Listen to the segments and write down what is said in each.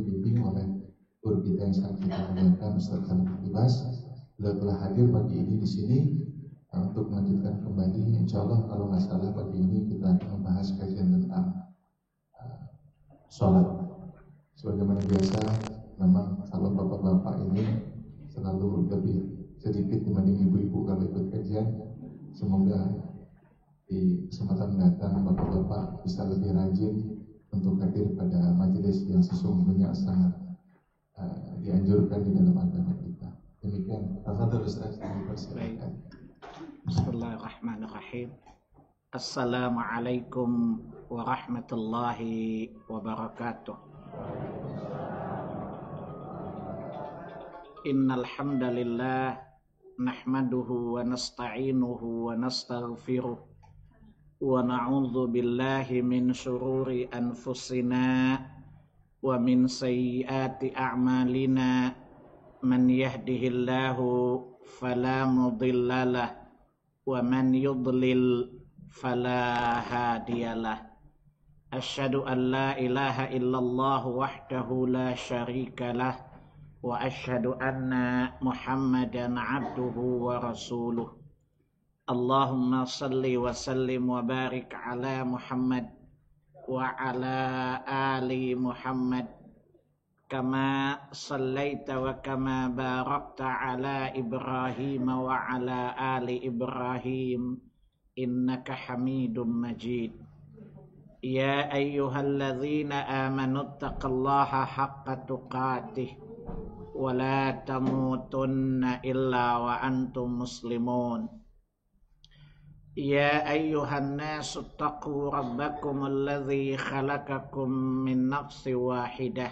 dibimbing oleh guru kita yang sangat kita muliakan, Ustaz Khalid Ibas. Beliau telah hadir pagi ini di sini untuk melanjutkan kembali. Insya Allah kalau nggak salah pagi ini kita akan membahas kajian tentang sholat. Sebagaimana biasa, memang kalau bapak-bapak ini selalu lebih sedikit dibanding ibu-ibu kalau ikut kajian. Semoga di kesempatan mendatang bapak-bapak bisa lebih rajin untuk hadir pada majelis yang sesungguhnya sangat dianjurkan di dalam agama kita. Demikian. Tafadhol Ustaz, dipersilakan. Bismillahirrahmanirrahim. Assalamualaikum warahmatullahi wabarakatuh. Innal hamdalillah nahmaduhu wa nasta'inuhu wa nastaghfiruh wa na'udzu billahi min syururi anfusina wa min sayyiati a'malina. Man yahdihillahu fala mudhillalah wa man yudlil fala hadiyalah. Asyhadu an la ilaha illallah wahdahu la syarikalah wa asyhadu anna Muhammadan abduhu wa rasuluh. Allahumma salli wa sallim wa barik ala Muhammad wa ala ali Muhammad kama sallaita wa kama barakta ala Ibrahim wa ala ali Ibrahim innaka Hamidum Majid. Ya ayyuhalladzina amanu taqullaha haqqa tuqatih wa la tamutunna illa wa antum muslimun. Ya ayyuhan nasu taqu rabbakum alladhi khalaqakum min nafsin wahidah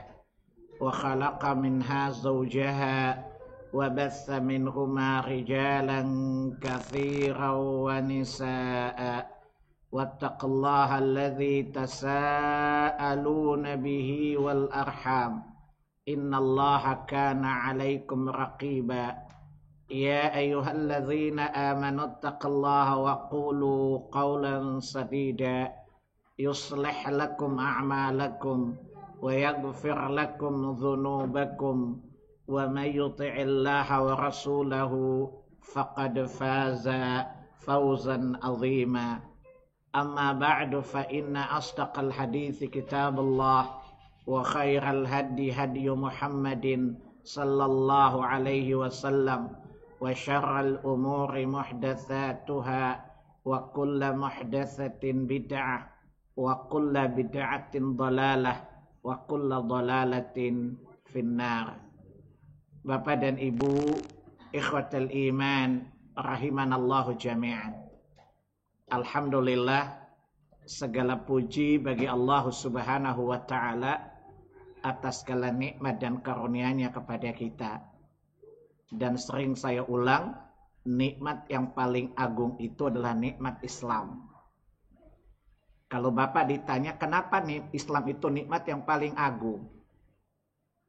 wa khalaqa minha zawjaha wa batha minhuma rijalan katsiran wa nisaa'a wattaqullaha alladhi tasaaluna bihi wal arham innallaha kana 'alaikum raqiba. Ya ayyuhalladzina amanu taqullaha wa qulu qawlan sadida yuslih lakum a'malakum wa yaghfir lakum dhunubakum wa may yuti'illaha wa rasulahu faqad faza fawzan 'azima. Amma ba'du fa inna asdaqal hadithi kitabullah wa khairal hadi hadi Muhammadin sallallahu alaihi wasallam wa syarral umuri muhdatsatuha wa kullu muhdatsatin bid'ah wa kullu bid'atin dhalalah wa kullu dhalalatin finnar. Bapak dan Ibu, ikhwatal iman rahimanallahu jami'an. Alhamdulillah, segala puji bagi Allah Subhanahu wa taala atas segala nikmat dan karunia-Nya kepada kita. Dan sering saya ulang, nikmat yang paling agung itu adalah nikmat Islam. Kalau Bapak ditanya kenapa nih Islam itu nikmat yang paling agung?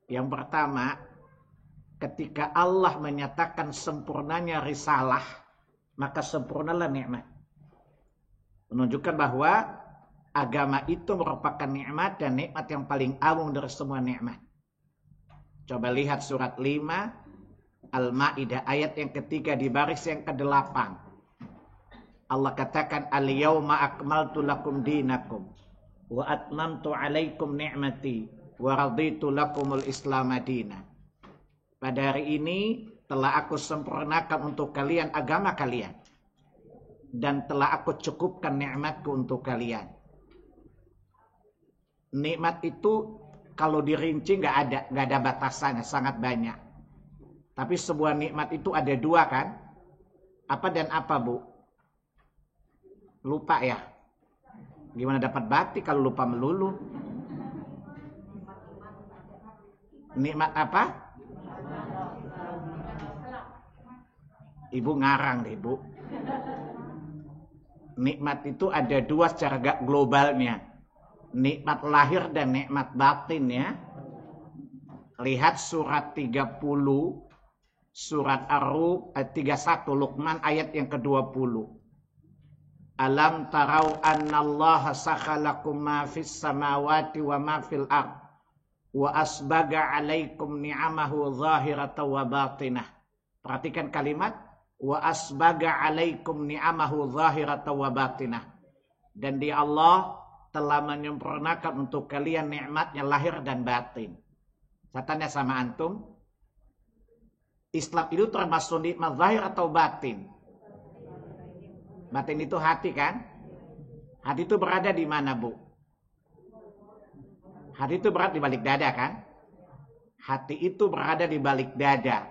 Yang pertama, ketika Allah menyatakan sempurnanya risalah, maka sempurnalah nikmat. Menunjukkan bahwa agama itu merupakan nikmat dan nikmat yang paling agung dari semua nikmat. Coba lihat surat 5 Al-Ma'idah ayat yang ketiga di baris yang ke-8. Allah katakan al-yawma akmaltu lakum dinakum wa atmamtu alaikum ni'mati wa raditu lakumul islam madina. Pada hari ini telah aku sempurnakan untuk kalian agama kalian dan telah aku cukupkan nikmatku untuk kalian. Nikmat itu kalau dirinci nggak ada batasannya, sangat banyak. Tapi sebuah nikmat itu ada dua kan? Apa dan apa, Bu? Lupa ya? Gimana dapat batik kalau lupa melulu? Nikmat apa? Ibu ngarang deh, Bu. Nikmat itu ada dua secara globalnya. Nikmat lahir dan nikmat batin ya. Lihat surat 30, surat Ar-Rum ayat 31, Luqman ayat yang ke-20. Alam tarau annallaha sakhalakum ma fis samawati wa ma fil ard wa asbaga alaikum ni'amahu zahiratan wa batinah. Perhatikan kalimat wa asbaga alaikum ni'amahu zahiratan wa batinah. Dan dia Allah telah menyempurnakan untuk kalian nikmatnya lahir dan batin. Saya tanya sama antum, Islam itu termasuk nikmat zahir atau batin? Batin itu hati kan? Hati itu berada di mana, Bu? Hati itu berada di balik dada kan? Hati itu berada di balik dada.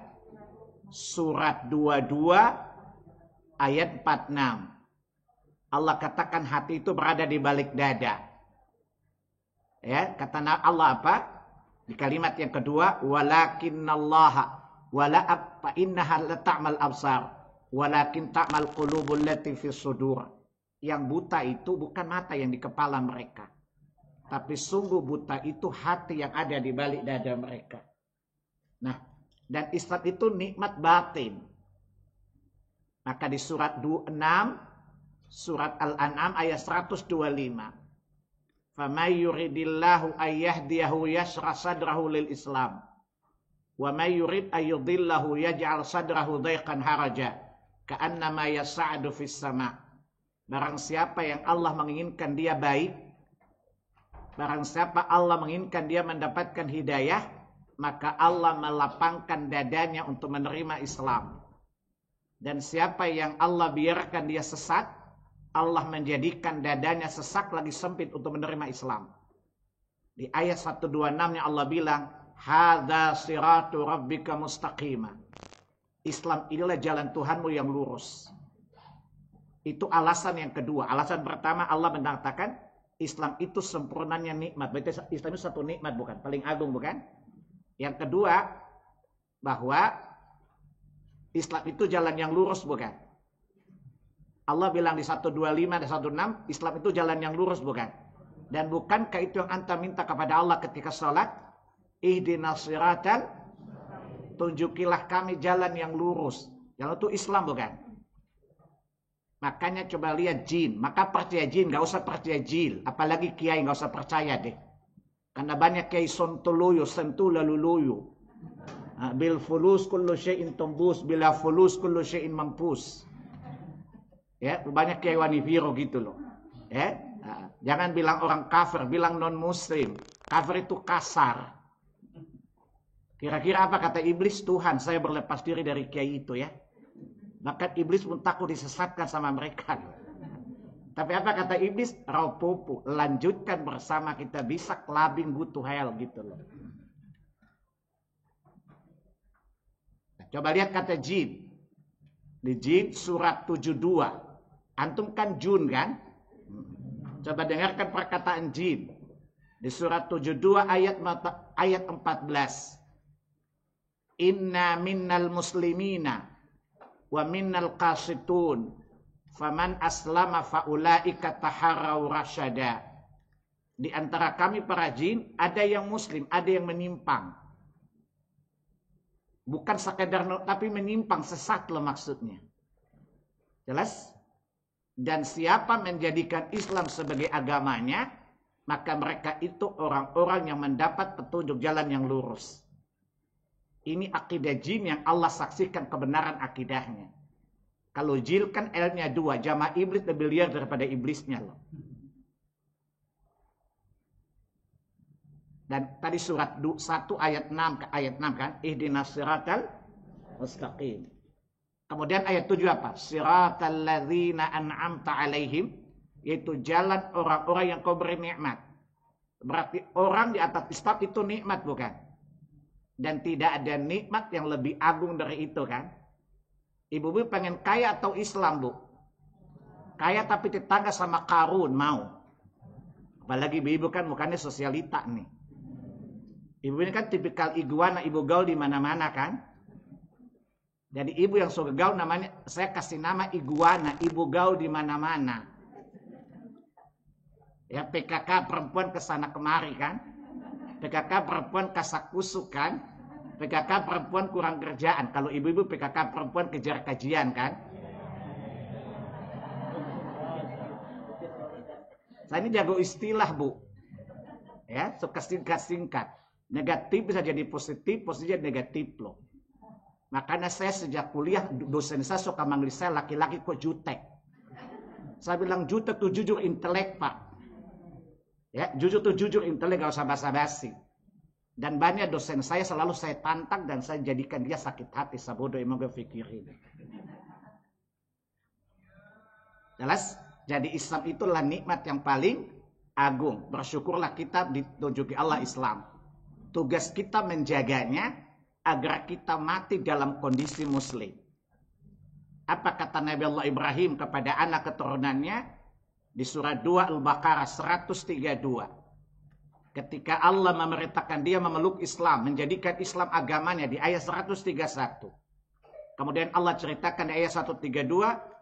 Surat 22 ayat 46. Allah katakan hati itu berada di balik dada. Ya, kata Allah apa? Di kalimat yang kedua, walakinnallaha wala fa innaha la ta'mal absar walakin ta'mal qulubul lati fis sudur. Yang buta itu bukan mata yang di kepala mereka, tapi sungguh buta itu hati yang ada di balik dada mereka. Nah, dan Islam itu nikmat batin. Maka di surat 6 Surat Al-An'am ayat 125. Famay yuridillahu ayyahdiyahu yashrah sadrahu lil Islam. Wa may yurid ayyudillahu yaj'al sadrahu dayqan haraja ka'annama yas'adu fis sama'. Barang siapa yang Allah menginginkan dia baik, barang siapa Allah menginginkan dia mendapatkan hidayah, maka Allah melapangkan dadanya untuk menerima Islam. Dan siapa yang Allah biarkan dia sesat, Allah menjadikan dadanya sesak lagi sempit untuk menerima Islam. Di ayat 126-nya Allah bilang, hadza siratu rabbika mustaqima. Islam inilah jalan Tuhanmu yang lurus. Itu alasan yang kedua. Alasan pertama Allah mengatakan Islam itu sempurnanya nikmat. Berarti Islam itu satu nikmat bukan? Paling agung bukan? Yang kedua, bahwa Islam itu jalan yang lurus bukan? Allah bilang di 125 dan 16, Islam itu jalan yang lurus bukan? Dan bukankah itu yang anta minta kepada Allah ketika sholat? Ihdinas siratal, tunjukilah kami jalan yang lurus. Jalan itu Islam bukan? Makanya coba lihat jin. Maka percaya jin, gak usah percaya jil. Apalagi kiai gak usah percaya deh. Karena banyak kiai sontuluyo, sentulululuyo. Bil fulus kullu syai'in tumbus, bila fulus kullu syai'in mampus. Ya, banyak kiai wanifiro gitu loh. Ya, jangan bilang orang kafir, bilang non muslim. Kafir itu kasar. Kira-kira apa kata iblis? Tuhan, saya berlepas diri dari kiai itu ya. Bahkan iblis pun takut disesatkan sama mereka. Tapi apa kata iblis? Raupupu, lanjutkan bersama kita bisa kelabing go to hell gitu loh. Nah, coba lihat kata jin. Di jin surat 72. Antum kan jun kan? Coba dengarkan perkataan jin. Di surat 72 ayat 14. Inna minnal muslimina wa minnal qasitun faman aslama faulaika taharraw rasyada. Di antara kami para jin ada yang muslim, ada yang menyimpang. Bukan sekedar tapi menyimpang, sesat loh maksudnya. Jelas? Dan siapa menjadikan Islam sebagai agamanya, maka mereka itu orang-orang yang mendapat petunjuk jalan yang lurus. Ini akidah jin yang Allah saksikan kebenaran akidahnya. Kalau jin kan L-nya 2, jamaah iblis lebih liar daripada iblisnya loh. Dan tadi surat 1 ayat 6 ke ayat 6 kan, ihdinas siratal mustaqim. Kemudian ayat 7 apa? Siratal ladzina an'amta alaihim, yaitu jalan orang-orang yang kau beri nikmat. Berarti orang di atas Islam itu nikmat bukan? Dan tidak ada nikmat yang lebih agung dari itu kan? Ibu-ibu pengen kaya atau Islam, Bu? Kaya tapi tetangga sama Karun, mau? Apalagi ibu kan mukanya sosialita nih. Ibu ini kan tipikal iguana, ibu gaul di mana-mana kan? Jadi ibu yang suka gaul namanya, saya kasih nama iguana, ibu gaul di mana-mana. Ya PKK perempuan kesana kemari kan? PKK perempuan kasakusuk kan? PKK perempuan kurang kerjaan. Kalau ibu-ibu PKK perempuan kejar kajian kan? Saya ini jago istilah Bu. Ya, suka singkat-singkat. Negatif bisa jadi positif, positif jadi negatif loh. Makanya saya sejak kuliah, dosen saya suka manggil saya laki-laki kok jutek. Saya bilang jutek tuh jujur intelek Pak. Ya, jujur tuh jujur intelek, gak usah basa-basi. Dan banyak dosen saya selalu saya tantang dan saya jadikan dia sakit hati. Sabodo emang gue pikirin. Jelas? Jadi Islam itulah nikmat yang paling agung. Bersyukurlah kita ditunjuki Allah Islam. Tugas kita menjaganya agar kita mati dalam kondisi muslim. Apa kata Nabi Allah Ibrahim kepada anak keturunannya di surah 2 Al-Baqarah 132. Ketika Allah memerintahkan dia memeluk Islam, menjadikan Islam agamanya di ayat 131. Kemudian Allah ceritakan di ayat 132,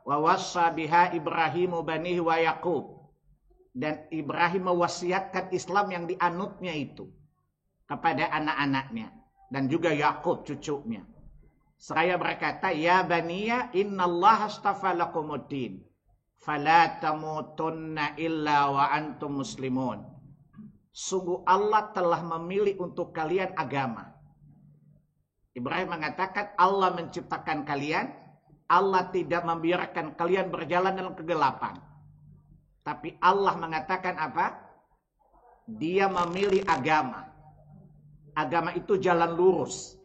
wa wassa biha Ibrahimu banihi wa Yaqub. Dan Ibrahim mewasiatkan Islam yang dianutnya itu kepada anak-anaknya dan juga Yakub cucunya. Seraya berkata, ya baniya innallaha astafa lakumuddin fala tamutunna illa wa antum muslimun. Sungguh Allah telah memilih untuk kalian agama. Ibrahim mengatakan Allah menciptakan kalian, Allah tidak membiarkan kalian berjalan dalam kegelapan. Tapi Allah mengatakan apa? Dia memilih agama. Agama itu jalan lurus.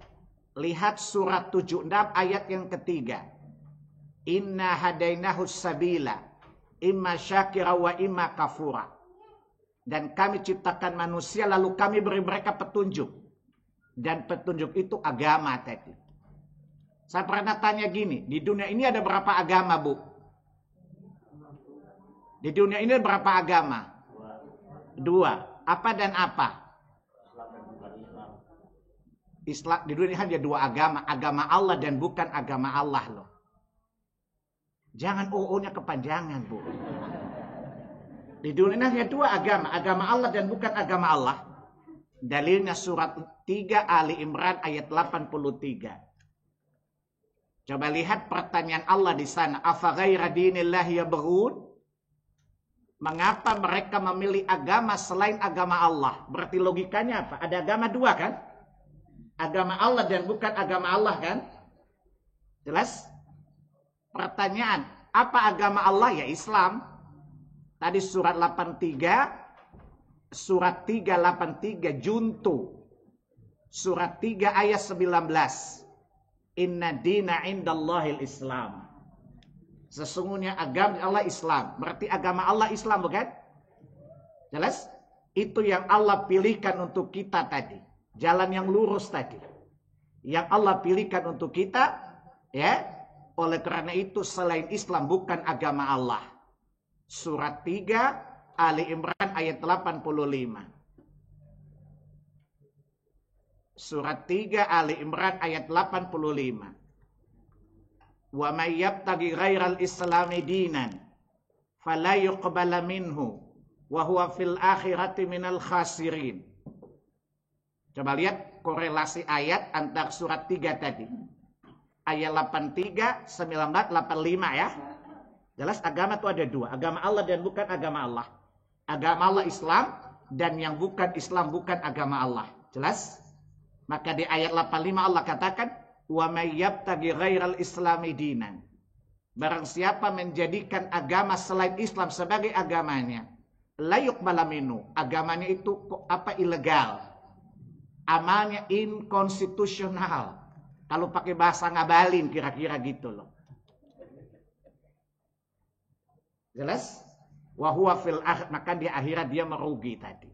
Lihat surat 76 ayat yang ketiga. Inna hadainahu sabila imma syakira wa imma kafura. Dan kami ciptakan manusia lalu kami beri mereka petunjuk. Dan petunjuk itu agama tadi. Saya pernah tanya gini, di dunia ini ada berapa agama, Bu? Di dunia ini ada berapa agama? Dua. Apa dan apa? Islam di dunia hanya dua agama, agama Allah dan bukan agama Allah loh. Jangan OO-nya kepanjangan, Bu. Di dunia hanya dua agama, agama Allah dan bukan agama Allah. Dalilnya surat 3 Ali Imran ayat 83. Coba lihat pertanyaan Allah di sana. Afa ghaira dinillahi yabghun? Mengapa mereka memilih agama selain agama Allah? Berarti logikanya apa? Ada agama dua kan? Agama Allah dan bukan agama Allah kan? Jelas? Pertanyaan, apa agama Allah? Ya Islam. Tadi surat 83, surat 383 juntu. Surat 3 ayat 19. Inna dina indallahil Islam. Sesungguhnya agama Allah Islam. Berarti agama Allah Islam bukan? Jelas? Itu yang Allah pilihkan untuk kita tadi. Jalan yang lurus tadi. Yang Allah pilihkan untuk kita. Ya. Oleh karena itu selain Islam bukan agama Allah. Surat 3 Ali Imran ayat 85. Surat 3 Ali Imran ayat 85. Wa may yabtaghi ghairal islami dinan fala yuqbala minhu wa huwa fil akhirati minal khasirin. Coba lihat korelasi ayat antar surat 3 tadi. Ayat 83, 19, 85 ya. Jelas agama itu ada dua. Agama Allah dan bukan agama Allah. Agama Allah Islam dan yang bukan Islam bukan agama Allah. Jelas? Maka di ayat 85 Allah katakan, wa may yabtaghi ghairal islami dinan. Barang siapa menjadikan agama selain Islam sebagai agamanya, la yuqbala minhu. Agamanya itu apa? Ilegal. Amalnya inkonstitusional. Kalau pakai bahasa ngabalin kira-kira gitu loh. Jelas? Wa huwa fil akhir, maka di akhirat dia merugi tadi.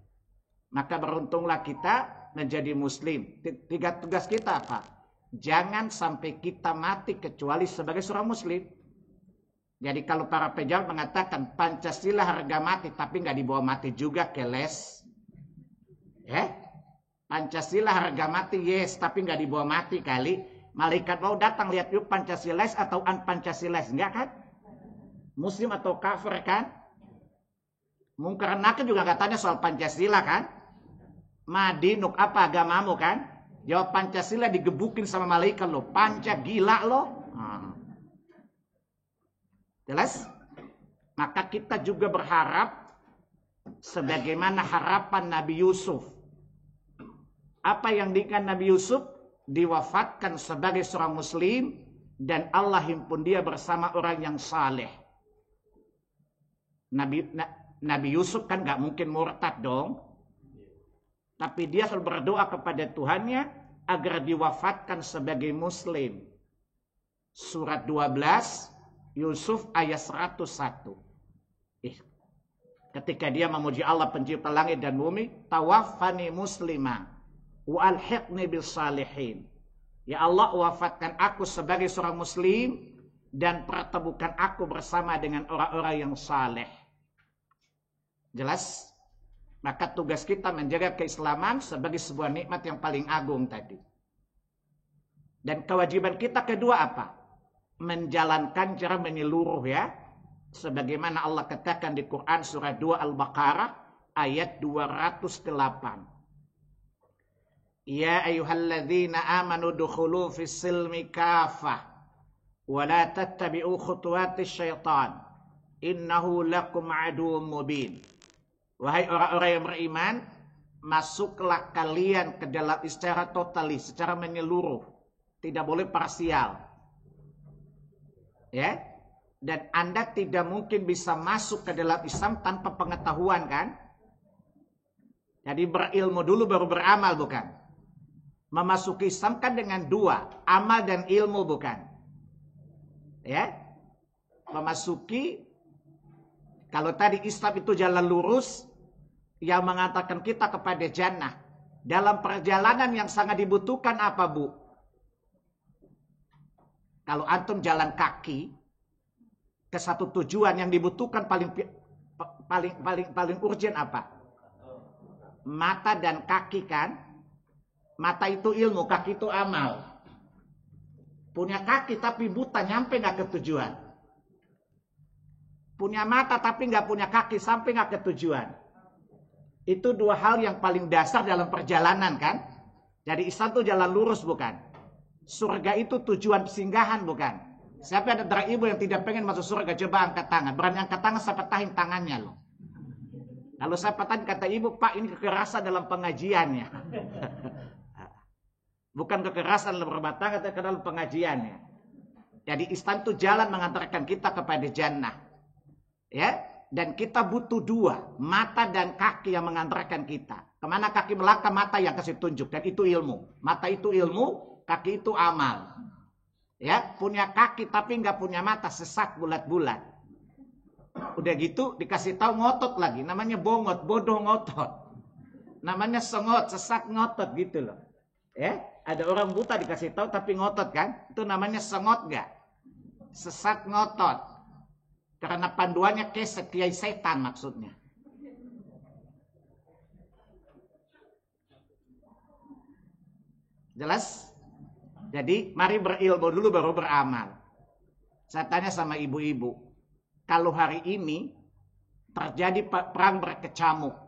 Maka beruntunglah kita menjadi muslim. Tiga tugas kita apa? Jangan sampai kita mati kecuali sebagai seorang muslim. Jadi kalau para pejabat mengatakan Pancasila harga mati, tapi nggak dibawa mati juga, keles. Pancasila harga mati, yes, tapi nggak dibawa mati kali. Malaikat mau datang lihat yuk Pancasilais atau Pancasilais, enggak kan? Muslim atau kafir kan? Mungkar nakir juga nggak tanya soal Pancasila kan? Madinuk apa agamamu kan? Jawab Pancasila digebukin sama malaikat lo. Panca gila lo. Jelas? Maka kita juga berharap sebagaimana harapan Nabi Yusuf. Apa yang diinginkan Nabi Yusuf? Diwafatkan sebagai seorang muslim dan Allah himpun dia bersama orang yang saleh. Nabi Yusuf kan gak mungkin murtad dong. Tapi dia selalu berdoa kepada Tuhannya agar diwafatkan sebagai muslim. Surat 12 Yusuf ayat 101. Ketika dia memuji Allah pencipta langit dan bumi, tawaffani muslima wa alhiqni bis salihin. Ya Allah, wafatkan aku sebagai seorang muslim dan pertemukan aku bersama dengan orang-orang yang saleh. Jelas? Maka tugas kita menjaga keislaman sebagai sebuah nikmat yang paling agung tadi. Dan kewajiban kita kedua apa? Menjalankan cara menyeluruh ya. Sebagaimana Allah katakan di Quran surah 2 Al-Baqarah ayat 208. Ya ayyuhalladzina amanu dukhulu fis silmi kafah wa la tattabi'u khutuwatis syaitan innahu lakum aduwwum mubin. Wahai orang-orang yang beriman, masuklah kalian ke dalam secara totalis, secara menyeluruh, tidak boleh parsial. Ya? Dan Anda tidak mungkin bisa masuk ke dalam Islam tanpa pengetahuan kan? Jadi berilmu dulu baru beramal bukan? Memasuki Islam kan dengan dua, amal dan ilmu bukan? Ya? Memasuki, kalau tadi Islam itu jalan lurus yang mengantarkan kita kepada jannah. Dalam perjalanan yang sangat dibutuhkan apa, Bu? Kalau antum jalan kaki ke satu tujuan yang dibutuhkan paling urgent apa? Mata dan kaki kan? Mata itu ilmu, kaki itu amal. Punya kaki tapi buta, nyampe nggak ke tujuan. Punya mata tapi nggak punya kaki, sampai nggak ke tujuan. Itu dua hal yang paling dasar dalam perjalanan kan? Jadi Islam itu jalan lurus bukan? Surga itu tujuan singgahan bukan? Siapa ada dari ibu yang tidak pengen masuk surga? Coba angkat tangan. Berani angkat tangan, saya patahin tangannya loh. Kalau saya patahin kata ibu, Pak ini kekerasan dalam pengajiannya. Bukan kekerasan dalam rumah tangga, tapi dalam pengajiannya. Jadi Islam itu jalan mengantarkan kita kepada jannah. Ya, dan kita butuh dua, mata dan kaki yang mengantarkan kita. Kemana kaki melangkah, mata yang kasih tunjuk, dan itu ilmu. Mata itu ilmu, kaki itu amal. Ya, punya kaki tapi nggak punya mata, sesat bulat-bulat. Udah gitu dikasih tahu ngotot lagi, namanya bongot, bodoh ngotot. Namanya sengot, sesat ngotot gitu loh. Ya, ada orang buta dikasih tahu tapi ngotot kan? Itu namanya sengot nggak? Sesat ngotot. Karena panduannya keset, kiai setan maksudnya. Jelas? Jadi mari berilmu dulu baru beramal. Saya tanya sama ibu-ibu, kalau hari ini terjadi perang berkecamuk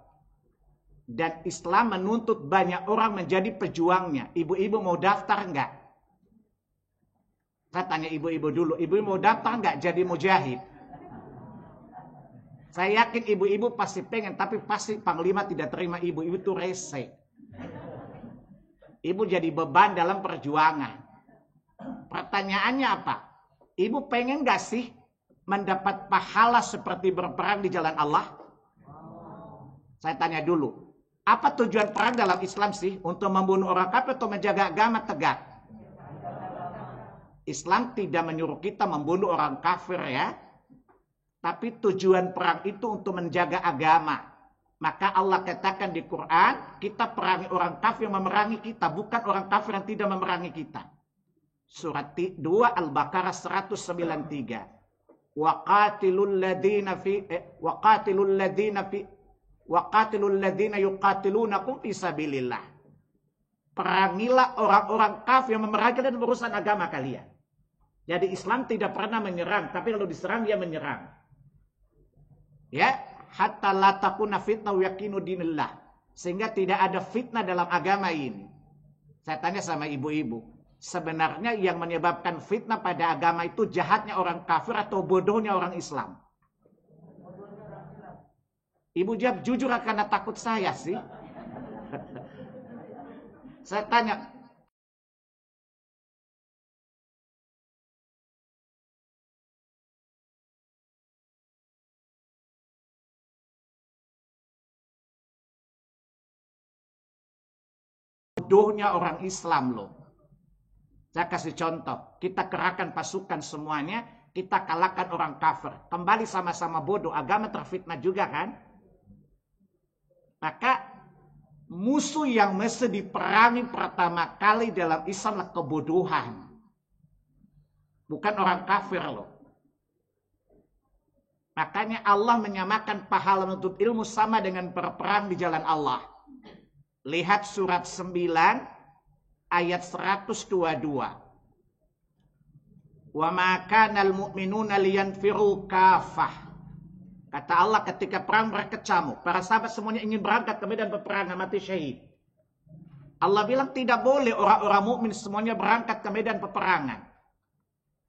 dan Islam menuntut banyak orang menjadi pejuangnya, ibu-ibu mau daftar enggak? Saya tanya ibu-ibu dulu, ibu-ibu mau daftar enggak jadi mujahid? Saya yakin ibu-ibu pasti pengen, tapi pasti panglima tidak terima ibu-ibu itu rese. Ibu jadi beban dalam perjuangan. Pertanyaannya apa? Ibu pengen gak sih mendapat pahala seperti berperang di jalan Allah? Saya tanya dulu. Apa tujuan perang dalam Islam sih? Untuk membunuh orang kafir atau menjaga agama tegak? Islam tidak menyuruh kita membunuh orang kafir ya. Tapi tujuan perang itu untuk menjaga agama. Maka Allah katakan di Quran, kita perangi orang kafir yang memerangi kita, bukan orang kafir yang tidak memerangi kita. Surat 2 Al-Baqarah 193. Waqatilul ladzina yuqatilunakum fi sabilillah. Perangilah orang-orang kafir yang memerangi dan urusan agama kalian. Jadi Islam tidak pernah menyerang, tapi kalau diserang dia menyerang. Ya, hatta la takuna fitnah wa yaqinu dinillah. Sehingga tidak ada fitnah dalam agama ini. Saya tanya sama ibu-ibu, sebenarnya yang menyebabkan fitnah pada agama itu jahatnya orang kafir atau bodohnya orang Islam? Ibu jawab jujur karena takut saya sih. Saya tanya, bodohnya orang Islam loh. Saya kasih contoh, kita kerahkan pasukan semuanya, kita kalahkan orang kafir. Kembali sama-sama bodoh, agama terfitnah juga kan? Maka musuh yang mesti diperangi pertama kali dalam Islam adalah kebodohan. Bukan orang kafir loh. Makanya Allah menyamakan pahala menuntut ilmu sama dengan berperang di jalan Allah. Lihat surat 9 ayat 122. Wa ma kanal mu'minuna liyanfiru kafah. Kata Allah ketika perang berkecamuk, para sahabat semuanya ingin berangkat ke medan peperangan mati syahid. Allah bilang tidak boleh orang-orang mukmin semuanya berangkat ke medan peperangan.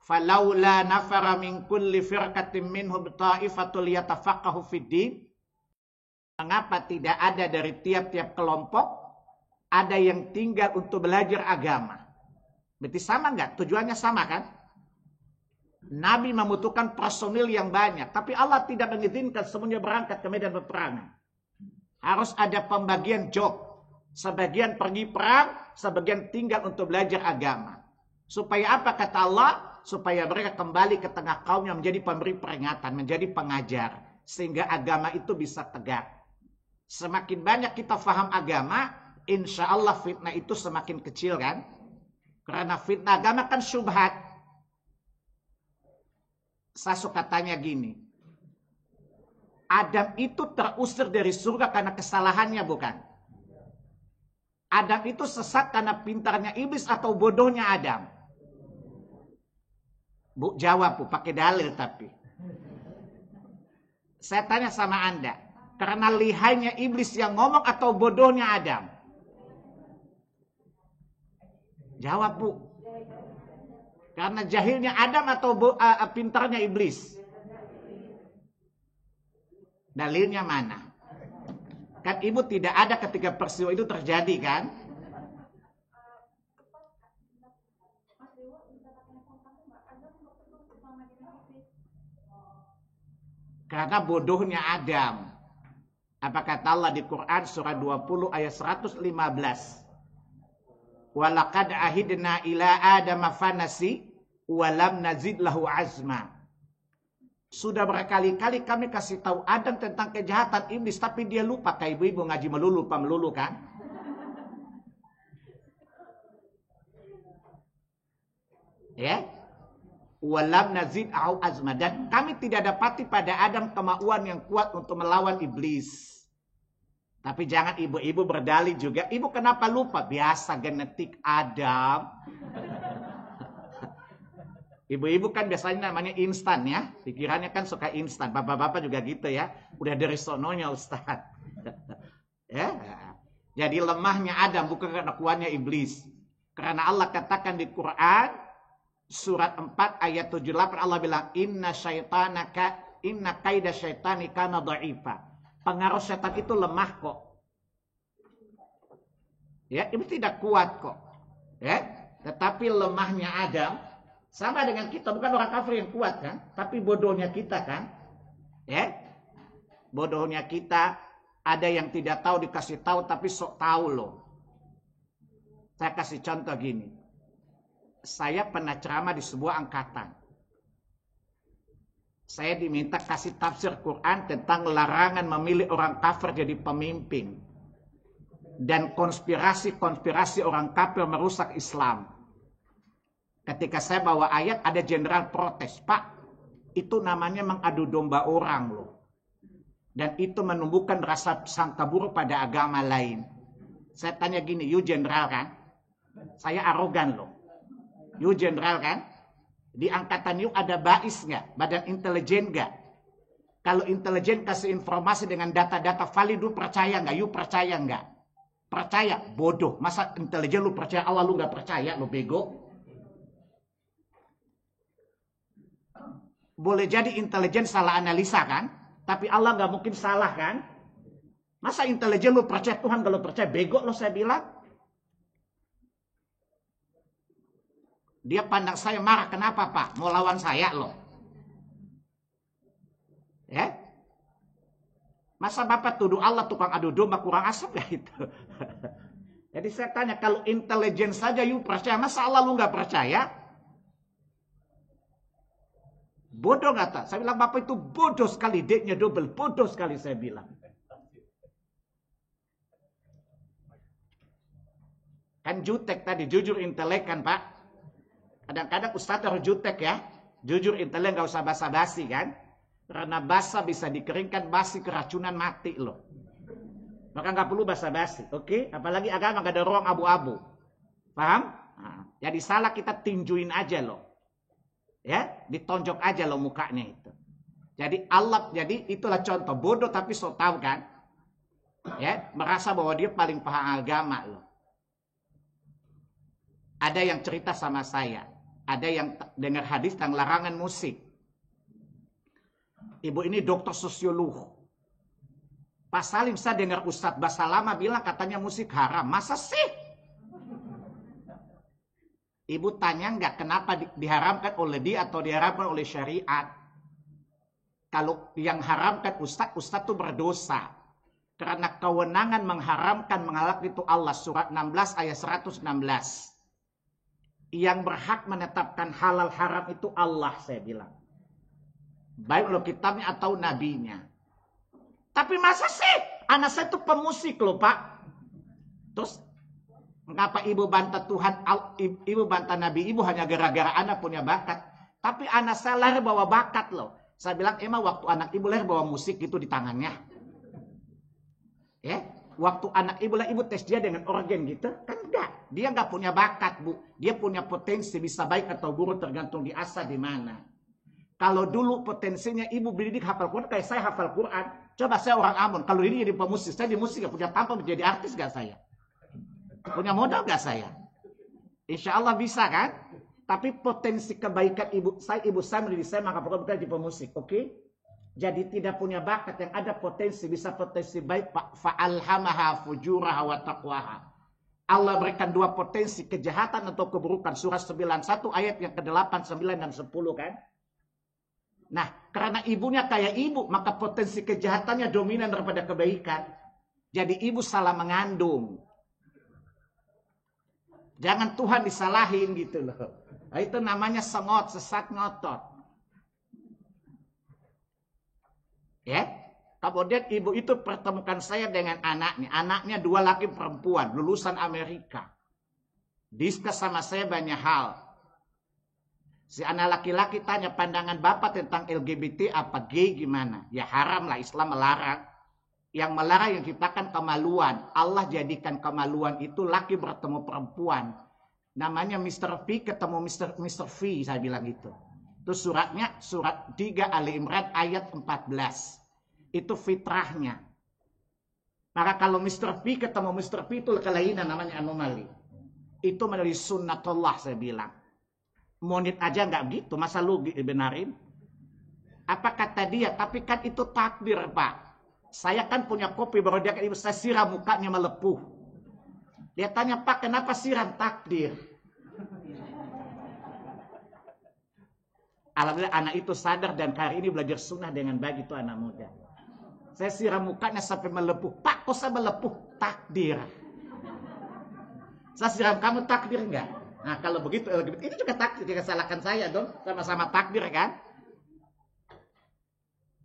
Falaula nafara min kulli firqatin minhum ta'ifatul yatafaqahu fid din. Mengapa tidak ada dari tiap-tiap kelompok ada yang tinggal untuk belajar agama? Berarti sama enggak? Tujuannya sama kan? Nabi membutuhkan personil yang banyak, tapi Allah tidak mengizinkan semuanya berangkat ke medan peperangan. Harus ada pembagian job. Sebagian pergi perang, sebagian tinggal untuk belajar agama. Supaya apa kata Allah? Supaya mereka kembali ke tengah kaumnya menjadi pemberi peringatan, menjadi pengajar. Sehingga agama itu bisa tegak. Semakin banyak kita faham agama, insya Allah fitnah itu semakin kecil kan? Karena fitnah agama kan syubhat. Saya suka tanya gini. Adam itu terusir dari surga karena kesalahannya bukan? Adam itu sesat karena pintarnya iblis atau bodohnya Adam? Bu, jawab Bu, pakai dalil tapi. Saya tanya sama Anda. Karena lihainya iblis yang ngomong atau bodohnya Adam? Jawab Bu. Karena jahilnya Adam atau pintarnya iblis? Dalilnya mana? Kan ibu tidak ada ketika peristiwa itu terjadi kan? Karena bodohnya Adam. Apa kata Allah di Quran surah 20 ayat 115? Walaqad ahidna ila adama fanasi walam nazid lahu azma. Sudah berkali-kali kami kasih tahu Adam tentang kejahatan iblis, tapi dia lupa. Kayak ibu-ibu ngaji melulu kan? Ya? Walam nazid lahu azma. Dan kami tidak dapati pada Adam kemauan yang kuat untuk melawan iblis. Tapi jangan ibu-ibu berdalih juga. Ibu kenapa lupa? Biasa genetik Adam. Ibu-ibu kan biasanya namanya instan ya. Pikirannya kan suka instan. Bapak-bapak juga gitu ya. Udah dari sononya Ustaz. Ya. Jadi lemahnya Adam bukan karena kuatnya iblis. Karena Allah katakan di Quran surat 4 ayat 78 Allah bilang inna kaida syaitani kana dha'ifa. Pengaruh setan itu lemah kok. Ya, itu tidak kuat kok. Ya, tetapi lemahnya Adam sama dengan kita, bukan orang kafir yang kuat kan, tapi bodohnya kita kan. Ya. Bodohnya kita, ada yang tidak tahu dikasih tahu tapi sok tahu loh. Saya kasih contoh gini. Saya pernah ceramah di sebuah angkatan. Saya diminta kasih tafsir Quran tentang larangan memilih orang kafir jadi pemimpin. Dan konspirasi orang kafir merusak Islam. Ketika saya bawa ayat, ada jenderal protes. Pak, itu namanya mengadu domba orang loh. Dan itu menumbuhkan rasa sangka buruk pada agama lain. Saya tanya gini, you jenderal kan? Saya arogan loh. You jenderal kan? Di angkatan you ada BAIS nggak? Badan intelijen nggak? Kalau intelijen kasih informasi dengan data-data valid, lu percaya nggak? You percaya nggak? Percaya? Bodoh. Masa intelijen lu percaya, Allah lu nggak percaya? Lu bego. Boleh jadi intelijen salah analisa kan? Tapi Allah nggak mungkin salah kan? Masa intelijen lu percaya Tuhan, kalau percaya bego lo saya bilang? Dia pandang saya marah, kenapa Pak? Mau lawan saya loh. Ya? Masa Bapak tuduh Allah tukang adu domba kurang asap ya itu? Jadi saya tanya, kalau intelijen saja you percaya, masa Allah lu nggak percaya? Bodoh kata. Saya bilang Bapak itu bodoh sekali, D-nya double, bodoh sekali saya bilang. Kan jutek tadi, jujur intelek kan Pak. Kadang-kadang Ustadz harus jutek ya. Jujur intelek gak usah basa-basi kan. Karena basa bisa dikeringkan, basi keracunan mati loh. Maka gak perlu basa-basi, oke? Apalagi agama gak ada ruang abu-abu. Paham? Nah, jadi salah kita tinjuin aja loh. Ya, ditonjok aja loh mukanya itu. Jadi Allah, jadi itulah contoh. Bodoh tapi so tahu kan. Ya, merasa bahwa dia paling paham agama loh. Ada yang cerita sama saya. Ada yang dengar hadis tentang larangan musik. Ibu ini dokter sosiolog. Pak Salim, saya dengar Ustadz Basalama bilang katanya musik haram. Masa sih? Ibu tanya enggak kenapa diharamkan oleh dia atau diharamkan oleh syariat. Kalau yang haramkan Ustadz itu berdosa. Karena kewenangan mengharamkan mengalak itu Allah. Surat 16 ayat 116. Yang berhak menetapkan halal haram itu Allah, saya bilang. Baik lo kitabnya atau nabinya. Tapi masa sih? Anak saya itu pemusik loh Pak. Terus, mengapa ibu bantah Tuhan, ibu bantah Nabi ibu hanya gara-gara anak punya bakat. Tapi anak saya lahir bawa bakat loh. Saya bilang, emang waktu anak ibu lahir bawa musik itu di tangannya? Ya? Waktu anak ibu lahir, ibu tes dia dengan organ gitu? Kan enggak. Dia nggak punya bakat, Bu. Dia punya potensi, bisa baik atau buruk tergantung diasah di mana. Kalau dulu potensinya ibu dididik hafal Quran, kayak saya hafal Quran. Coba saya orang Ambon, kalau ini jadi pemusik, saya di musik gak punya tampang menjadi artis gak saya? Punya modal gak saya? Insya Allah bisa kan? Tapi potensi kebaikan ibu saya mendidik saya, maka bukan jadi pemusik, oke? Jadi tidak punya bakat, yang ada potensi, bisa potensi baik, fa'alhamaha fujuraha wa taqwaha. Allah berikan dua potensi, kejahatan atau keburukan. Surah 91 ayat yang ke-8, 9, dan 10 kan. Nah, karena ibunya kayak ibu, maka potensi kejahatannya dominan daripada kebaikan. Jadi ibu salah mengandung. Jangan Tuhan disalahin gitu loh. Nah, itu namanya sengot, sesat ngotot. Ya. Kemudian ibu itu pertemukan saya dengan anaknya. Anaknya 2 laki perempuan, lulusan Amerika. Diskus sama saya banyak hal. Si anak laki-laki tanya pandangan Bapak tentang LGBT apa gay gimana? Ya haram lah, Islam melarang. Yang melarang yang ciptakan kemaluan. Allah jadikan kemaluan itu laki bertemu perempuan. Namanya Mr. V ketemu Mr. V, saya bilang gitu. Itu suratnya, surat 3 Ali Imran ayat 14. Itu fitrahnya. Maka kalau Mr. V ketemu Mr. V itu kelainan, namanya anomali. Itu menjadi sunnatullah, saya bilang. Monit aja nggak gitu, masa lu benarin? Apa kata dia? Tapi kan itu takdir Pak. Saya kan punya kopi, baru dia ibu saya siram mukanya melepuh. Dia tanya, Pak kenapa siram? Takdir. Alhamdulillah anak itu sadar dan hari ini belajar sunnah dengan baik, itu anak muda. Saya siram mukanya sampai melepuh. Pak, kok saya melepuh? Takdir. Saya siram kamu, takdir enggak? Nah, kalau begitu, ini juga takdir. Jangan salahkan saya dong. Sama-sama takdir kan?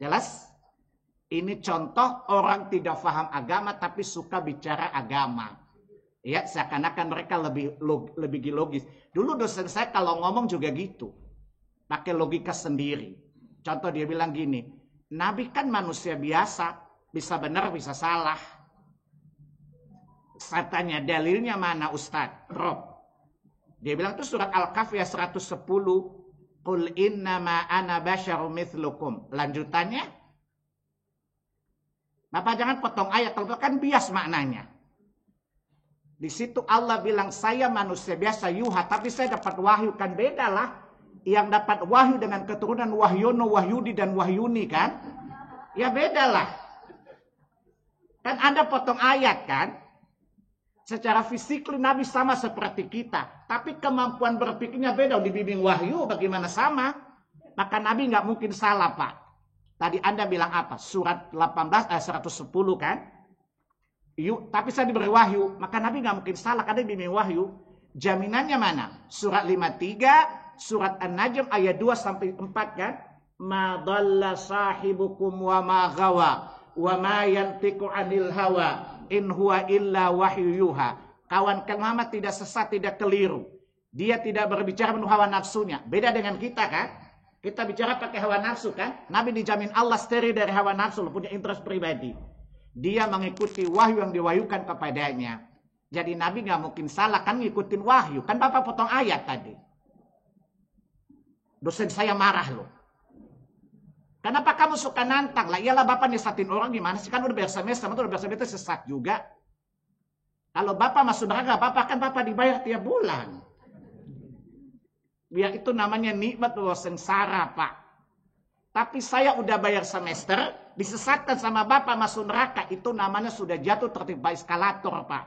Jelas? Ini contoh orang tidak paham agama tapi suka bicara agama. Ya, seakan-akan mereka lebih logis. Dulu dosen saya kalau ngomong juga gitu. Pakai logika sendiri. Contoh dia bilang gini, Nabi kan manusia biasa, bisa benar, bisa salah. Saya tanya, dalilnya mana Ustadz? Rob. Dia bilang itu surat Al-Kahf ayat 110. Qul innama ana basyarum mithlukum. Lanjutannya, Bapak jangan potong ayat, kalau kan bias maknanya. Di situ Allah bilang, saya manusia biasa yuha, tapi saya dapat wahyu, kan beda lah. Yang dapat wahyu dengan keturunan Wahyono, Wahyudi, dan Wahyuni kan? Ya beda lah. Kan Anda potong ayat kan? Secara fisik Nabi sama seperti kita. Tapi kemampuan berpikirnya beda. Dibimbing wahyu bagaimana sama. Maka Nabi nggak mungkin salah, Pak. Tadi Anda bilang apa? Surat 18 ayat 110 kan? Yuk, tapi saya diberi wahyu. Maka Nabi nggak mungkin salah karena dibimbing wahyu. Jaminannya mana? Surat 53, surat An-Najm ayat 2 sampai 4 kan? Ma dhalla sahibukum wa ma ghawa wa ma yantiqu 'anil hawa in huwa illa wahyu yuha. Kawan Muhammad tidak sesat, tidak keliru. Dia tidak berbicara menurut hawa nafsunya. Beda dengan kita kan? Kita bicara pakai hawa nafsu kan? Nabi dijamin Allah steril dari hawa nafsu, punya interest pribadi. Dia mengikuti wahyu yang diwahyukan kepadanya. Jadi Nabi nggak mungkin salah kan ngikutin wahyu. Kan Bapak potong ayat tadi. Dosen saya marah loh. Kenapa kamu suka nantang? Lah iyalah Bapak nyesatin orang gimana sih? Kan udah biasa semester, udah biasa semester sesat juga. Kalau Bapak masuk neraka, Bapak kan Bapak dibayar tiap bulan. Biar itu namanya nikmat bahwa sengsara, Pak. Tapi saya udah bayar semester, disesatkan sama Bapak masuk neraka, itu namanya sudah jatuh tertimpa eskalator, Pak.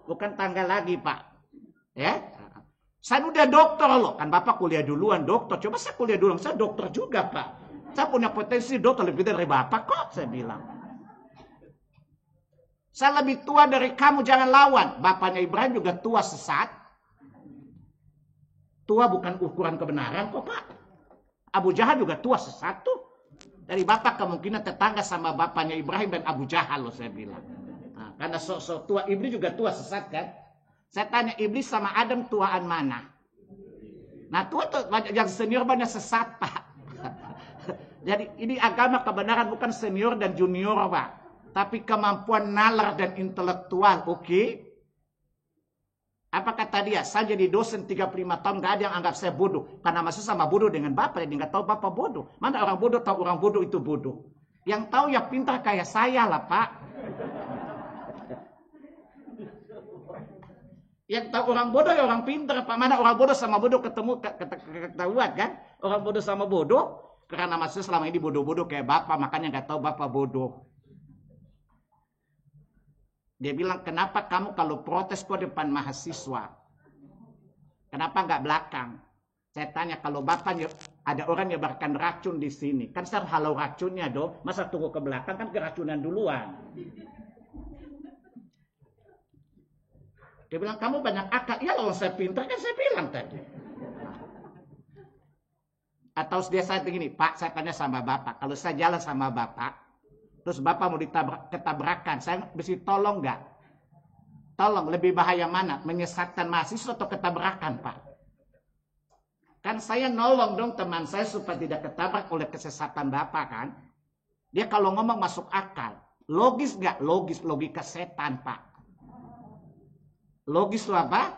Bukan tangga lagi, Pak. Ya? Saya udah dokter loh, kan Bapak kuliah duluan dokter. Coba saya kuliah duluan, saya dokter juga Pak. Saya punya potensi dokter lebih dari Bapak kok, saya bilang. Saya lebih tua dari kamu, jangan lawan. Bapaknya Ibrahim juga tua sesat. Tua bukan ukuran kebenaran kok Pak. Abu Jahal juga tua sesat tuh. Dari Bapak kemungkinan tetangga sama bapaknya Ibrahim dan Abu Jahal loh saya bilang. Nah, karena sok-sok tua, Iblis juga tua sesat kan. Saya tanya Iblis sama Adam tuaan mana? Nah tua tuh yang senior banyak sesat Pak. Jadi ini agama kebenaran bukan senior dan junior Pak. Tapi kemampuan nalar dan intelektual. Oke? Apa kata dia? Saya jadi dosen 35 tahun gak ada yang anggap saya bodoh. Karena masih sama bodoh dengan Bapak. Jadi gak tahu Bapak bodoh. Mana orang bodoh tahu orang bodoh itu bodoh. Yang tahu ya pintar kayak saya lah Pak. Yang tahu orang bodoh ya orang pintar. Pak, mana orang bodoh sama bodoh ketemu ketahuan kan? Orang bodoh sama bodoh karena maksudnya selama ini bodoh-bodoh kayak Bapak, makanya nggak tahu Bapak bodoh. Dia bilang, kenapa kamu kalau protes kok depan mahasiswa? Kenapa nggak belakang? Saya tanya, kalau Bapak ada orang nyebarkan racun di sini, kan saya halau racunnya dong. Masa tunggu ke belakang kan keracunan duluan. Dia bilang, kamu banyak akal. Iya loh, saya pintar kan saya bilang tadi. Atau dia saat begini, Pak, saya tanya sama Bapak. Kalau saya jalan sama Bapak, terus Bapak mau ketabrakan, saya mesti tolong nggak? Tolong, lebih bahaya mana? Menyesatkan mahasiswa atau ketabrakan, Pak? Kan saya nolong dong teman saya supaya tidak ketabrak oleh kesesatan Bapak kan? Dia kalau ngomong masuk akal. Logis nggak? Logis, logika setan, Pak. Logis itu apa?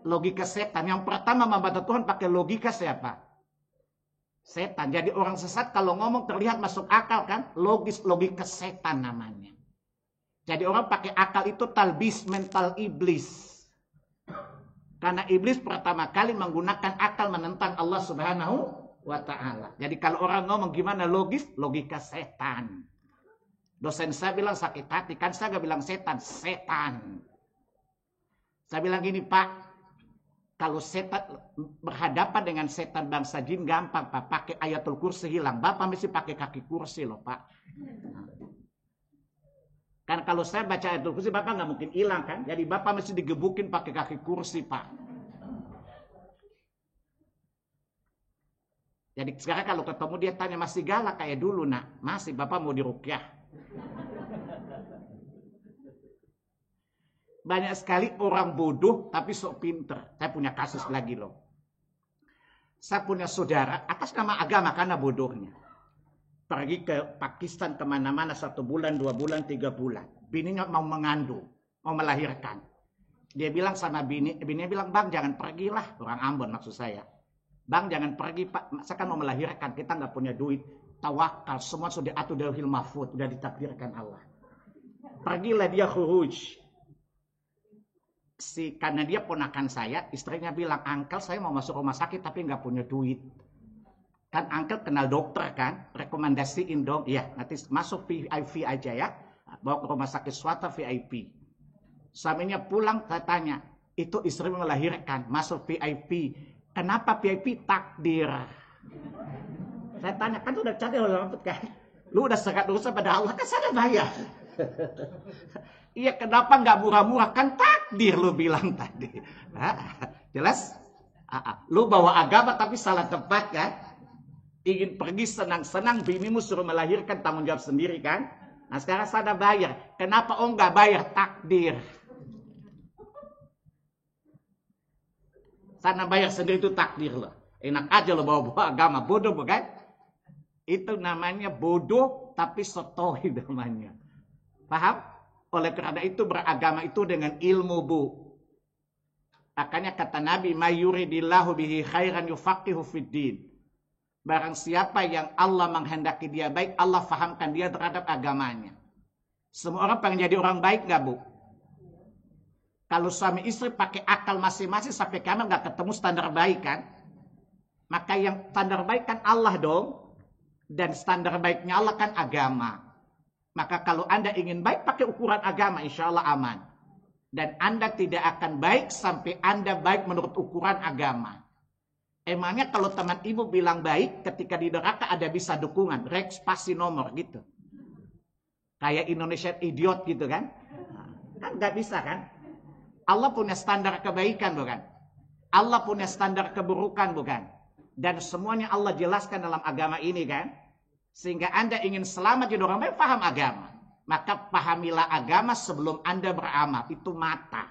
Logika setan. Yang pertama membantah Tuhan pakai logika siapa? Setan. Jadi orang sesat kalau ngomong terlihat masuk akal kan? Logis, logika setan namanya. Jadi orang pakai akal itu talbis, mental iblis. Karena iblis pertama kali menggunakan akal menentang Allah Subhanahu wa Ta'ala. Jadi kalau orang ngomong gimana logis? Logika setan. Dosen saya bilang sakit hati. Kan saya gak bilang setan. Setan. Saya bilang gini Pak, kalau setan berhadapan dengan setan bangsa jin gampang Pak, pakai ayatul kursi hilang. Bapak mesti pakai kaki kursi loh Pak. Kan kalau saya baca ayatul kursi Bapak nggak mungkin hilang kan, jadi Bapak mesti digebukin pakai kaki kursi Pak. Jadi sekarang kalau ketemu dia tanya masih galak kayak dulu nak, masih Bapak mau diruqyah. Banyak sekali orang bodoh tapi sok pinter. Saya punya kasus lagi loh. Saya punya saudara atas nama agama karena bodohnya. Pergi ke Pakistan kemana-mana 1 bulan, 2 bulan, 3 bulan. Bininya mau mengandung, mau melahirkan. Dia bilang sama bininya bilang, Bang jangan pergilah. Orang Ambon maksud saya. Bang jangan pergi Pak, saya kan mau melahirkan. Kita nggak punya duit. Tawakal, semua sudah diatur dari Lauhul Mahfuz, sudah ditakdirkan Allah. Pergilah dia khuruj. Karena dia ponakan saya, istrinya bilang, Uncle saya mau masuk rumah sakit tapi nggak punya duit. Kan Uncle kenal dokter kan, rekomendasiin dong. Iya, nanti masuk VIP aja ya, bawa ke rumah sakit swasta VIP. Suaminya pulang, saya tanya, itu istri melahirkan, masuk VIP. Kenapa VIP? Takdir. Saya tanya, kan udah cantik Allah kan? Lu udah sekat dosa pada Allah, kan saya bayar. Iya, kenapa nggak murah-murah? Kan takdir lu bilang tadi. Jelas? Lu bawa agama tapi salah tempat kan? Ingin pergi senang-senang, binimu suruh melahirkan, tanggung jawab sendiri kan? Nah sekarang saya bayar. Kenapa nggak bayar? Takdir. Sana bayar sendiri itu takdir loh. Enak aja lo bawa-bawa agama. Bodoh bukan? Itu namanya bodoh tapi sotohi namanya. Paham? Oleh karena itu beragama itu dengan ilmu, Bu. Makanya kata Nabi, "Mayuridillahu bihi khairan yufaqihu fiddin." Barang siapa yang Allah menghendaki dia baik, Allah fahamkan dia terhadap agamanya. Semua orang pengen jadi orang baik nggak, Bu? Kalau suami istri pakai akal masing-masing sampai kiamat nggak ketemu standar baik kan? Maka yang standar baik kan Allah dong. Dan standar baiknya Allah kan agama. Maka kalau Anda ingin baik pakai ukuran agama, insya Allah aman. Dan Anda tidak akan baik sampai Anda baik menurut ukuran agama. Emangnya kalau teman ibu bilang baik, ketika di neraka ada bisa dukungan, Rex pasti nomor gitu. Kayak Indonesia idiot gitu kan? Kan nggak bisa kan? Allah punya standar kebaikan bukan? Allah punya standar keburukan bukan? Dan semuanya Allah jelaskan dalam agama ini kan? Sehingga Anda ingin selamat jadi orang baik, paham agama. Maka pahamilah agama sebelum Anda beramal. Itu mata.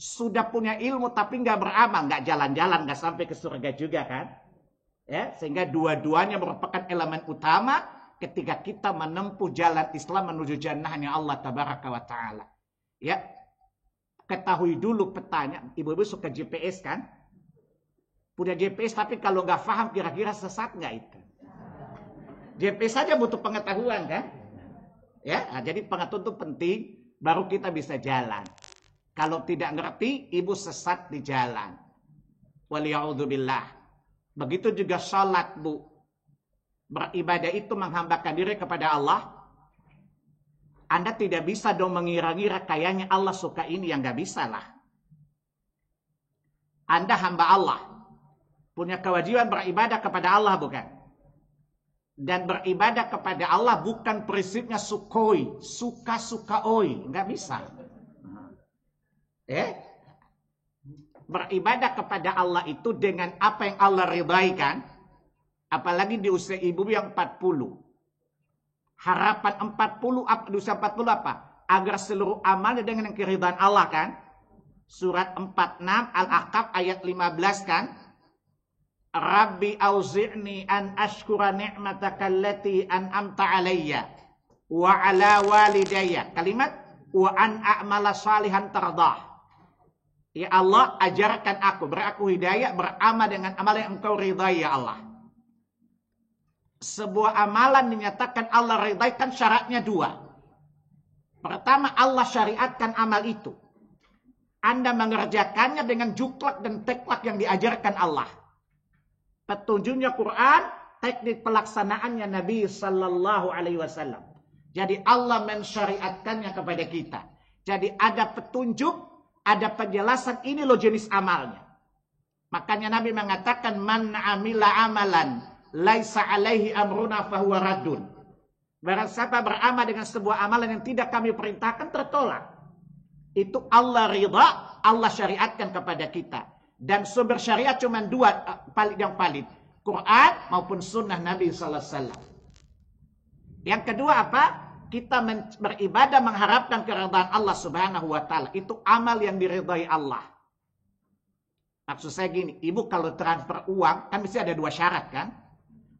Sudah punya ilmu tapi nggak beramal, nggak jalan-jalan, nggak sampai ke surga juga kan? Ya, sehingga dua-duanya merupakan elemen utama ketika kita menempuh jalan Islam menuju jannahnya Allah Tabaraka wa Ta'ala. Ya, ketahui dulu petanya. Ibu-ibu suka GPS kan? Punya GPS tapi kalau nggak paham kira-kira sesat nggak itu? GPS saja butuh pengetahuan kan? Ya, nah, jadi pengetahuan itu penting, baru kita bisa jalan. Kalau tidak ngerti, ibu sesat di jalan. Waliyahudzubillah. Begitu juga sholat, Bu. Beribadah itu menghambakan diri kepada Allah. Anda tidak bisa dong mengira-ngira kayaknya Allah suka ini, yang nggak bisa lah. Anda hamba Allah. Punya kewajiban beribadah kepada Allah bukan? Dan beribadah kepada Allah bukan prinsipnya sukoi, suka-suka oi, nggak bisa. Beribadah kepada Allah itu dengan apa yang Allah ridai kan? Apalagi di usia ibu yang 40. Harapan 40, di usia 40 apa? Agar seluruh amalnya dengan keridhaan Allah kan? Surat 46 Al-Ahqaf ayat 15 kan? Rabbi auzi'ni an ashkura ni'mataka allati an'amta alayya wa ala walidayya. Kalimat wa an a'mala salihan tardah. Ya Allah, ajarkan aku, beri aku hidayah, beramal dengan amal yang engkau ridai ya Allah. Sebuah amalan dinyatakan Allah ridai kan syaratnya dua. Pertama, Allah syariatkan amal itu. Anda mengerjakannya dengan juklak dan teklak yang diajarkan Allah. Petunjuknya Quran, teknik pelaksanaannya Nabi Sallallahu Alaihi Wasallam. Jadi Allah mensyariatkannya kepada kita. Jadi ada petunjuk, ada penjelasan, ini loh jenis amalnya. Makanya Nabi mengatakan, man amila amalan laisa alaihi amruna fahuwa raddun. Barang siapa beramal dengan sebuah amalan yang tidak kami perintahkan, tertolak. Itu Allah ridha, Allah syariatkan kepada kita. Dan sumber syariat cuma dua yang valid. Quran maupun sunnah Nabi SAW. Yang kedua apa? Kita beribadah mengharapkan keridhaan Allah Subhanahu wa Ta'ala. Itu amal yang diridhai Allah. Maksud saya gini, ibu kalau transfer uang kan mesti ada dua syarat kan?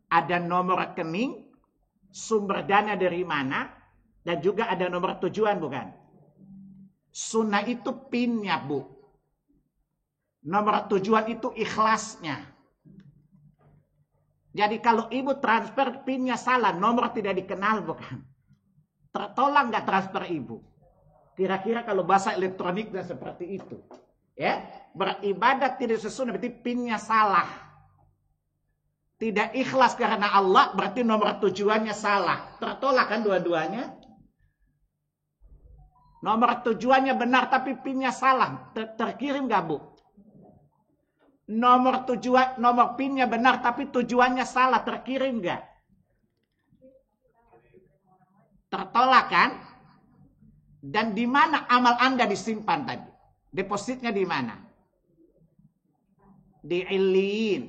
Ada nomor rekening, sumber dana dari mana, dan juga ada nomor tujuan bukan? Sunnah itu pinnya, Bu. Nomor tujuan itu ikhlasnya. Jadi kalau ibu transfer pinnya salah, nomor tidak dikenal bukan? Tertolak nggak transfer ibu? Kira-kira kalau bahasa elektroniknya seperti itu. Ya, beribadah tidak sesuai berarti pinnya salah. Tidak ikhlas karena Allah berarti nomor tujuannya salah. Tertolak kan dua-duanya? Nomor tujuannya benar tapi pinnya salah. Terkirim nggak, Bu? Nomor pinnya benar tapi tujuannya salah. Terkirim nggak? Tertolak kan? Dan di mana amal Anda disimpan tadi? Depositnya di mana? Di Illiyin.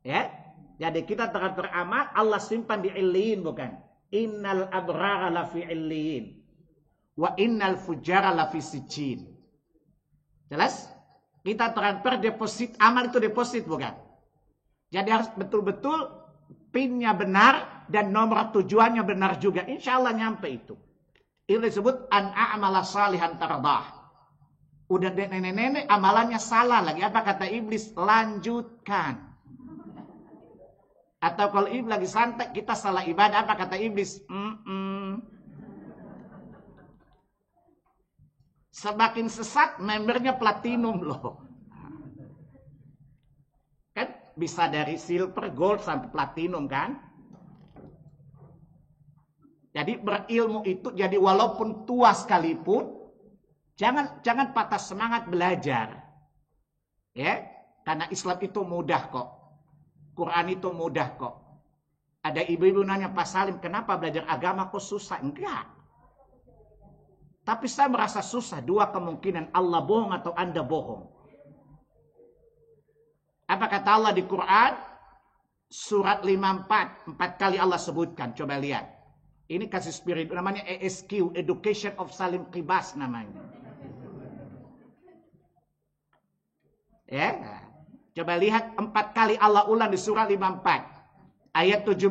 Ya. Jadi kita teratur amal, Allah simpan di Illiyin, bukan? Innal abrara lafi Illiyin. Wa innal fujara lafi sijjin. Jelas? Kita transfer deposit, amal itu deposit, bukan? Jadi harus betul-betul pinnya benar dan nomor tujuannya benar juga. Insya Allah nyampe itu. Itu disebut an a'mala salihan tardah. Udah nenek-nenek amalannya salah lagi. Apa kata iblis? Lanjutkan. Atau kalau iblis lagi santai, kita salah ibadah. Apa kata iblis? Semakin sesat, membernya platinum loh. Kan bisa dari silver, gold, sampai platinum kan? Jadi berilmu itu, jadi walaupun tua sekalipun, jangan patah semangat belajar. Ya, karena Islam itu mudah kok. Quran itu mudah kok. Ada ibu-ibu nanya, Pak Salim, kenapa belajar agama kok susah? Enggak. Tapi saya merasa susah. Dua kemungkinan, Allah bohong atau Anda bohong. Apa kata Allah di Quran? Surat 54. 4 kali Allah sebutkan. Coba lihat. Ini kasih spirit. Namanya ESQ. Education of Salim Qibas namanya. Ya. Coba lihat 4 kali Allah ulang di surat 54. Ayat 17.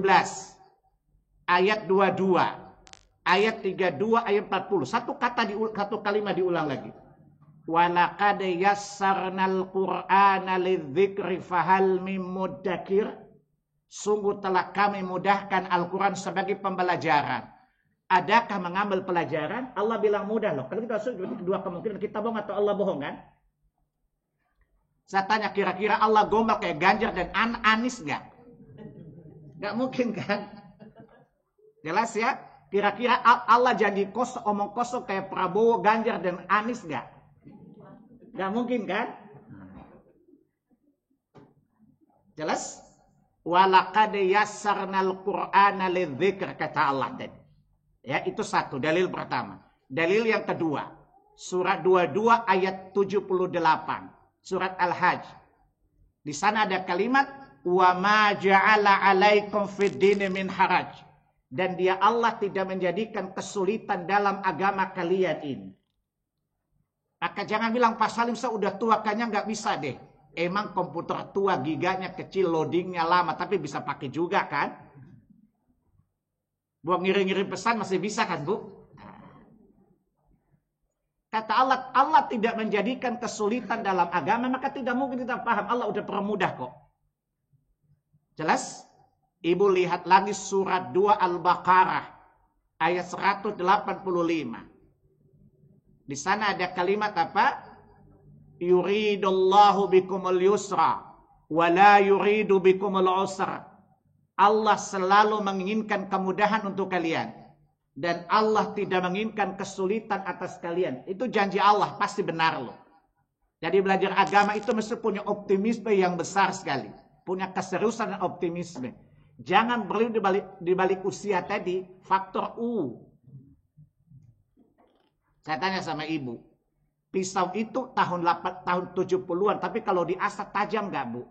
Ayat 22. Ayat 32, ayat 40. Satu kalimat diulang lagi. Walaqad yassarnal Qur'ana lidzikri fahal mim muddakir. Sungguh telah kami mudahkan Al-Quran sebagai pembelajaran. Adakah mengambil pelajaran? Allah bilang mudah loh. Kalau kita masuk dua kemungkinan, kita bohong atau Allah bohong kan? Saya tanya, kira-kira Allah gombal kayak Ganjar dan Anies nggak? Nggak mungkin kan? Jelas ya? Kira-kira Allah jadi omong kosong kayak Prabowo, Ganjar, dan Anies nggak? Nggak mungkin kan? Jelas? Walaqad yassarnal Qur'ana lidzikr, kata Allah tadi. Ya, itu satu, dalil pertama. Dalil yang kedua, surat 22 ayat 78. Surat Al-Hajj. Di sana ada kalimat wa ma ja'ala 'alaikum fid dini min haraj. Dan dia Allah tidak menjadikan kesulitan dalam agama kalian ini. Maka jangan bilang Pak Salim saya udah tua kayaknya nggak bisa deh. Emang komputer tua, giganya kecil, loadingnya lama, tapi bisa pakai juga kan? Buat ngirim-ngirim pesan masih bisa kan, Bu? Kata Allah, Allah tidak menjadikan kesulitan dalam agama, maka tidak mungkin kita paham. Allah udah permudah kok. Jelas? Ibu lihat lagi surat 2 Al-Baqarah ayat 185. Di sana ada kalimat apa? Yuridullahu bikumul yusra wa la yuridu bikumul usra. Allah selalu menginginkan kemudahan untuk kalian. Dan Allah tidak menginginkan kesulitan atas kalian. Itu janji Allah, pasti benar loh. Jadi belajar agama itu mesti punya optimisme yang besar sekali. Punya keseriusan dan optimisme. Jangan berlindung di balik usia tadi, faktor U. Saya tanya sama ibu, pisau itu tahun 70-an, tapi kalau diasah tajam nggak, Bu?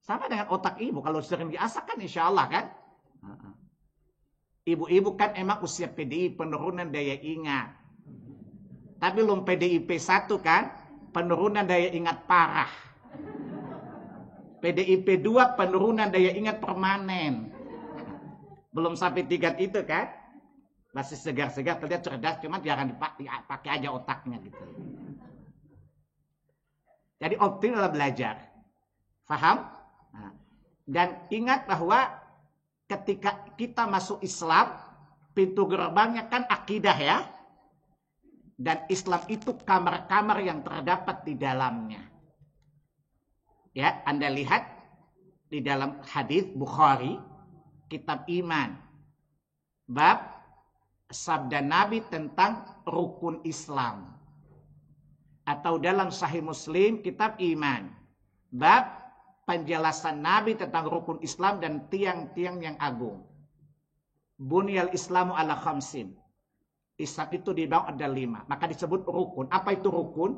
Sama dengan otak ibu, kalau sering diasah kan insya Allah kan? Ibu-ibu kan emang usia PDI, penurunan daya ingat. Tapi belum PDIP 1 kan, penurunan daya ingat parah. PDIP 2, penurunan daya ingat permanen. Belum sampai tingkat itu kan. Masih segar-segar, terlihat cerdas, cuma jangan dipakai aja otaknya gitu. Jadi optimal belajar. Faham? Nah, dan ingat bahwa ketika kita masuk Islam, pintu gerbangnya kan akidah ya. Dan Islam itu kamar-kamar yang terdapat di dalamnya. Ya, Anda lihat di dalam hadis Bukhari, kitab iman. Bab sabda Nabi tentang rukun Islam. Atau dalam Sahih Muslim, kitab iman. Bab penjelasan Nabi tentang rukun Islam dan tiang-tiang yang agung. Bunyal Islamu ala khamsin. Islam itu dibangun ada 5. Maka disebut rukun. Apa itu rukun?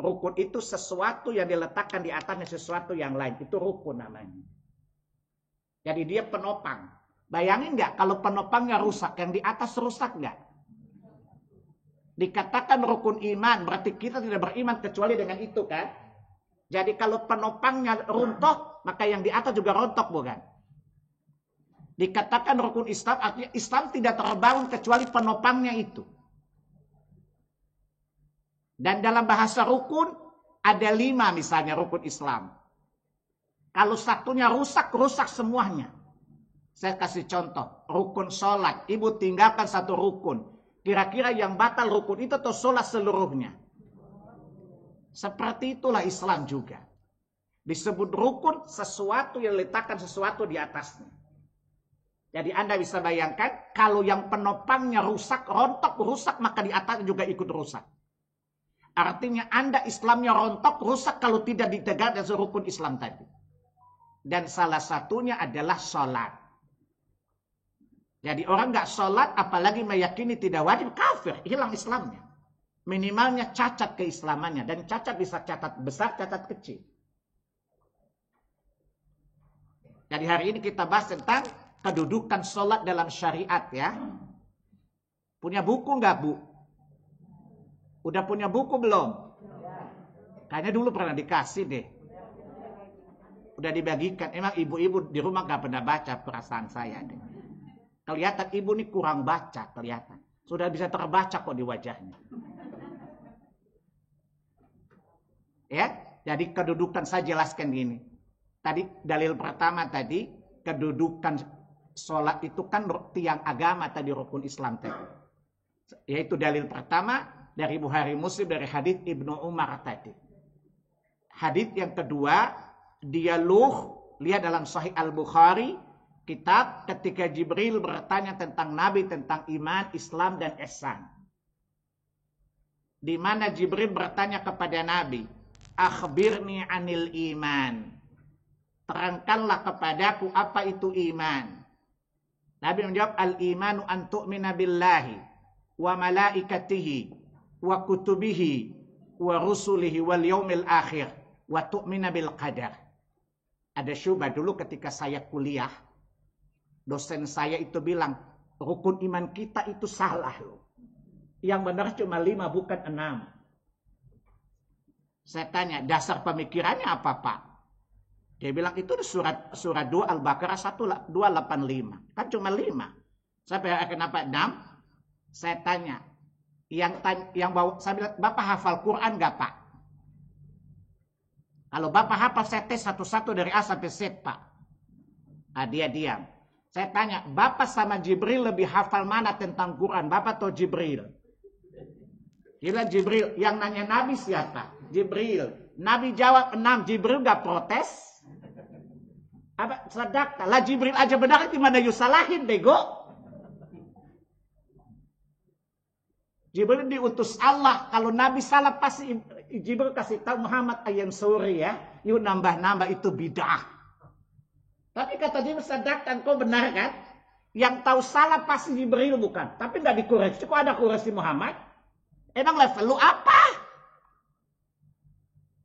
Rukun itu sesuatu yang diletakkan di atasnya sesuatu yang lain. Itu rukun namanya. Jadi dia penopang. Bayangin nggak kalau penopangnya rusak, yang di atas rusak nggak? Dikatakan rukun iman, berarti kita tidak beriman kecuali dengan itu kan? Jadi kalau penopangnya runtuh, maka yang di atas juga rontok bukan? Dikatakan rukun Islam, artinya Islam tidak terbangun kecuali penopangnya itu. Dan dalam bahasa rukun, ada 5 misalnya rukun Islam. Kalau satunya rusak, rusak semuanya. Saya kasih contoh, rukun sholat. Ibu tinggalkan satu rukun. Kira-kira yang batal rukun itu atau sholat seluruhnya? Seperti itulah Islam juga. Disebut rukun sesuatu yang letakkan sesuatu di atasnya. Jadi Anda bisa bayangkan, kalau yang penopangnya rusak, rontok, rusak, maka di atasnya juga ikut rusak. Artinya Anda Islamnya rontok, rusak kalau tidak ditegak dari rukun Islam tadi. Dan salah satunya adalah sholat. Jadi orang nggak sholat, apalagi meyakini tidak wajib, kafir, hilang Islamnya. Minimalnya cacat keislamannya. Dan cacat bisa cacat besar, cacat kecil. Jadi hari ini kita bahas tentang kedudukan sholat dalam syariat ya. Punya buku nggak Bu? Udah punya buku belum? Kayaknya dulu pernah dikasih deh. Udah dibagikan. Emang ibu-ibu di rumah gak pernah baca, perasaan saya deh. Kelihatan ibu ini kurang baca, kelihatan. Sudah bisa terbaca kok di wajahnya. Ya, jadi kedudukan saya jelaskan gini. Tadi dalil pertama tadi, kedudukan sholat itu kan tiang agama tadi, rukun Islam tadi. Yaitu dalil pertama dari Bukhari Muslim dari hadits Ibnu Umar tadi. Hadits yang kedua, dialog, lihat dalam Sahih Al-Bukhari, kitab ketika Jibril bertanya tentang Nabi, tentang iman, Islam, dan ihsan. Di mana Jibril bertanya kepada Nabi, akhbirni anil iman. Terangkanlah kepadaku apa itu iman. Nabi menjawab, al-imanu an tu'mina billahi wa malaikatihi wa kutubihi wa rusulihi wal yaumil akhir wa tu'mina bil qadar. Ada syubhat dulu ketika saya kuliah, dosen saya itu bilang, rukun iman kita itu salah loh. Yang benar cuma 5 bukan 6. Saya tanya, dasar pemikirannya apa Pak? Dia bilang itu surat 2 Al-Baqarah 1285. Kan cuma 5. Saya bilang, kenapa 6? Saya tanya, yang bawa, saya bilang, Bapak hafal Quran gak Pak? Kalau Bapak hafal, saya tes satu-satu dari A sampai Z Pak. Nah, dia diam. Saya tanya, Bapak sama Jibril lebih hafal mana tentang Quran? Bapak atau Jibril? Gila Jibril. Yang nanya Nabi siapa? Jibril. Nabi jawab 6. Jibril gak protes? Apa? Sadaqta. Lah Jibril aja benar, gimana yusalahin bego? Jibril diutus Allah. Kalau Nabi salah pasti Jibril kasih tahu Muhammad ayam suri ya. Yuk nambah-nambah itu bid'ah. Tapi kata Jibril sadaqtan, kau benar kan? Yang tahu salah pasti Jibril bukan. Tapi nggak dikoreksi. Kok ada koreksi Muhammad? Emang level lu apa?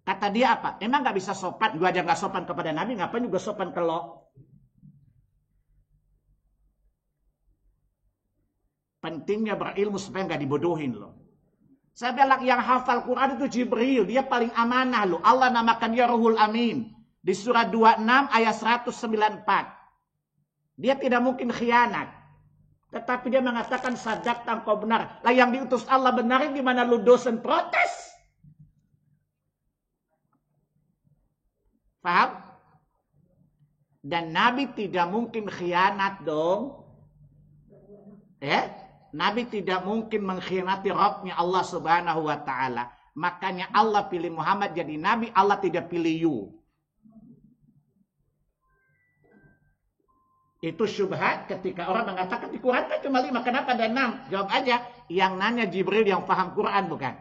Kata dia apa? Emang nggak bisa sopan? Gua aja nggak sopan kepada Nabi. Ngapain juga sopan ke lo? Pentingnya berilmu supaya nggak dibodohin loh. Saya bilang yang hafal Quran itu Jibril. Dia paling amanah loh. Allah namakan dia Ruhul Amin. Di surat 26 ayat 194. Dia tidak mungkin khianat. Tetapi dia mengatakan sadaqta, engkau benar. Lah yang diutus Allah benarin, gimana lu dosen protes? Paham? Dan Nabi tidak mungkin khianat dong. Ya? Nabi tidak mungkin mengkhianati Rabbnya Allah Subhanahu wa ta'ala. Makanya Allah pilih Muhammad jadi Nabi, Allah tidak pilih you. Itu syubhat ketika orang mengatakan di Quran kan cuma 5, kenapa ada 6? Jawab aja, yang nanya Jibril yang paham Quran bukan.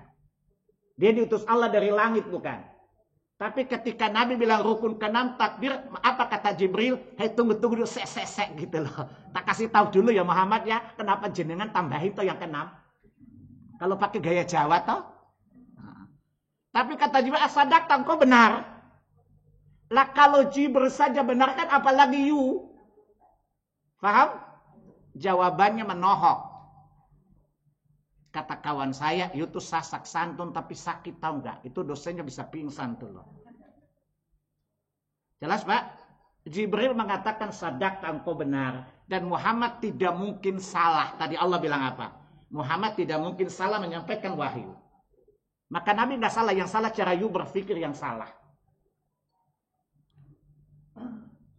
Dia diutus Allah dari langit bukan. Tapi ketika Nabi bilang rukun ke-6 takbir, apa kata Jibril? Hei tunggu dulu, sek gitu loh. Tak kasih tahu dulu ya Muhammad ya, kenapa jenengan tambahin toh yang ke-6? Kalau pakai gaya Jawa toh. Tapi kata Jibril, asadak kau benar. Lah kalau Jibril saja benar kan apalagi you? Paham? Jawabannya menohok. Kata kawan saya, itu sasak santun tapi sakit tahu nggak? Itu dosanya bisa pingsan tuh loh. Jelas Pak? Jibril mengatakan sadak engkau benar. Dan Muhammad tidak mungkin salah. Tadi Allah bilang apa? Muhammad tidak mungkin salah menyampaikan wahyu. Maka Nabi nggak salah. Yang salah cara you berpikir yang salah.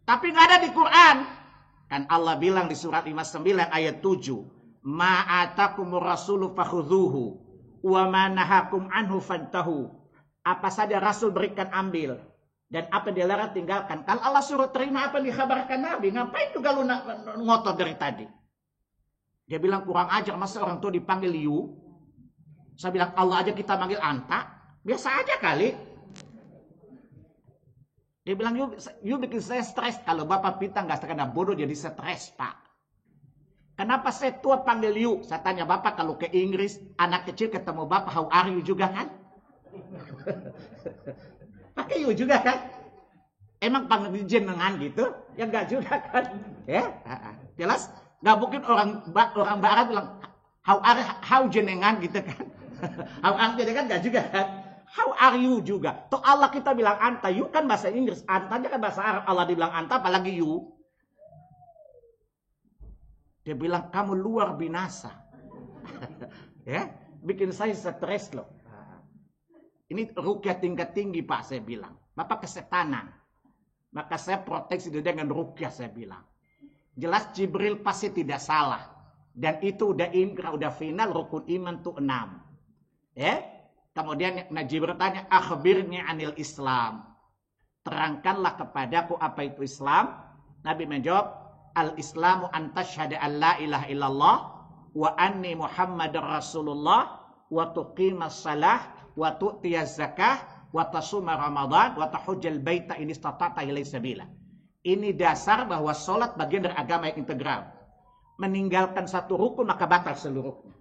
Tapi nggak ada di Quran. Kan Allah bilang di surat 59 ayat 7. Ma'atakumur rasulu fakhudhuhu wa ma nahakum anhu fantahu. Apa saja Rasul berikan ambil dan apa yang dilarang tinggalkan. Kalau Allah suruh terima apa yang dikhabarkan Nabi, ngapain juga lu ngotot dari tadi? Dia bilang kurang ajar, masa orang tua dipanggil you? Saya bilang Allah aja kita manggil anta, biasa aja kali. Dia bilang, you bikin saya stres. Kalau Bapak Pita nggak sekadar bodoh jadi stres, Pak. Kenapa saya tua panggil you? Saya tanya Bapak kalau ke Inggris, anak kecil ketemu Bapak, how are you juga kan? Pakai you juga kan? Emang panggil jenengan gitu? Ya nggak juga kan? Ya, jelas? Nggak mungkin orang Barat bilang, how jenengan gitu kan? How are jenengan nggak juga kan? How are you juga. Toh Allah kita bilang anta. You kan bahasa Inggris. Antanya kan bahasa Arab. Allah dibilang anta apalagi you. Dia bilang kamu luar binasa. Ya, bikin saya stres loh. Ini rukyah tingkat tinggi Pak saya bilang. Bapak kesetanan. Maka saya proteksi dengan rukyah saya bilang. Jelas Jibril pasti tidak salah. Dan itu udah inkrah, udah final rukun iman tuh 6. Ya. Kemudian Jibril bertanya, akhbirni anil Islam. Terangkanlah kepadaku apa itu Islam. Nabi menjawab, al-Islamu an tashhada an la ilaha illallah wa anni Muhammadar Rasulullah wa tuqimas salah wa tu'tiyaz zakah wa tasuma Ramadan wa tahujjal baita in istata'ta ilaihi sabila. Ini dasar bahwa salat bagian dari agama yang integral. Meninggalkan satu rukun maka batal seluruhnya.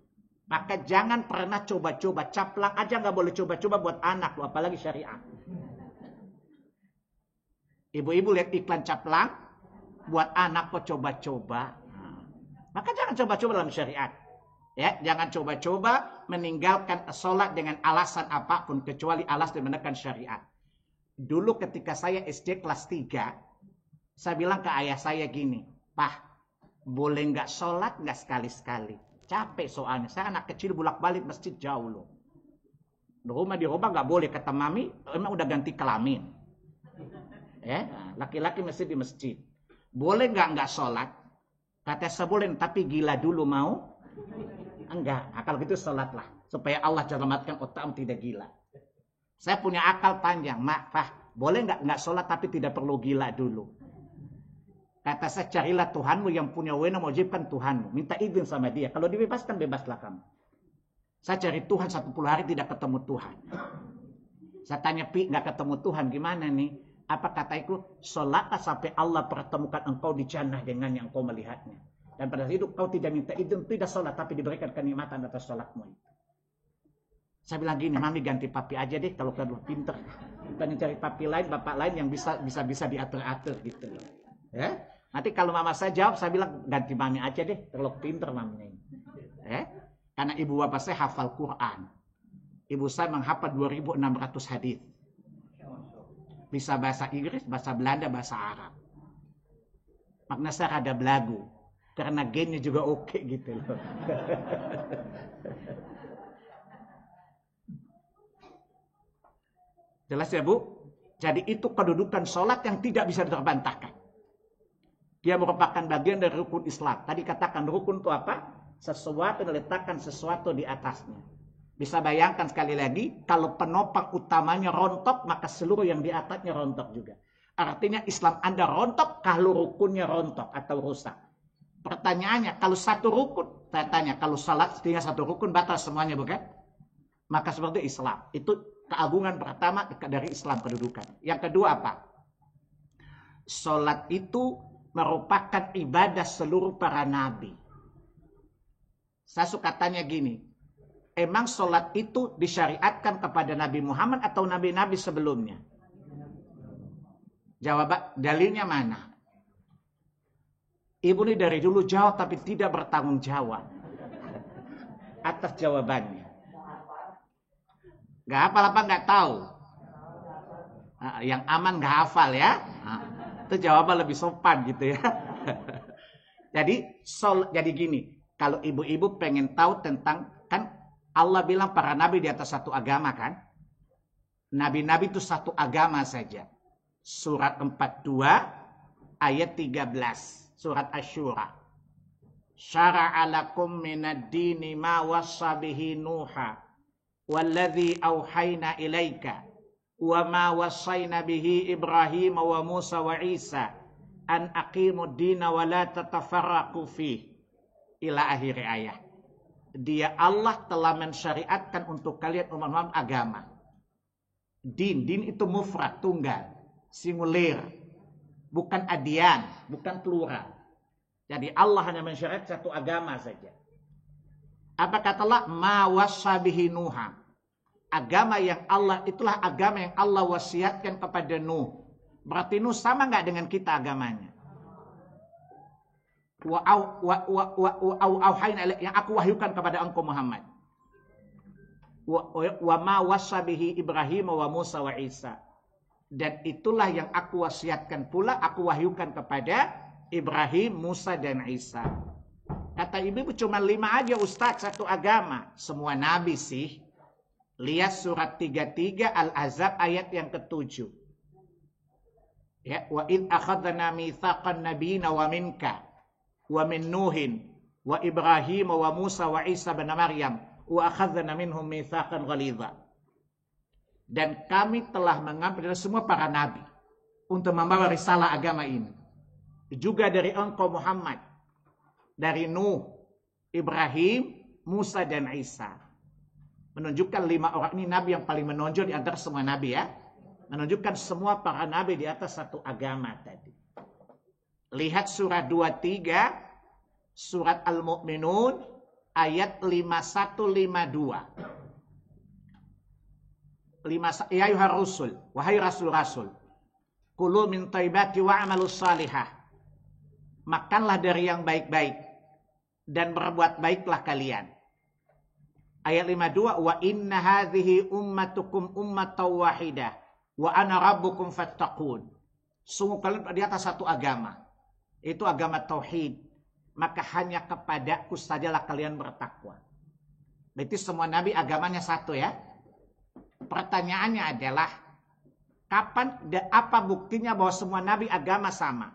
Maka jangan pernah coba-coba. Caplang aja nggak boleh coba-coba buat anak lo, apalagi syariah. Ibu-ibu lihat iklan caplang buat anak kok coba-coba. Maka jangan coba-coba dalam syariat. Ya, jangan coba-coba meninggalkan sholat dengan alasan apapun kecuali alasan menekan syariat. Dulu ketika saya SD kelas 3, saya bilang ke ayah saya gini, "Pak, boleh nggak sholat nggak sekali-sekali? Capek soalnya, saya anak kecil bolak-balik masjid jauh loh. Di rumah nggak boleh, kata mami, emang udah ganti kelamin. Ya, laki-laki mesti di masjid. Boleh nggak sholat? Kata saya boleh, tapi gila dulu mau? Enggak, kalau gitu sholatlah. Supaya Allah selamatkan otakmu tidak gila. Saya punya akal panjang, Pak, boleh nggak sholat tapi tidak perlu gila dulu. Kata saya, carilah Tuhanmu yang punya wewenang mewajibkan Tuhanmu. Minta izin sama dia. Kalau dibebaskan, bebaslah kamu. Saya cari Tuhan 10 hari tidak ketemu Tuhan. Saya tanya, Pi, nggak ketemu Tuhan, gimana nih? Apa kataiku? Sholatlah sampai Allah pertemukan engkau di jannah dengan yang engkau melihatnya. Dan pada saat itu kau tidak minta izin, tidak sholat, tapi diberikan kenikmatan atas sholatmu. Saya bilang gini, mami ganti papi aja deh kalau kau pinter. Bukan cari papi lain, bapak lain yang bisa diatur-atur gitu loh. Ya? Nanti kalau mama saya jawab, saya bilang ganti mami aja deh, terlalu pinter maminya ini. Karena ibu bapak saya hafal Quran. Ibu saya menghafal 2.600 hadis. Bisa bahasa Inggris, bahasa Belanda, bahasa Arab. Makna saya ada belagu. Karena gennya juga oke gitu loh. Jelas ya Bu? Jadi itu kedudukan sholat yang tidak bisa terbantahkan. Dia merupakan bagian dari rukun Islam. Tadi katakan rukun itu apa? Sesuatu yang diletakkan sesuatu di atasnya. Bisa bayangkan sekali lagi, kalau penopang utamanya rontok, maka seluruh yang di atasnya rontok juga. Artinya Islam Anda rontok kalau rukunnya rontok atau rusak. Pertanyaannya, kalau satu rukun, saya tanya, kalau salat tinggal satu rukun batal semuanya, bukan? Maka seperti Islam. Itu keagungan pertama dari Islam kedudukan. Yang kedua apa? Salat itu merupakan ibadah seluruh para nabi. Saya suka tanya gini, emang salat itu disyariatkan kepada Nabi Muhammad atau nabi-nabi sebelumnya? Jawab, dalilnya mana? Ibu ini dari dulu jawab tapi tidak bertanggung jawab atas jawabannya. Gak hafal apa nggak tahu? Yang aman gak hafal ya. Itu jawaban lebih sopan gitu ya. Jadi gini, kalau ibu-ibu pengen tahu tentang, kan Allah bilang para nabi di atas satu agama kan? Nabi-nabi itu satu agama saja. Surat 42 ayat 13. Surat Asy-Syura. Syara'a lakum minad dini ma wassa bihi Nuha walladzi auhayna ilaika wa ma wassayna bihi Ibrahim wa Musa wa Isa an aqimud dina wa la tatafarraqu fih ila akhir ayat. Dia Allah telah mensyariatkan untuk kalian umat Muhammad agama. Din itu mufrad, tunggal, singulir. Bukan adian, bukan plural. Jadi Allah hanya mensyariat satu agama saja. Apa kata Allah? Ma wassabihi Nuha. Agama yang Allah, itulah agama yang Allah wasiatkan kepada Nuh. Berarti Nuh sama nggak dengan kita agamanya? Yang aku wahyukan kepada engkau Muhammad. Wa ma wassabihi Ibrahim wa Musa wa Isa. Dan itulah yang aku wasiatkan pula, aku wahyukan kepada Ibrahim, Musa, dan Isa. Kata ibu cuma 5 aja Ustaz, satu agama. Semua nabi sih. Lihat surat 33 Al-Ahzab ayat yang ke-7. Ya, wa id akhadna mitsaqan nabiyina wa minka wa min Nuhin wa Ibrahim wa Musa wa Isa bin Maryam wa akhadna minhum mitsaqan ghalidha. Dan kami telah mengambil dari semua para nabi untuk membawa risalah agama ini. Juga dari engkau Muhammad, dari Nuh, Ibrahim, Musa, dan Isa. Menunjukkan 5 orang ini nabi yang paling menonjol di antara semua nabi ya. Menunjukkan semua para nabi di atas satu agama tadi. Lihat surat 23, surat Al-Mu'minun, ayat 51-52. Ya ayuhar rusul, wahai rasul-rasul, kulu min thayyibati wa'malus salihah. Makanlah dari yang baik-baik dan berbuat baiklah kalian. Ayat 52, wa inna hadhihi ummatukum ummatan wahidah wa ana rabbukum fattaqun. Sungguh kalian di atas satu agama. Itu agama tauhid. Maka hanya kepadaku sajalah kalian bertakwa. Berarti semua nabi agamanya satu ya. Pertanyaannya adalah, kapan dan apa buktinya bahwa semua nabi agama sama?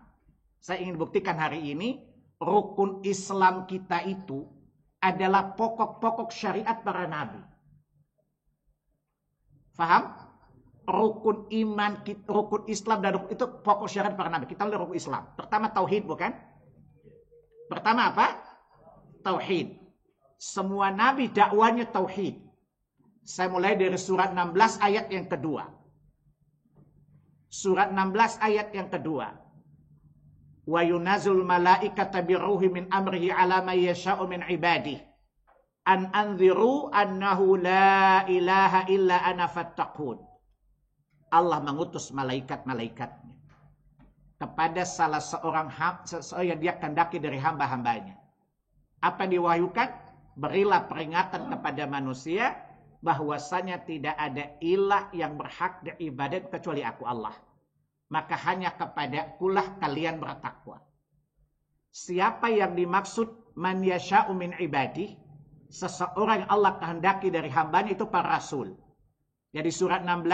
Saya ingin buktikan hari ini, rukun Islam kita itu adalah pokok-pokok syariat para nabi. Faham? Rukun iman, rukun Islam dan rukun itu pokok syariat para nabi. Kita lihat rukun Islam. Pertama tauhid, bukan? Pertama apa? Tauhid. Semua nabi dakwanya tauhid. Saya mulai dari surat 16 ayat yang kedua. Surat 16 ayat yang kedua. Wa yunazul malaikata birruhi min amrihi ala man yasha'u min ibadihi an anziru annahu la ilaha illa ana fattaqun. Allah mengutus malaikat-malaikatnya kepada salah seorang yang dia kehendaki dari hamba-hambanya. Apa yang diwahyukan? Berilah peringatan kepada manusia bahwasanya tidak ada ilah yang berhak diibadat kecuali aku Allah. Maka hanya kepadakulah kalian bertakwa. Siapa yang dimaksud man yasha'u min ibadih? Seseorang yang Allah kehendaki dari hambanya itu para rasul. Jadi surat 16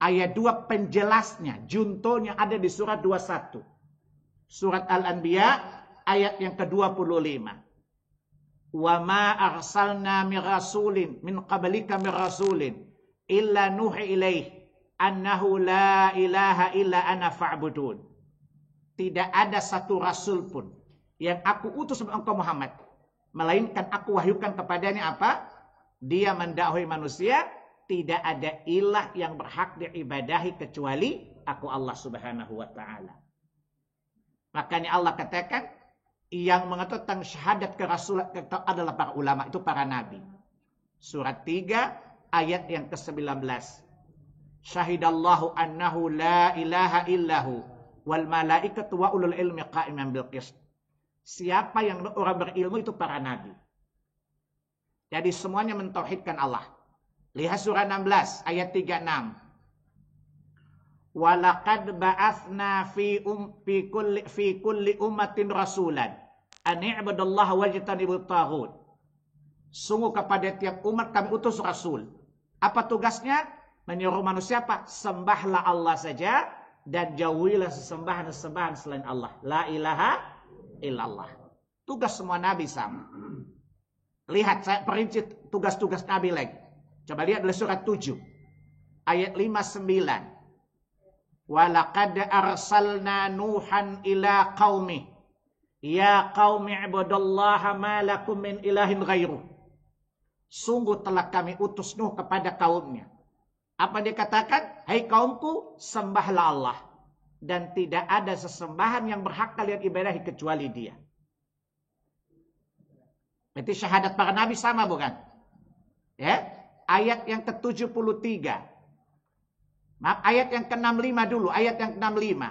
ayat 2 penjelasnya, juntonya ada di surat 21. Surat Al-Anbiya ayat yang ke-25. Wa ma arsalna min rasulin min qablika min rasulin illa nuhi ilaih annahu la ilaha illa ana fa'budun. Tidak ada satu rasul pun yang aku utus sebelum engkau Muhammad, melainkan aku wahyukan kepadanya apa? Dia mendakwai manusia, tidak ada ilah yang berhak diibadahi kecuali aku Allah Subhanahu wa taala. Makanya Allah katakan yang mengatur tentang syahadat kerasulan adalah para ulama, itu para nabi. Surat 3 ayat yang ke-19. Syahidallahu annahu la ilaha illahu wal malaikatu wa ulul ilmi qa'iman bil qist. Siapa yang orang berilmu itu para nabi. Jadi semuanya mentauhidkan Allah. Lihat surah 16 ayat 36. Walaqad ba'atsna fi kulli ummatin rasulan an i'budallaha wajtanibut taghut. Sungguh kepada tiap umat kami utus rasul. Apa tugasnya? Menyuruh manusia apa? Sembahlah Allah saja dan jauhilah sesembahan-sesembahan selain Allah. La ilaha illallah. Tugas semua nabi sama. Lihat saya perinci tugas-tugas nabi lagi. Coba lihat dari surat 7 ayat 59. Walaqad arsalna Nuhan ila qaumi ya qaumi ibudallaha ma lakum min ilahin ghairuh. Sungguh telah kami utus Nuh kepada kaumnya. Apa dia katakan? Hai kaumku, sembahlah Allah dan tidak ada sesembahan yang berhak kalian ibadahi kecuali Dia. Berarti syahadat para nabi sama bukan? Ya, ayat yang ke-73. Maaf, ayat yang ke-65 dulu, ayat yang ke-65.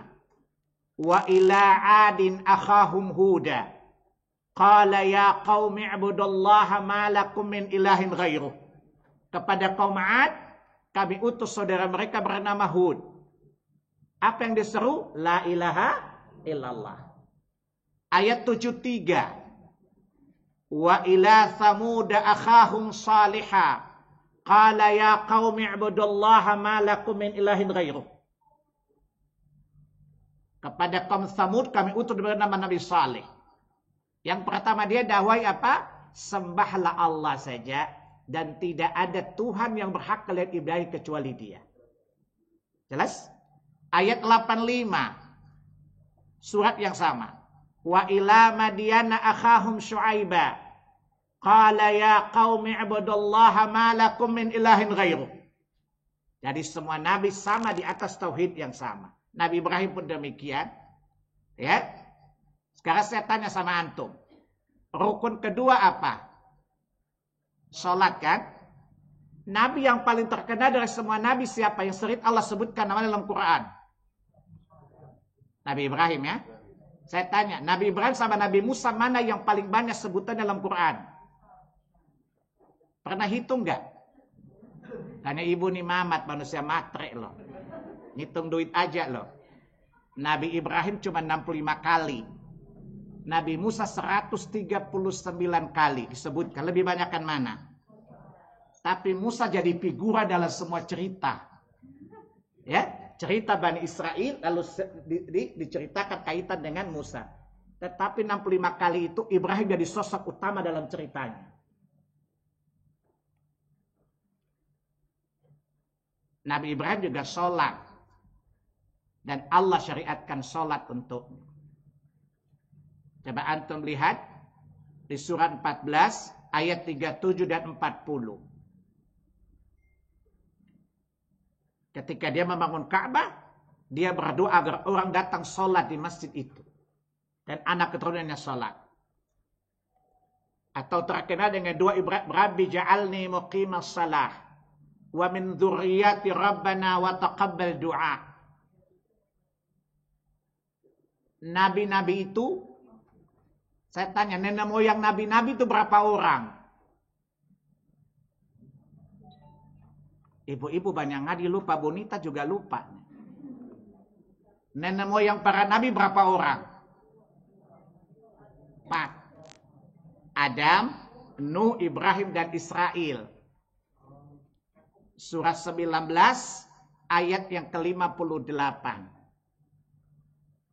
Wa ila 'adin akhahum huda. Qala ya qaumi ibudallaha ma lakum min ilahin ghairuh. Kepada kaum 'Ad, kami utus saudara mereka bernama Hud. Apa yang diseru? La ilaha illallah. Ayat 73. Wa ila Thamud akhahum Salihah. Qala ya qaumi ibudallaha ma lakum min ilahin ghairuh. Kepada kaum Thamud kami utus bernama Nabi Saleh. Yang pertama dia dakwai apa? Sembahlah Allah saja dan tidak ada Tuhan yang berhak kalian ibadahi kecuali Dia. Jelas? Ayat 85. Surat yang sama. Wa ila Madyana akhahum Syu'aiba. Qala ya qaumi ibudallaha ma lakum min ilahin ghairuh. Jadi semua nabi sama di atas tauhid yang sama. Nabi Ibrahim pun demikian. Ya. Sekarang saya tanya sama antum. Rukun kedua apa? Salat kan? Nabi yang paling terkenal dari semua nabi siapa yang sering Allah sebutkan namanya dalam Quran? Nabi Ibrahim ya. Saya tanya, Nabi Ibrahim sama Nabi Musa mana yang paling banyak sebutan dalam Quran? Pernah hitung nggak? Karena ibu nih mamat, manusia matre loh. Ngitung duit aja loh. Nabi Ibrahim cuma 65 kali. Nabi Musa 139 kali disebutkan. Lebih banyakkan mana? Tapi Musa jadi figura dalam semua cerita. Ya, cerita Bani Israel lalu diceritakan kaitan dengan Musa. Tetapi 65 kali itu Ibrahim jadi sosok utama dalam ceritanya. Nabi Ibrahim juga sholat. Dan Allah syariatkan sholat untuknya. Coba antum lihat di surat 14 ayat 37 dan 40. Ketika dia membangun Ka'bah, dia berdoa agar orang datang sholat di masjid itu. Dan anak keturunannya sholat. Atau terkenal dengan doa Ibrahim, Rabbi ja'alni muqimas salah. Wa min dzurriyyati rabbana wa taqabbal du'a. Nabi-nabi itu, saya tanya, nenek moyang nabi-nabi itu berapa orang? Ibu-ibu banyak ngadi lupa, Bonita juga lupa. Nenek moyang para nabi berapa orang? 4. Adam, Nuh, Ibrahim, dan Israel. Surah 19 ayat yang ke-58.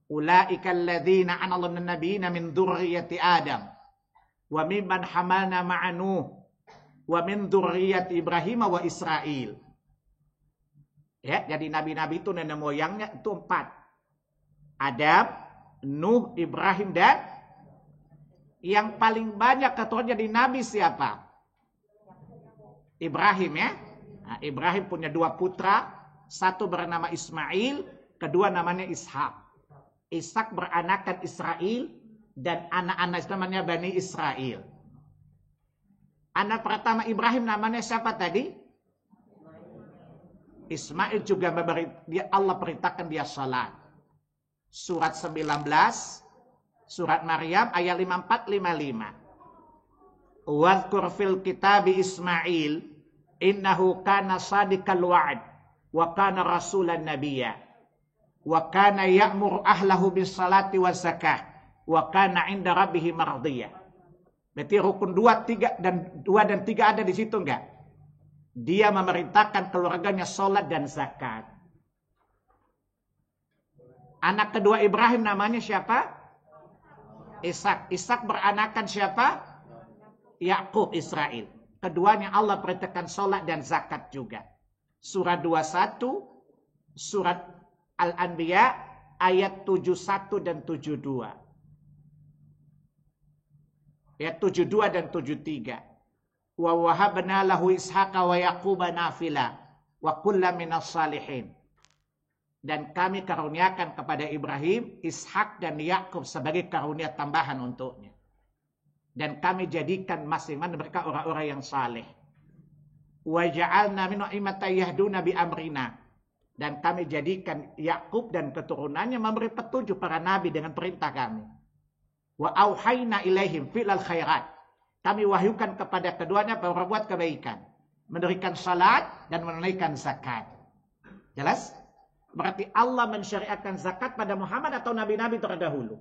Ulaika alladzina an'ama an-nabiyina min dzurriyyati Adam wa mimman hamalna ma'a Nuh wa min dzurriyyati Ibrahim wa Israil. Ya, jadi nabi-nabi itu nenek moyangnya itu 4. Adam, Nuh, Ibrahim, dan yang paling banyak keturunan jadi nabi siapa? Ibrahim ya. Nah, Ibrahim punya 2 putra, satu bernama Ismail, kedua namanya Ishak. Ishak beranakan Israel dan anak-anak namanya Bani Israel. Anak pertama Ibrahim namanya siapa tadi? Ismail juga Allah perintahkan dia salat. Surat 19, surat Maryam ayat 54-55. Wadhkur fil kitabi Ismail innahu kana sadiqal wa'd wa kana rasulan nabiyya wa kana ya'muru ahlahu bis salati waz zakah wa kana 'inda rabbih mardiyya. Berarti rukun 2, 3 dan 3 ada di situ enggak? Dia memerintahkan keluarganya salat dan zakat. Anak kedua Ibrahim namanya siapa? Ishak. Ishak beranakan siapa? Yakub, Israel. Keduanya Allah perintahkan salat dan zakat juga. Surat 21, surat Al-Anbiya ayat 71 dan 72. Ayat 72 dan 73. Wa wahabna lahu ishaqa wa yaquba nafila wa kullam minas salihin. Dan kami karuniakan kepada Ibrahim, Ishak dan Yakub sebagai karunia tambahan untuknya. Dan kami jadikan masing-masing mereka orang-orang yang saleh. Wa ja'alna min a'immatan yahduna bi amrina. Dan kami jadikan Yakub dan keturunannya memberi petunjuk para nabi dengan perintah kami. Wa auhayna ilaihim filal khairat. Kami wahyukan kepada keduanya berbuat kebaikan, mendirikan salat dan menunaikan zakat. Jelas? Berarti Allah mensyariatkan zakat pada Muhammad atau nabi-nabi terdahulu?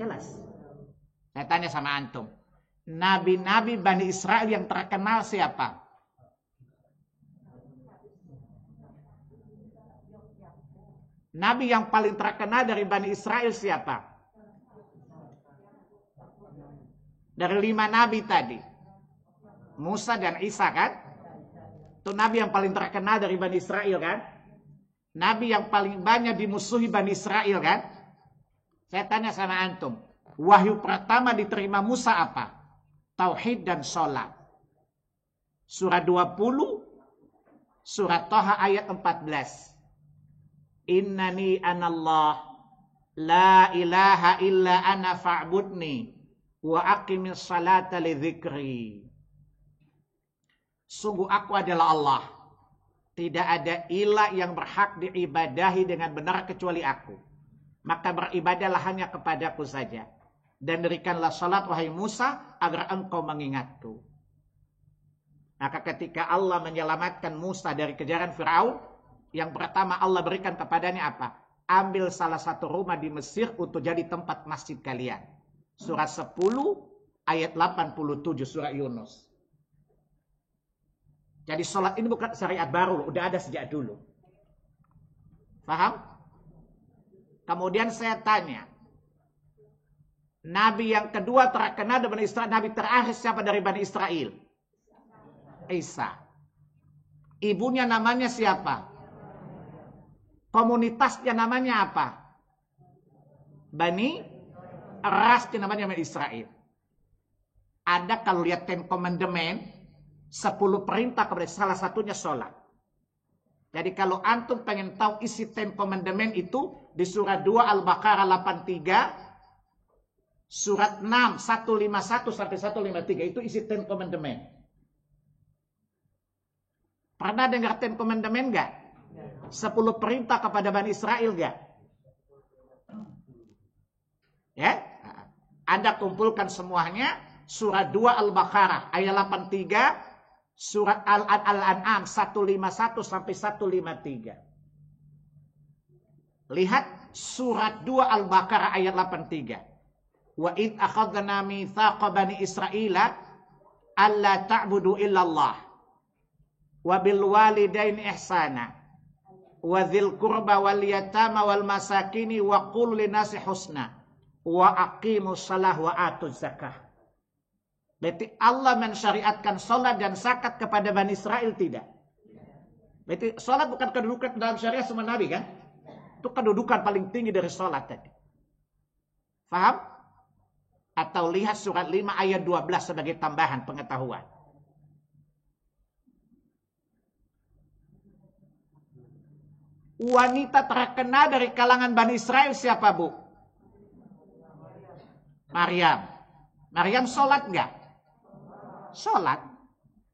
Jelas. Saya tanya sama antum. Nabi-nabi Bani Israel yang terkenal siapa? Nabi yang paling terkenal dari Bani Israel siapa? Dari 5 nabi tadi. Musa dan Isa kan? Itu nabi yang paling terkenal dari Bani Israel kan? Nabi yang paling banyak dimusuhi Bani Israel kan? Saya tanya sama antum. Wahyu pertama diterima Musa apa? Tauhid dan sholat. Surat 20, surat Toha ayat 14. Innani anallah, la ilaha illa ana fa'budni. Wa aqimis salata li dzikri. Sungguh aku adalah Allah. Tidak ada ilah yang berhak diibadahi dengan benar kecuali aku. Maka beribadahlah hanya kepadaku saja. Dan dirikanlah salat wahai Musa agar engkau mengingatku. Maka ketika Allah menyelamatkan Musa dari kejaran Firaun, yang pertama Allah berikan kepadanya apa? Ambil salah satu rumah di Mesir untuk jadi tempat masjid kalian. Surat 10 ayat 87 surah Yunus. Jadi sholat ini bukan syariat baru, udah ada sejak dulu. Paham? Kemudian saya tanya, Nabi yang kedua terkenal dari Bani Israel, Nabi terakhir siapa dari Bani Israel? Isa. Ibunya namanya siapa? Komunitasnya namanya apa? Bani Ras namanya Bani Israel. Ada kalau lihat Ten Commandment 10 perintah kepada salah satunya sholat. Jadi kalau antum pengen tahu isi Ten Commandment itu di surat 2 Al-Baqarah 83, surat 6 151 sampai 153 itu isi Ten Commandment. Pernah dengar Ten Commandment enggak? 10 perintah kepada Bani Israel enggak? Ya? Anda kumpulkan semuanya, surat 2 Al-Baqarah ayat 83, surat Al-An'am 151 sampai 153. Lihat surat 2 Al-Baqarah ayat 83. Wa id akhadna mitsaqa bani Israila alla ta'budu illallah wa bil walidaini ihsana wa dzil qurba wal yatama wal masakini wa qul linasi husna wa aqimus shalah wa atuz zakah. Berarti Allah mensyariatkan salat dan zakat kepada Bani Israel tidak? Berarti sholat bukan kedudukan dalam syariat semua Nabi kan? Itu kedudukan paling tinggi dari sholat tadi. Faham? Atau lihat surat 5 ayat 12 sebagai tambahan pengetahuan. Wanita terkenal dari kalangan Bani Israel siapa, Bu? Maryam. Maryam sholat nggak? Sholat.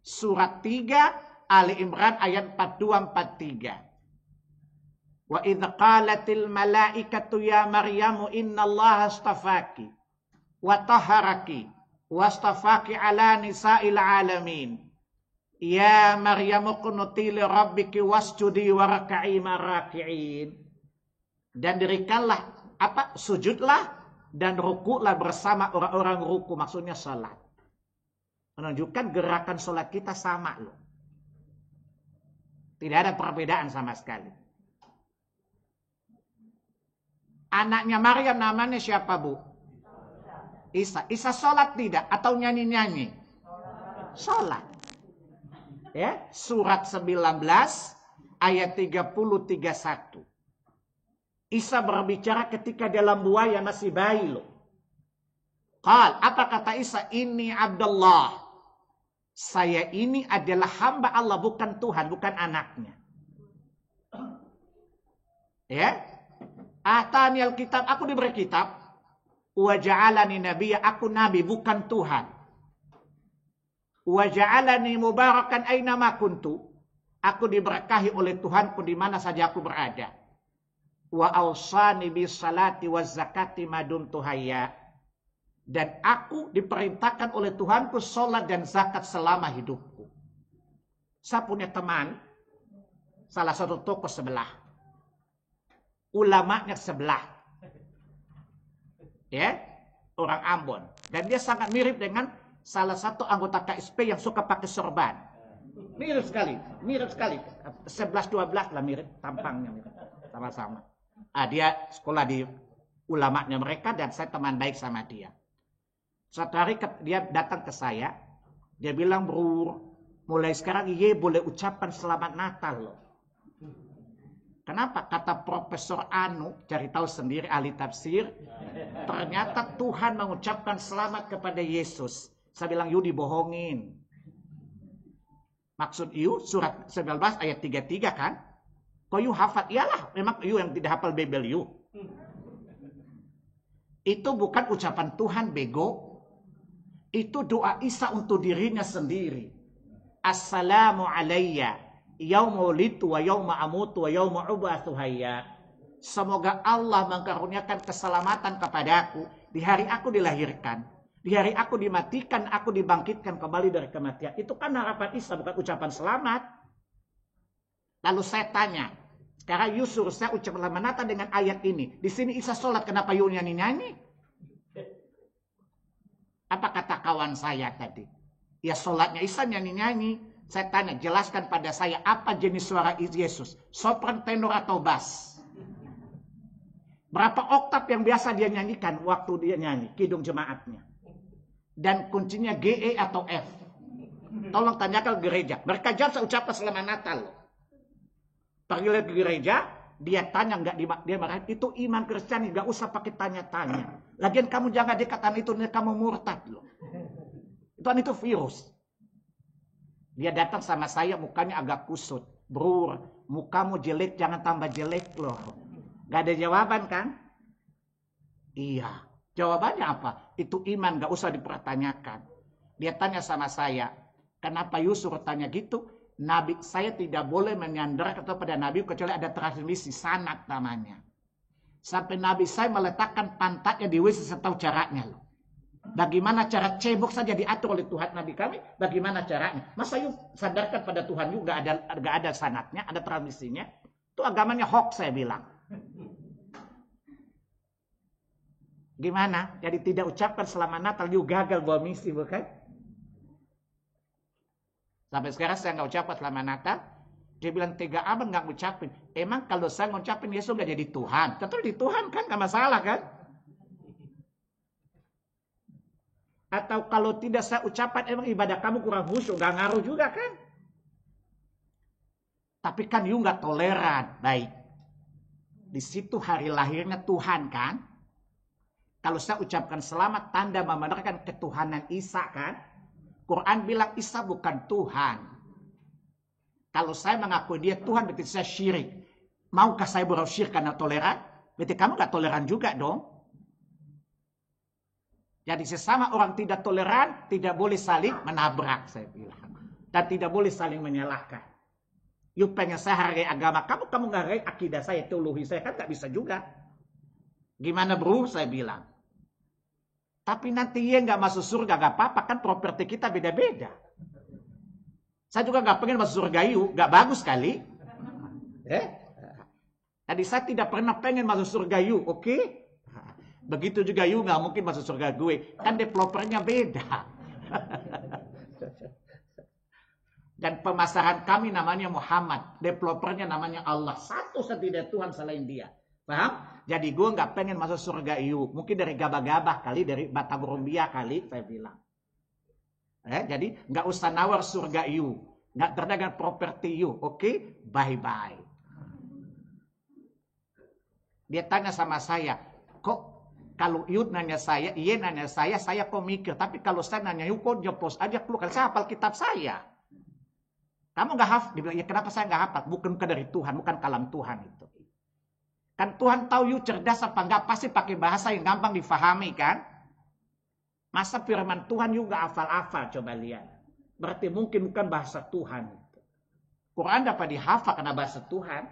Surat 3 Ali Imran ayat 42-43. Wa idh qalatil malaikatu ya Maryamu innallaha astafaki wa tahharaki wastafaki ala nisa'il alamin. Ya Maryamu qunuti li rabbiki wasjudi waraka'i maraki'in. Dan dirikanlah sujudlah dan rukuklah bersama orang-orang ruku, maksudnya salat. Menunjukkan gerakan salat kita sama loh. Tidak ada perbedaan sama sekali. Anaknya Maryam namanya siapa, Bu? Isa. Isa salat tidak atau nyanyi-nyanyi? Salat. Ya, surat 19 ayat 30-31. Isa berbicara ketika dalam buaya masih bayi loh. Apa kata Isa? Ini Abdullah. Saya ini adalah hamba Allah, bukan Tuhan, bukan anaknya. Ya. Atani alkitab, aku diberi kitab. Wa ja'alani nabiyya, aku nabi, bukan Tuhan. Wa ja'alani mubarakan aina ma kuntu. Aku diberkahi oleh Tuhanku di mana saja aku berada. Wa awsani bis salati waz zakati ma dumtu hayya. Dan aku diperintahkan oleh Tuhanku salat dan zakat selama hidupku. Saya punya teman salah satu toko sebelah. Ulamanya sebelah. Ya, orang Ambon. Dan dia sangat mirip dengan salah satu anggota KSP yang suka pakai sorban. Mirip sekali. 11-12 lah mirip tampangnya. Sama-sama. Dia sekolah di ulamanya mereka dan saya teman baik sama dia. Suatu hari dia datang ke saya. Dia bilang, bro, mulai sekarang boleh ucapan selamat Natal loh. Kenapa? Kata Profesor Anu, cari tahu sendiri ahli tafsir. Ternyata Tuhan mengucapkan selamat kepada Yesus. Saya bilang, dibohongin. Maksud surat 19 ayat 33 kan? Kok hafal? Iyalah, memang yang tidak hafal Bible Itu bukan ucapan Tuhan, bego. Itu doa Isa untuk dirinya sendiri. Assalamu alayya yauma wulidtu wa yauma amutu wa yauma ub'atsu hayya. Semoga Allah mengkaruniakan keselamatan kepadaku di hari aku dilahirkan. Di hari aku dimatikan, aku dibangkitkan kembali dari kematian. Itu kan harapan Isa, bukan ucapan selamat. Lalu saya tanya, sekarang suruh saya ucapan selamat Natal dengan ayat ini. Di sini Isa sholat, kenapa nyanyi-nyanyi? Apa kata kawan saya tadi? Ya sholatnya Isa nyanyi-nyanyi. Saya tanya, jelaskan pada saya apa jenis suara Yesus. Sopran, tenor, atau bass? Berapa oktav yang biasa dia nyanyikan waktu dia nyanyi, kidung jemaatnya? Dan kuncinya G, E, atau F. Tolong tanyakan gereja. Mereka jangan ucapan selamat Natal. Pergi ke gereja, dia tanya dia marah. Itu iman Kristiani, nggak usah pakai tanya-tanya. Lagian kamu jangan dikatakan itu, kamu murtad loh. Itu virus. Dia datang sama saya, mukanya agak kusut. Bro, mukamu jelek, jangan tambah jelek loh. Gak ada jawaban kan? Iya. Jawabannya apa? Itu iman, gak usah dipertanyakan. Dia tanya sama saya, kenapa Yusuf tanya gitu? Nabi saya tidak boleh menyandera kepada Nabi kecuali ada transmisi sanad namanya. Sampai Nabi saya meletakkan pantatnya di WC, saya tahu caranya loh. Bagaimana cara cebok saja diatur oleh Tuhan Nabi kami? Bagaimana caranya? Masa yuk sadarkan pada Tuhan yuk gak ada sanadnya, ada transmisinya? Itu agamanya hoax saya bilang. Gimana? Jadi tidak ucapkan selamat Natal, yuk gagal bawa misi, bukan? Sampai sekarang saya nggak ucapkan selamat Natal. Dia bilang tega amat nggak ngucapin. Emang kalau saya ngucapin Yesus nggak jadi Tuhan? Tentu di Tuhan kan, nggak masalah kan? Atau kalau tidak saya ucapkan, emang ibadah kamu kurang khusyuk, nggak ngaruh juga kan? Tapi kan you nggak toleran. Baik. Di situ hari lahirnya Tuhan kan? Kalau saya ucapkan selamat, tanda membenarkan ketuhanan Isa kan? Quran bilang Isa bukan Tuhan. Kalau saya mengaku dia Tuhan, berarti saya syirik. Maukah saya bersyirik karena toleran? Berarti kamu nggak toleran juga dong. Jadi sesama orang tidak toleran, tidak boleh saling menabrak, saya bilang. Dan tidak boleh saling menyalahkan. You pengen saya hargai agama kamu nggak hargai akidah saya, teologi saya, kan nggak bisa juga. Gimana bro, saya bilang. Tapi nanti ya nggak masuk surga, nggak apa-apa, kan properti kita beda-beda. Saya juga nggak pengen masuk surga you, nggak bagus kali. Jadi saya tidak pernah pengen masuk surga you, oke? Begitu juga you nggak mungkin masuk surga gue, kan developernya beda. Dan pemasaran kami namanya Muhammad. Developernya namanya Allah. Satu setidak Tuhan selain dia. Paham? Jadi gue nggak pengen masuk surga you. Mungkin dari gabah-gabah kali. Dari Batagorombia kali. Saya bilang. Jadi nggak usah nawar surga you. Nggak terdagang properti you. Oke? Bye-bye. Dia tanya sama saya. Kok kalau you nanya saya. Iya nanya saya kok mikir. Tapi kalau saya nanya you kok jopos aja keluar. Saya hafal kitab saya. Kamu nggak hafal? Dia bilang, ya kenapa saya nggak hafal? Bukan dari Tuhan, bukan kalam Tuhan itu. Kan Tuhan tahu you cerdas apa nggak, pasti pakai bahasa yang gampang difahami kan? Masa firman Tuhan you nggak hafal-hafal, coba lihat. Berarti mungkin bukan bahasa Tuhan. Quran dapat dihafal karena bahasa Tuhan.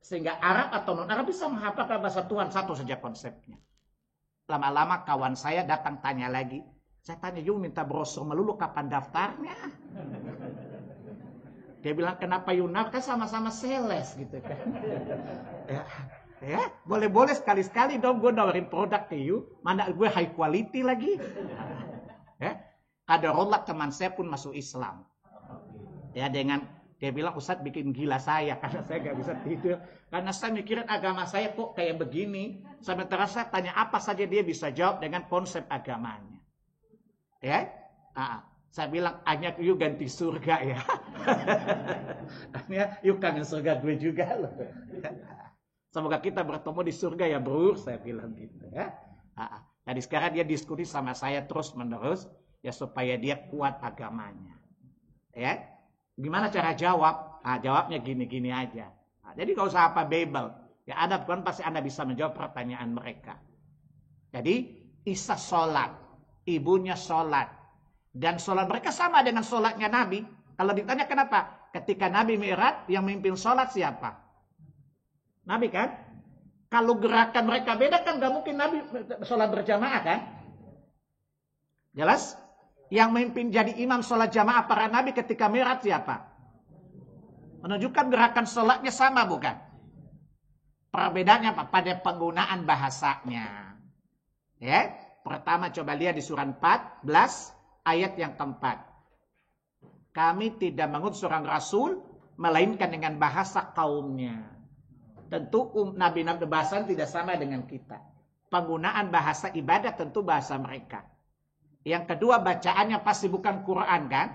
Sehingga Arab atau non-Arab bisa menghafalkan bahasa Tuhan, satu saja konsepnya. Lama-lama kawan saya datang tanya lagi. Saya tanya, you minta brosur melulu, kapan daftarnya? Dia bilang, kenapa Yunaf? Kan sama-sama sales gitu kan. Ya, boleh-boleh sekali-sekali dong gue nawarin produk ke you. Mana gue high quality lagi. Ya, ada rolak teman saya pun masuk Islam. Ya, dia bilang, Ustadz bikin gila saya. Karena saya gak bisa tidur. Karena saya mikirin agama saya kok kayak begini. Sementara saya tanya apa saja dia bisa jawab dengan konsep agamanya. Ya, saya bilang, hanya you ganti surga ya. Hanya you kangen surga gue juga loh. Semoga kita bertemu di surga ya bro, saya bilang gitu ya. Jadi sekarang dia diskusi sama saya terus menerus ya supaya dia kuat agamanya. Ya, gimana cara jawab? Jawabnya gini-gini aja. Jadi gak usah apa Bible. Ya ada bukan pasti Anda bisa menjawab pertanyaan mereka. Jadi Isa sholat, ibunya sholat. Dan sholat mereka sama dengan sholatnya Nabi. Kalau ditanya kenapa? Ketika Nabi Mi'raj yang memimpin sholat siapa? Nabi kan? Kalau gerakan mereka beda kan gak mungkin Nabi sholat berjamaah kan? Jelas? Yang memimpin jadi imam sholat jamaah para Nabi ketika Mi'raj siapa? Menunjukkan gerakan sholatnya sama bukan? Perbedaannya apa? Pada penggunaan bahasanya. Ya, pertama coba lihat di surah 14. Ayat yang keempat. Kami tidak mengutus seorang rasul melainkan dengan bahasa kaumnya. Tentu nabi-nabi bahasa tidak sama dengan kita. Penggunaan bahasa ibadah tentu bahasa mereka. Yang kedua bacaannya pasti bukan Quran kan?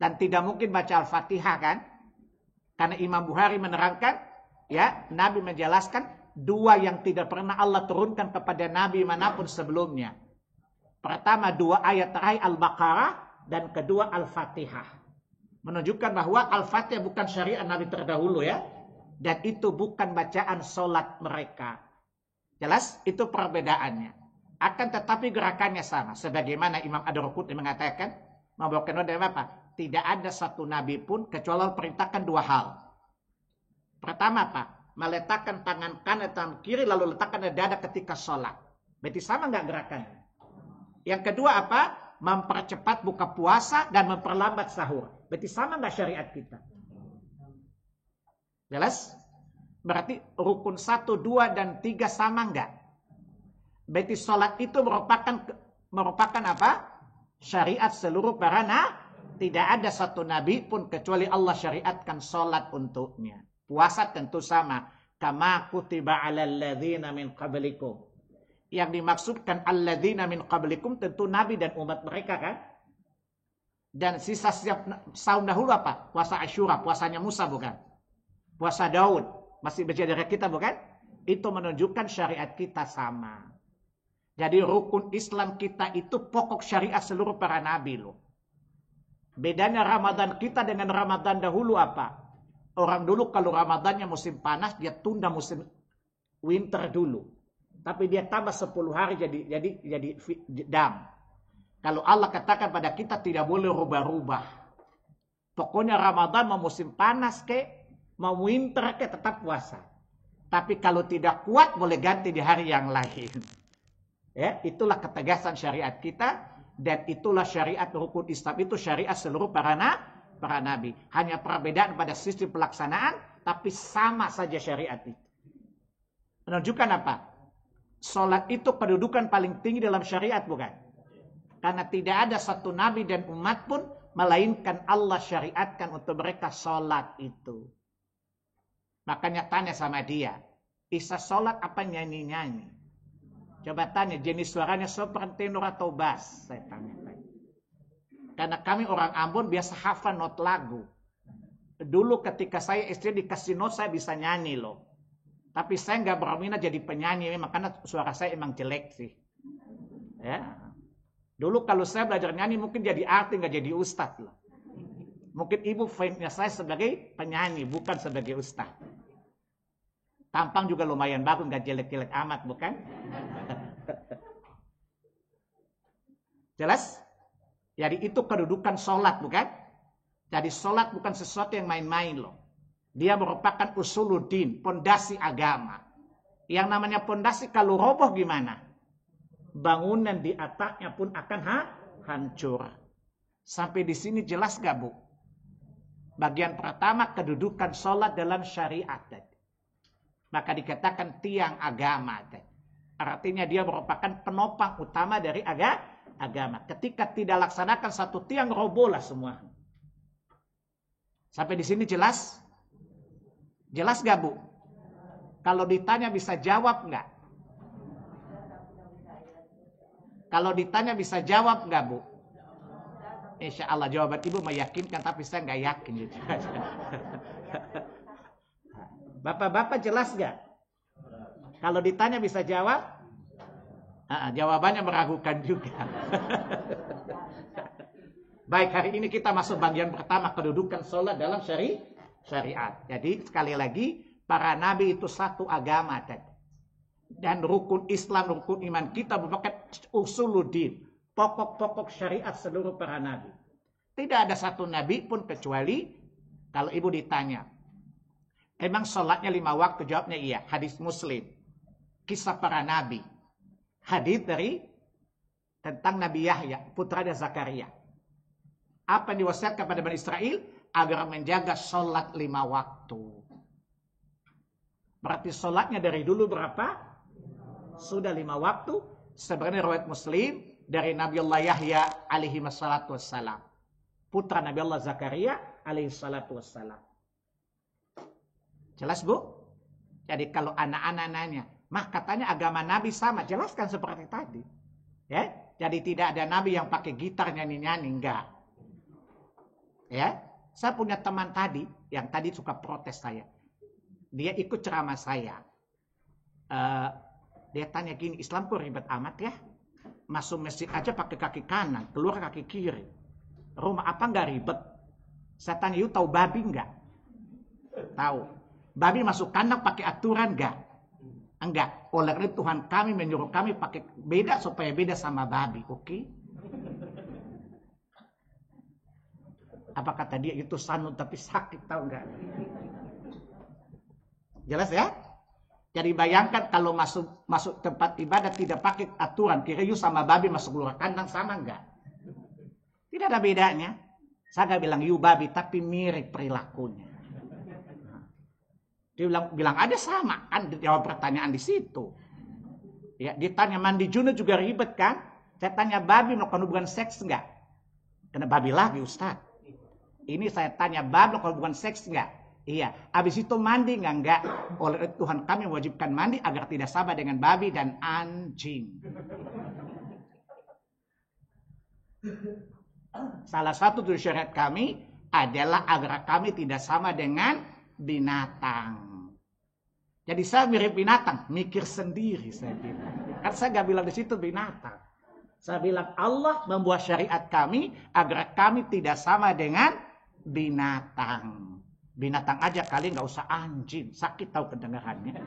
Dan tidak mungkin baca Al-Fatihah kan? Karena Imam Bukhari menerangkan, ya Nabi menjelaskan dua yang tidak pernah Allah turunkan kepada Nabi manapun sebelumnya. Pertama dua ayat terakhir Al-Baqarah dan kedua Al-Fatihah. Menunjukkan bahwa Al-Fatihah bukan syariat Nabi terdahulu ya. Dan itu bukan bacaan sholat mereka. Jelas? Itu perbedaannya. Akan tetapi gerakannya sama. Sebagaimana Imam Ad-Darqutni mengatakan, membawakan dari apa? Tidak ada satu Nabi pun kecuali perintahkan dua hal. Pertama apa? Meletakkan tangan kanan dan kiri lalu letakkan di dada ketika sholat. Berarti sama nggak gerakannya? Yang kedua apa? Mempercepat buka puasa dan memperlambat sahur. Berarti sama nggak syariat kita? Jelas? Berarti rukun 1, 2, dan 3 sama nggak? Berarti sholat itu merupakan apa? Syariat seluruh para nabi. Tidak ada satu nabi pun kecuali Allah syariatkan sholat untuknya. Puasa tentu sama. Kama kutiba alal ladzina min qablikum. Yang dimaksudkan alladzina min qablikum tentu Nabi dan umat mereka kan. Dan sisa siap tahun dahulu apa? Puasa Asyura, puasanya Musa bukan? Puasa Daud, masih baca dari kita bukan? Itu menunjukkan syariat kita sama. Jadi rukun Islam kita itu pokok syariat seluruh para nabi loh. Bedanya Ramadan kita dengan Ramadan dahulu apa? Orang dulu kalau Ramadannya musim panas, dia tunda musim winter dulu. Tapi dia tambah 10 hari jadi dam. Kalau Allah katakan pada kita tidak boleh rubah-rubah. Pokoknya Ramadan mau musim panas mau winter tetap puasa. Tapi kalau tidak kuat boleh ganti di hari yang lain. Ya, itulah ketegasan syariat kita dan itulah syariat rukun Islam itu syariat seluruh para nabi. Hanya perbedaan pada sistem pelaksanaan tapi sama saja syariat itu. Menunjukkan apa? Salat itu kedudukan paling tinggi dalam syariat bukan? Karena tidak ada satu nabi dan umat pun melainkan Allah syariatkan untuk mereka salat itu. Makanya tanya sama dia, Isa salat apa nyanyi-nyanyi? Coba tanya, jenis suaranya sopran, tenor atau bass? Saya tanya. Karena kami orang Ambon biasa hafal not lagu. Dulu ketika saya SD dikasih not saya bisa nyanyi loh. Tapi saya nggak berminat jadi penyanyi, makanya suara saya emang jelek sih. Ya. Dulu kalau saya belajar nyanyi mungkin jadi artis, nggak jadi ustadz loh. Mungkin ibu fansnya saya sebagai penyanyi, bukan sebagai ustadz. Tampang juga lumayan bagus, nggak jelek-jelek amat, bukan? Jelas? Jadi itu kedudukan sholat, bukan? Jadi sholat bukan sesuatu yang main-main loh. Dia merupakan usuluddin, pondasi agama. Yang namanya pondasi kalau roboh gimana? Bangunan di atasnya pun akan hancur. Sampai di sini jelas gak Bu? Bagian pertama kedudukan sholat dalam syariat. Maka dikatakan tiang agama. Artinya dia merupakan penopang utama dari agama. Ketika tidak laksanakan satu tiang, robohlah semua. Sampai di sini jelas? Jelas gak Bu? Kalau ditanya bisa jawab nggak? Kalau ditanya bisa jawab nggak Bu? Insya Allah jawaban Ibu meyakinkan, tapi saya nggak yakin. Bapak-bapak jelas nggak? Kalau ditanya bisa jawab? Jawabannya meragukan juga. Baik, hari ini kita masuk bagian pertama, kedudukan sholat dalam syariat. Jadi sekali lagi, para nabi itu satu agama. Dan rukun Islam, rukun iman kita merupakan usuluddin, pokok-pokok syariat seluruh para nabi. Tidak ada satu nabi pun kecuali, kalau ibu ditanya, emang sholatnya 5 waktu? Jawabnya iya. Hadis Muslim, kisah para nabi. Hadis tentang Nabi Yahya, putranya Zakaria. Apa yang diwasiatkan kepada Bani Israel? Agar menjaga sholat 5 waktu. Berarti sholatnya dari dulu berapa? Sudah 5 waktu. Sebenarnya riwayat Muslim dari Nabi Allah Yahya alaihi wassalatu wassalam. Putra Nabi Allah Zakaria alaihi salatu wassalam. Jelas Bu? Jadi kalau anak-anak nanya, Mah katanya agama Nabi sama, jelaskan seperti tadi. Ya, jadi tidak ada Nabi yang pakai gitar nyanyi-nyanyi, enggak. Ya, saya punya teman tadi yang tadi suka protes saya. Dia ikut ceramah saya. Dia tanya gini, Islam kok ribet amat ya? Masuk masjid aja pakai kaki kanan, keluar kaki kiri. Rumah apa enggak ribet? Saya tanya, you tahu babi enggak? Tahu. Babi masuk kandang pakai aturan enggak? Enggak. Oleh karena Tuhan kami menyuruh kami pakai beda supaya beda sama babi. Oke? Apa kata dia itu sanut tapi sakit, tahu enggak? Jelas ya? Jadi bayangkan kalau masuk tempat ibadah tidak pakai aturan, kira you sama babi masuk keluar kandang sama enggak? Tidak ada bedanya. Saya enggak bilang you babi tapi mirip perilakunya. Dia bilang ada sama, kan jawab pertanyaan di situ. Ya, ditanya mandi junub juga ribet kan? Saya tanya babi melakukan hubungan seks enggak? Kena babi lagi Ustaz. Ini saya tanya babi melakukan hubungan seks enggak? Iya. Habis itu mandi enggak? Oleh Tuhan kami wajibkan mandi agar tidak sama dengan babi dan anjing. Salah satu dari syariat kami adalah agar kami tidak sama dengan binatang. Jadi saya mirip binatang, mikir sendiri saya bilang. Kan saya nggak bilang di situ binatang. Saya bilang Allah membuat syariat kami agar kami tidak sama dengan binatang. Binatang aja kali nggak usah anjing, sakit tahu kedengarannya.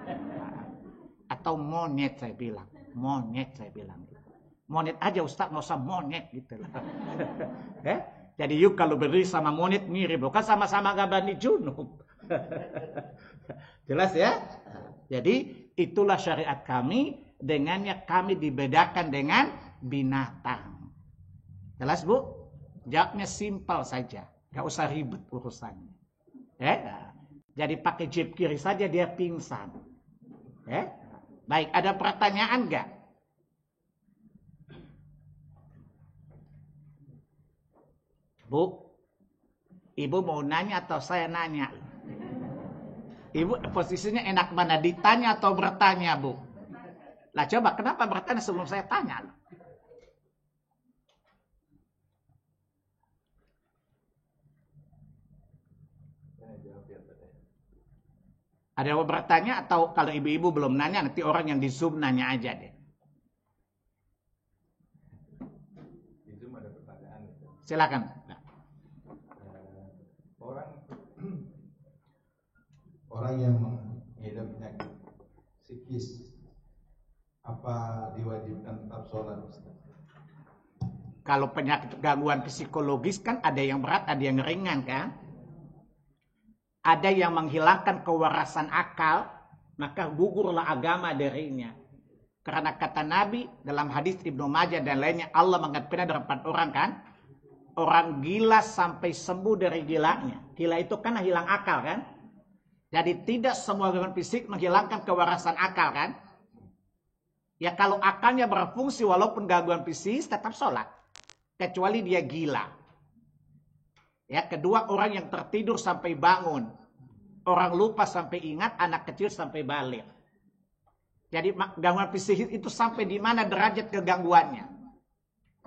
Atau monyet saya bilang, monyet saya bilang. Monyet aja Ustaz, nggak usah monyet gitu lah. Jadi yuk kalau berdiri sama monyet mirip, bukan sama-sama Gabani Junub. Jelas ya? Jadi itulah syariat kami, dengannya kami dibedakan dengan binatang. Jelas Bu? Jawabnya simpel saja, gak usah ribet urusannya. Jadi pakai jeb kiri saja dia pingsan. Baik, ada pertanyaan gak? Bu, Ibu mau nanya atau saya nanya? Ibu posisinya enak mana, ditanya atau bertanya, Bu? Lah coba, kenapa bertanya sebelum saya tanya? Ada yang mau bertanya atau kalau ibu-ibu belum nanya, nanti orang yang di Zoom nanya aja deh. Di Zoom ada pertanyaan. Silakan. Orang yang mengidap penyakit psikis, apa diwajibkan tetap sholat? Kalau penyakit gangguan psikologis kan ada yang berat, ada yang ringan kan? Ada yang menghilangkan kewarasan akal, maka gugurlah agama darinya. Karena kata Nabi dalam hadis Ibnu Majah dan lainnya, Allah mengangkat pena dari 4 orang kan? Orang gila sampai sembuh dari gilanya. Gila itu kan hilang akal kan? Jadi tidak semua gangguan fisik menghilangkan kewarasan akal kan? Ya kalau akalnya berfungsi walaupun gangguan fisik tetap sholat. Kecuali dia gila. Ya, kedua orang yang tertidur sampai bangun. Orang lupa sampai ingat, anak kecil sampai balik. Jadi gangguan fisik itu sampai di mana derajat kegangguannya.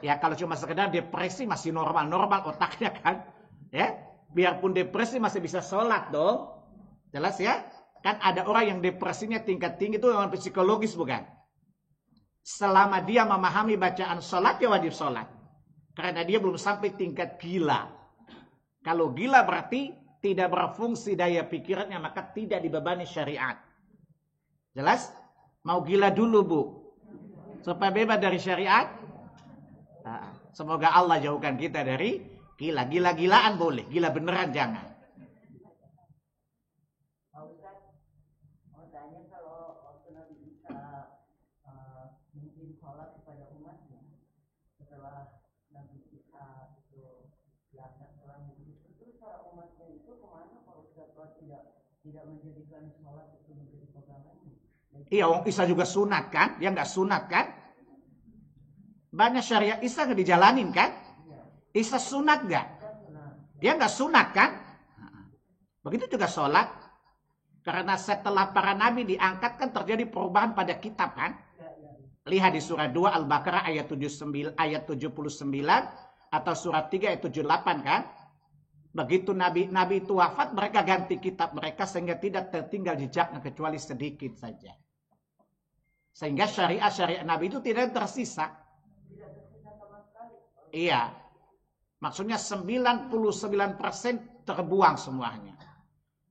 Ya kalau cuma sekedar depresi masih normal-normal otaknya kan. Ya, biarpun depresi masih bisa sholat dong. Jelas ya? Kan ada orang yang depresinya tingkat tinggi itu gangguan psikologis bukan? Selama dia memahami bacaan sholat, dia wajib sholat. Karena dia belum sampai tingkat gila. Kalau gila berarti tidak berfungsi daya pikirannya, maka tidak dibebani syariat. Jelas? Mau gila dulu Bu. Supaya bebas dari syariat. Semoga Allah jauhkan kita dari gila. Gila-gilaan boleh, gila beneran jangan. Tidak menjadikan sholat itu menjadi pegangannya. Iya, Wong Isa juga sunat kan? Dia nggak sunat kan? Banyak syariat Isa nggak dijalanin kan? Isa sunat nggak? Dia nggak sunat kan? Begitu juga sholat. Karena setelah para nabi diangkat kan terjadi perubahan pada kitab kan? Lihat di surat 2 Al-Baqarah ayat 79 atau surat 3 ayat 78 kan? Begitu nabi itu wafat, mereka ganti kitab mereka sehingga tidak tertinggal jejaknya kecuali sedikit saja. Sehingga syariat nabi itu tidak tersisa. Iya. Maksudnya 99% terbuang semuanya.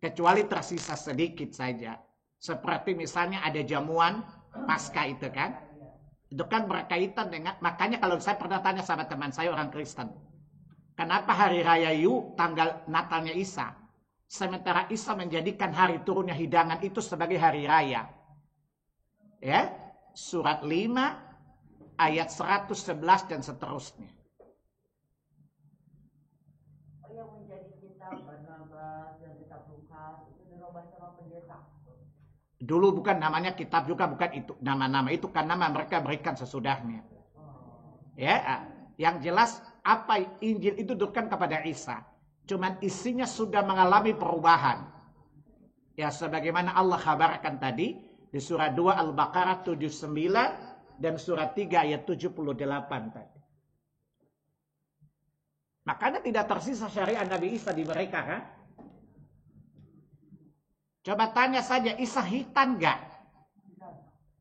Kecuali tersisa sedikit saja. Seperti misalnya ada jamuan Paskah itu kan. Itu kan berkaitan dengan, makanya kalau saya pernah tanya sama teman saya orang Kristen. Kenapa hari raya tanggal Natalnya Isa? Sementara Isa menjadikan hari turunnya hidangan itu sebagai hari raya. Ya, surat 5 ayat 111 dan seterusnya. Yang menjadi kitab Barnabas dan kitab Lukas itu dirubah sama pendeta. Dulu bukan namanya kitab juga, bukan itu nama-nama itu kan nama mereka berikan sesudahnya. Ya, yang jelas apa Injil itu ditujukan kepada Isa. Cuman isinya sudah mengalami perubahan. Ya sebagaimana Allah kabarkan tadi di surat 2 Al-Baqarah 79 dan surat 3 ayat 78 tadi. Makanya tidak tersisa syariat Nabi Isa di mereka kan? Coba tanya saja, Isa khitan nggak?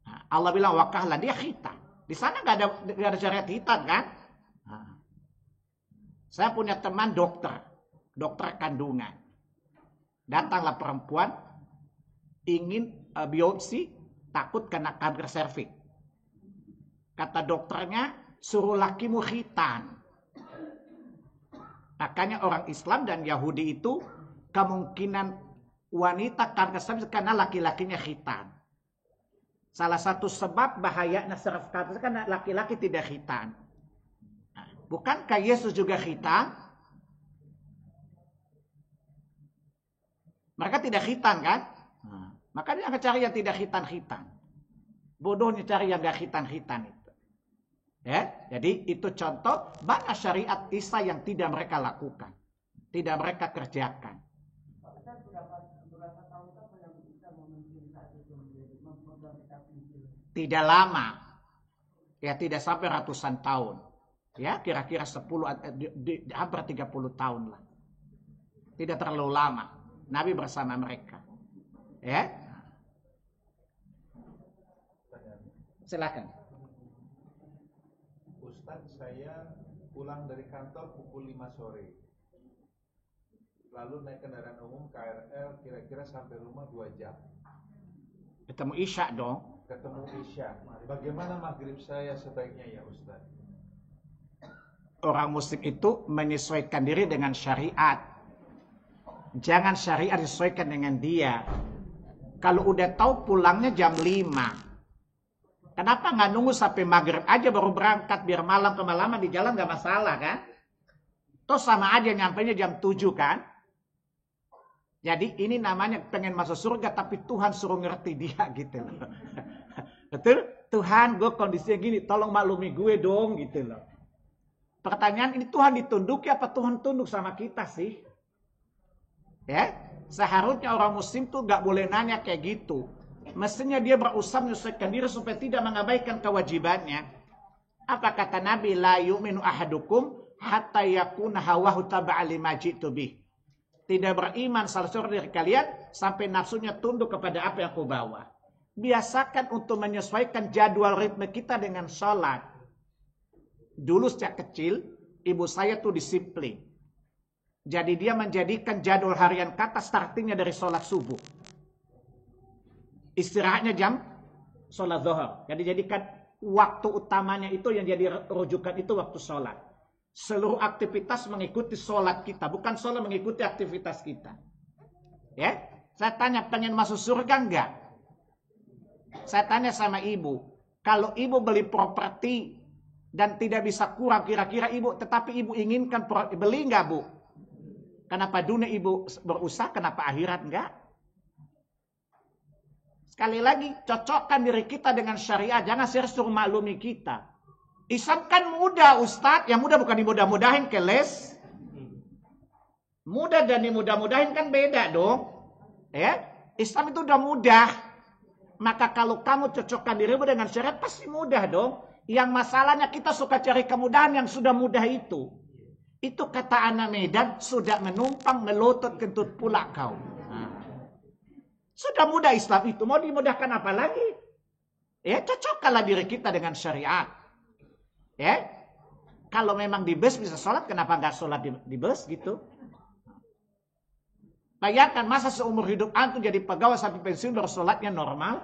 Nah, Allah bilang wakahlan, dia khitan. Di sana nggak ada syariat khitan kan? Nah. Saya punya teman dokter kandungan. Datanglah perempuan ingin biopsi, takut kena kanker serviks. Kata dokternya, suruh lakimu khitan. Makanya orang Islam dan Yahudi itu kemungkinan wanita kanker serviks karena laki-lakinya khitan. Salah satu sebab bahayanya servis kanker karena laki-laki tidak khitan. Nah, bukankah Yesus juga khitan? Mereka tidak khitan kan? Nah, makanya jangan cari yang tidak khitan-khitan. Bodohnya cari yang gak khitan-khitan itu. Ya, jadi itu contoh banyak syariat Isa yang tidak mereka lakukan, tidak mereka kerjakan. Tidak lama, ya tidak sampai ratusan tahun, ya kira-kira 10 hampir 30 tahun lah, tidak terlalu lama. Nabi bersama mereka, ya. Silakan. Ustadz, saya pulang dari kantor pukul 5 sore. Lalu naik kendaraan umum KRL kira-kira sampai rumah 2 jam. Ketemu Isya dong. Ketemu Isya. Bagaimana maghrib saya sebaiknya ya Ustadz? Orang muslim itu menyesuaikan diri dengan syariat. Jangan syariat disesuaikan dengan dia. Kalau udah tahu pulangnya jam 5. Kenapa nggak nunggu sampai maghrib aja baru berangkat biar malam kemalaman di jalan nggak masalah kan? Toh sama aja nyampainya jam 7 kan? Jadi ini namanya pengen masuk surga tapi Tuhan suruh ngerti dia gitu loh. Betul? Tuhan gue kondisinya gini, tolong maklumi gue dong gitu loh. Pertanyaan ini Tuhan ditunduki apa Tuhan tunduk sama kita sih? Ya, seharusnya orang muslim tuh nggak boleh nanya kayak gitu. Mestinya dia berusaha menyesuaikan diri supaya tidak mengabaikan kewajibannya. Apa kata Nabi? La yu'minu ahadukum hatta yakuna hawahu taba'a lima ji'tu bih. Tidak beriman salah seorang dari kalian sampai nafsunya tunduk kepada apa yang aku bawa. Biasakan untuk menyesuaikan jadwal ritme kita dengan sholat. Dulu sejak kecil, ibu saya tuh disiplin. Jadi dia menjadikan jadwal harian kata startingnya dari sholat subuh. Istirahatnya jam sholat zuhur. Jadi jadikan waktu utamanya itu yang jadi rujukan itu waktu sholat. Seluruh aktivitas mengikuti sholat kita. Bukan sholat mengikuti aktivitas kita. Ya, saya tanya pengen masuk surga enggak? Saya tanya sama ibu. Kalau ibu beli properti dan tidak bisa kurang kira-kira ibu. Tetapi ibu inginkan beli enggak bu? Kenapa dunia ibu berusaha? Kenapa akhirat enggak? Sekali lagi, cocokkan diri kita dengan syariat. Jangan suruh maklumi kita. Islam kan mudah, Ustadz. Yang mudah bukan dimudah-mudahin ke les. Mudah dan dimudah-mudahin kan beda dong. Ya, Islam itu udah mudah. Maka kalau kamu cocokkan dirimu dengan syariat, pasti mudah dong. Yang masalahnya kita suka cari kemudahan yang sudah mudah itu. Itu kata anak Medan, sudah menumpang melotot kentut pula kau. Sudah mudah Islam itu. Mau dimudahkan apa lagi? Ya, cocokkanlah diri kita dengan syariat. Ya, kalau memang di bus bisa sholat, kenapa nggak sholat di bus gitu? Bayangkan masa seumur hidup antum jadi pegawai sampai pensiun baru sholatnya normal.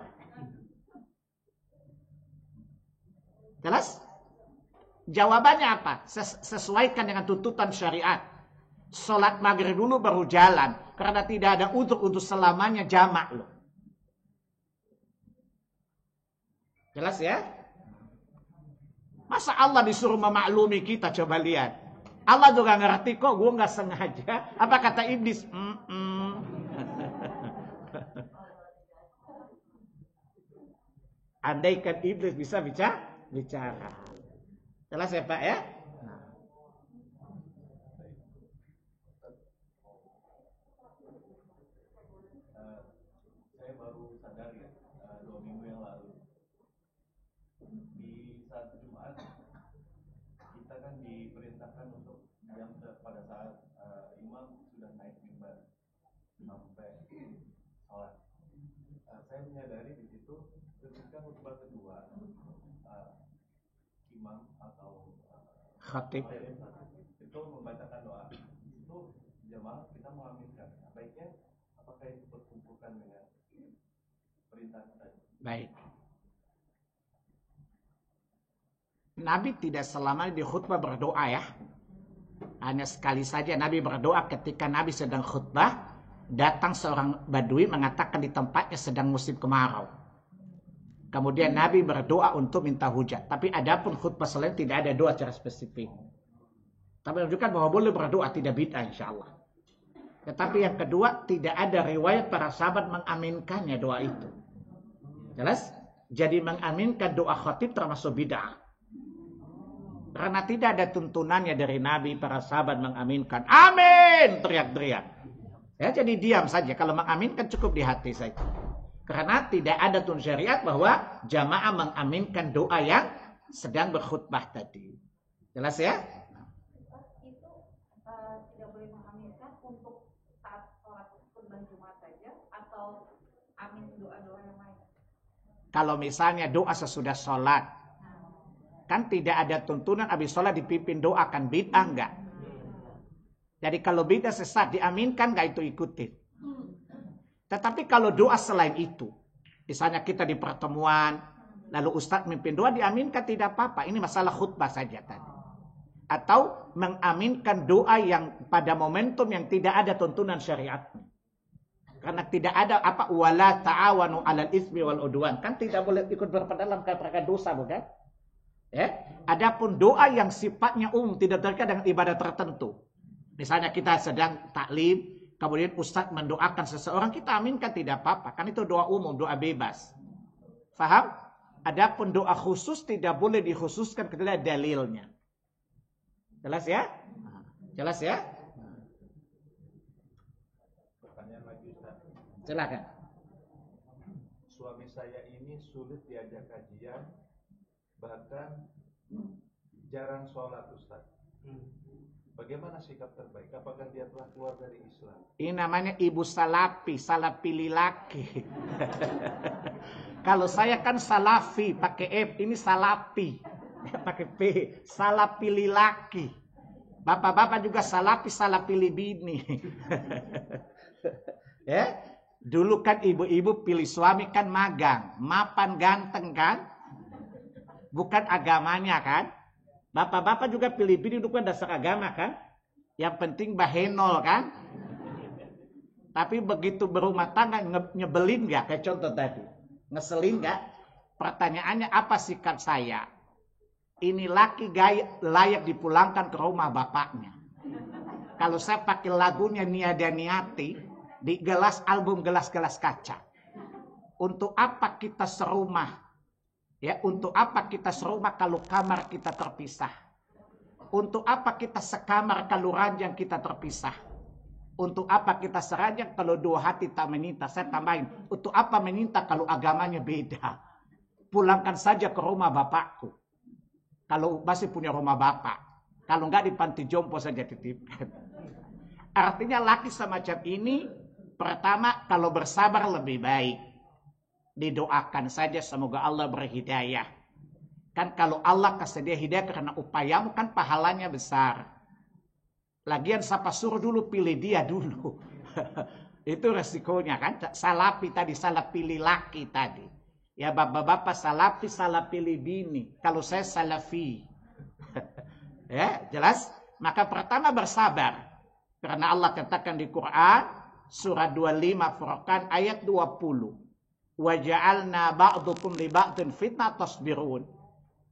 Jelas? Jawabannya apa? Sesuaikan dengan tuntutan syariat. Sholat maghrib dulu baru jalan. Karena tidak ada untuk selamanya jamak loh. Jelas ya? Masa Allah disuruh memaklumi kita? Coba lihat. Allah juga ngerti kok, gue gak sengaja. Apa kata iblis? Andaikan iblis bisa bicara. Jelas ya Pak ya? Saya baru sadar ya, 2 minggu yang lalu. Di saat Jumat, kita kan diperintahkan untuk diam pada saat imam sudah naik mimbar sampai sholat. Khatib. Itu membacakan doa. Itu jamaah kita mengaminkan. Baiknya apakah itu berkumpulkan dengan perintah tadi? Baik. Nabi tidak selama di khutbah berdoa ya. Hanya sekali saja Nabi berdoa ketika Nabi sedang khutbah, datang seorang badui mengatakan di tempatnya sedang musim kemarau. Kemudian Nabi berdoa untuk minta hujan. Tapi adapun khutbah selain tidak ada doa secara spesifik. Tapi menunjukkan bahwa boleh berdoa, tidak bid'ah insya Allah. Tetapi yang kedua, tidak ada riwayat para sahabat mengaminkannya doa itu. Jelas? Jadi mengaminkan doa khatib termasuk bid'ah. Karena tidak ada tuntunannya dari Nabi, para sahabat mengaminkan. Amin! Teriak-teriak. Ya, jadi diam saja. Kalau mengaminkan cukup di hati saja. Karena tidak ada tuntunan syariat bahwa jamaah mengaminkan doa yang sedang berkhutbah tadi. Jelas ya? Itu tidak boleh mengaminkan untuk saat sholat khutbah Jumat saja atau amin doa-doa yang lain? Kalau misalnya doa sesudah sholat, kan tidak ada tuntunan habis sholat dipimpin doa, kan bid'ah enggak? Jadi kalau bid'ah sesat diaminkan enggak itu ikutin. Tetapi kalau doa selain itu, misalnya kita di pertemuan, lalu ustadz mimpin doa diaminkan tidak apa-apa. Ini masalah khutbah saja tadi. Atau mengaminkan doa yang pada momentum yang tidak ada tuntunan syariatnya. Karena tidak ada apa wala ta'awanu 'alal itsmi wal udwan, kan tidak boleh ikut berpedalam perkara dosa, bukan? Ya, adapun doa yang sifatnya umum tidak terkait dengan ibadah tertentu. Misalnya kita sedang taklim, kemudian ustadz mendoakan seseorang, kita aminkan tidak apa-apa. Kan itu doa umum, doa bebas. Faham? Adapun doa khusus tidak boleh dikhususkan kepada dalilnya. Jelas ya? Jelas ya? Pertanyaan lagi Ustaz. Silakan. Suami saya ini sulit diajak kajian, bahkan jarang sholat Ustaz. Bagaimana sikap terbaik? Apakah dia telah keluar dari Islam? Ini namanya ibu salapi, salah pilih laki. Kalau saya kan salafi, pakai F, ini salapi. Pakai P, salah pilih laki. Bapak-bapak juga salapi, salah pilih bini. Ya, dulu kan ibu-ibu pilih suami kan magang, mapan ganteng kan? Bukan agamanya kan? Bapak-bapak juga pilih bini bukan dasar agama kan? Yang penting bahenol kan? Tapi begitu berumah tangga nyebelin nggak? Kayak contoh tadi, ngeselin nggak? Pertanyaannya apa sikap saya? Ini laki layak dipulangkan ke rumah bapaknya. Kalau saya pakai lagunya Niada Niati di gelas album gelas-gelas kaca. Untuk apa kita serumah? Ya, untuk apa kita serumah kalau kamar kita terpisah? Untuk apa kita sekamar kalau ranjang kita terpisah? Untuk apa kita seranjang kalau dua hati tak meninta? Saya tambahin, untuk apa meninta kalau agamanya beda? Pulangkan saja ke rumah bapakku. Kalau masih punya rumah bapak. Kalau enggak di panti jompo saja titipkan. Artinya laki semacam ini, pertama kalau bersabar lebih baik. Didoakan saja semoga Allah berhidayah. Kan kalau Allah kasih dia hidayah karena upayamu kan pahalanya besar. Lagian siapa suruh dulu pilih dia dulu. Itu resikonya kan. Salapi tadi, salah pilih laki tadi. Ya bapak-bapak salafi, salah pilih bini. Kalau saya salafi. Ya jelas. Maka pertama bersabar. Karena Allah katakan di Quran. Surah 25 Furqan ayat 20. وَجَعَلْنَا بَعْضُكُمْ لِبَعْضٍ فِتْنَةً تَصْبِرُونَ.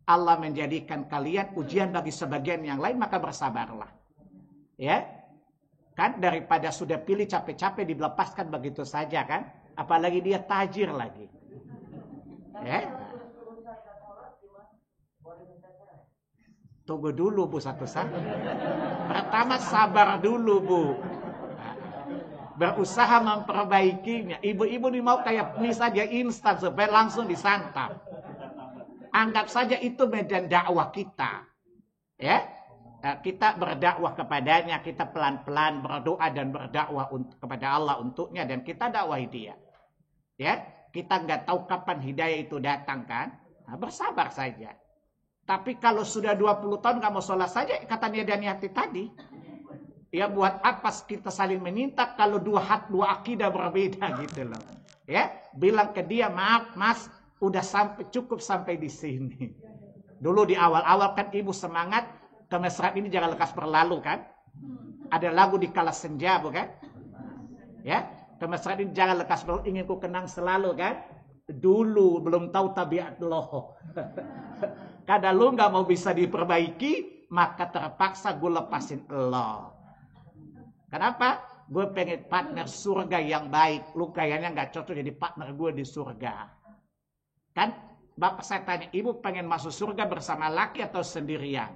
Allah menjadikan kalian ujian bagi sebagian yang lain, maka bersabarlah. Ya, kan daripada sudah pilih capek-capek dilepaskan begitu saja kan, apalagi dia tajir lagi. Ya, tunggu dulu Bu satu-satu. Pertama sabar dulu Bu. Berusaha memperbaikinya. Ibu-ibu ini mau kayak mie saja instan supaya langsung disantap. Anggap saja itu medan dakwah kita. Ya, kita berdakwah kepadanya, kita pelan-pelan berdoa dan berdakwah kepada Allah untuknya dan kita dakwahi dia. Ya, kita nggak tahu kapan hidayah itu datang kan? Nah, bersabar saja. Tapi kalau sudah 20 tahun nggak mau sholat saja, kata dia Daniati tadi. Ya buat apa kita saling meminta kalau dua akidah berbeda gitu loh. Ya, bilang ke dia, maaf mas, udah cukup sampai di sini. Dulu di awal-awal kan ibu semangat, kemesraan ini jangan lekas berlalu kan. Ada lagu di Kala Senja bukan? Ya, kemesraan ini jangan lekas berlalu, ingin ku kenang selalu kan. Dulu belum tahu tabiat lo. Kadang lu nggak mau bisa diperbaiki, maka terpaksa gue lepasin lo. Kenapa? Gue pengen partner surga yang baik. Lu kayaknya nggak cocok jadi partner gue di surga. Kan? Bapak saya tanya, ibu pengen masuk surga bersama laki atau sendirian?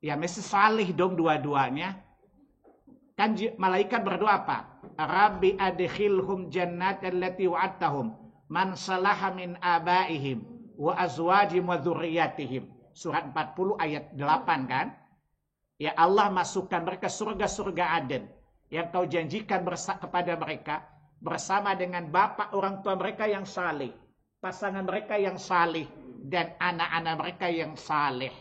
Ya mesti salih dong dua-duanya. Kan malaikat berdoa apa? Rabbi adkhilhum jannatal lati wa'adtahum man salaha min abaihim wa azwajihim wa dzurriyyatihim. Surat 40 ayat 8 kan? Ya Allah masukkan mereka surga-surga Aden yang kau janjikan kepada mereka bersama dengan bapak orang tua mereka yang saleh, pasangan mereka yang saleh dan anak-anak mereka yang saleh.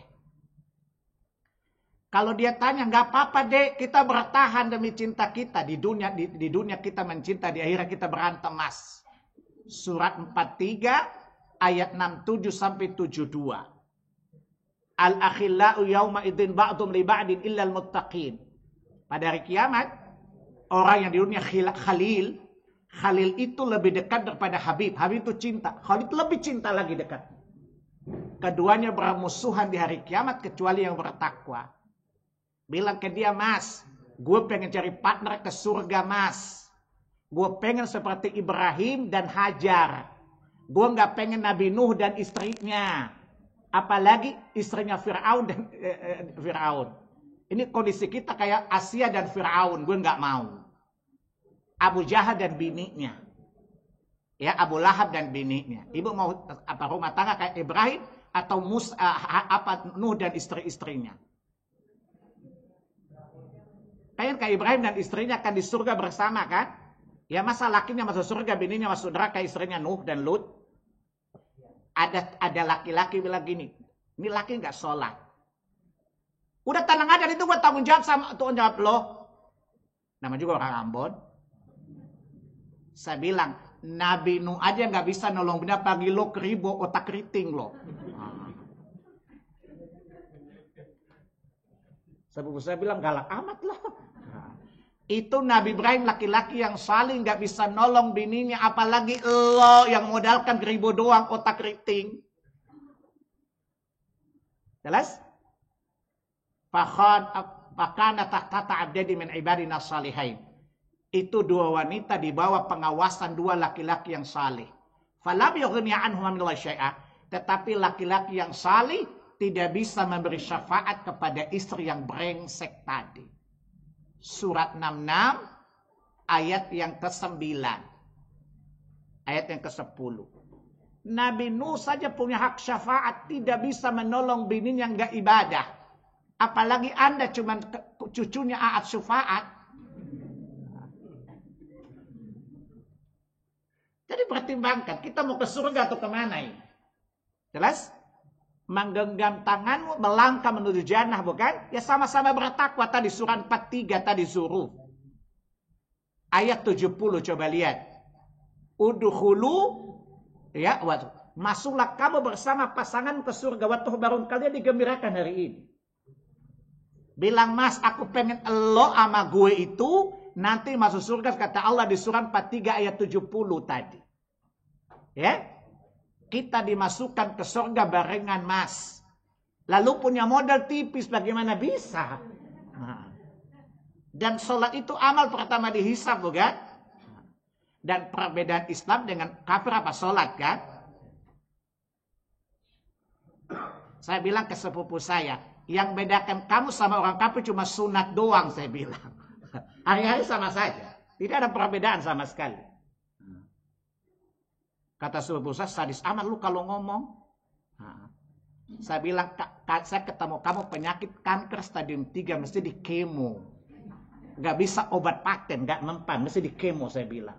Kalau dia tanya, nggak apa-apa dek, kita bertahan demi cinta kita di dunia kita mencinta, di akhirat kita berantem mas. Surat 43 ayat 67 sampai 72. Al-akhillau yawma idzin ba'dhum li ba'din illal muttaqin. Pada hari kiamat, orang yang di dunia Khalil itu lebih dekat daripada Habib. Habib itu cinta, Khalil lebih cinta lagi dekat. Keduanya bermusuhan di hari kiamat kecuali yang bertakwa. Bilang ke dia, mas, gue pengen cari partner ke surga mas. Gue pengen seperti Ibrahim dan Hajar. Gue nggak pengen Nabi Nuh dan istrinya. Apalagi istrinya Fir'aun dan Fir'aun. Ini kondisi kita kayak Asia dan Fir'aun. Gue nggak mau. Abu Jahal dan bininya. Ya, Abu Lahab dan bininya. Ibu mau apa rumah tangga kayak Ibrahim atau Nuh dan istri-istrinya. Kayak Ibrahim dan istrinya akan di surga bersama kan? Ya masa lakinya masuk surga, bininya masuk neraka, istrinya Nuh dan Lut. Ada laki-laki bilang gini, ini laki nggak sholat. Udah tenang aja, itu gue tanggung jawab sama tanggung jawab lo. Nama juga orang Ambon. Saya bilang, Nabi Nuh aja nggak bisa nolong bina pagi lo keribo otak keriting lo. Sepupu saya bilang galak amat loh. Itu Nabi Ibrahim laki-laki yang saling nggak bisa nolong bininya, apalagi lo yang modalkan keribu doang otak keriting. Jelas? Fakana tahta abdadi min ibadina salihain. Itu dua wanita di bawah pengawasan dua laki-laki yang saleh. Falam yughni anhum min syai'a. Tetapi laki-laki yang saleh tidak bisa memberi syafaat kepada istri yang brengsek tadi. Surat 66 ayat yang ke-9. Ayat yang ke-10. Nabi Nuh saja punya hak syafaat, tidak bisa menolong bininya yang enggak ibadah. Apalagi Anda cuma cucunya Aat Syufaat. Jadi pertimbangkan, kita mau ke surga atau kemana ini? Jelas? Menggenggam tanganmu melangkah menuju jannah bukan? Ya sama-sama bertakwa tadi surat 43 tadi suruh. Ayat 70 coba lihat. Udkhulu ya masuklah kamu bersama pasangan ke surga wa tuhbarun, kalian digembirakan hari ini. Bilang mas aku pengen elo sama gue itu nanti masuk surga kata Allah di surat 43 ayat 70 tadi. Ya? Kita dimasukkan ke surga barengan mas. Lalu punya modal tipis bagaimana bisa? Dan sholat itu amal pertama dihisab bukan? Dan perbedaan Islam dengan kafir apa sholat kan? Saya bilang ke sepupu saya, yang bedakan kamu sama orang kafir cuma sunat doang saya bilang. Hari-hari sama saja. Tidak ada perbedaan sama sekali. Kata sepupu saya, sadis amat lu kalau ngomong. Saya bilang, saya ketemu kamu penyakit kanker stadium 3 mesti di kemo. Gak bisa obat paten, gak mempan, mesti di kemo saya bilang.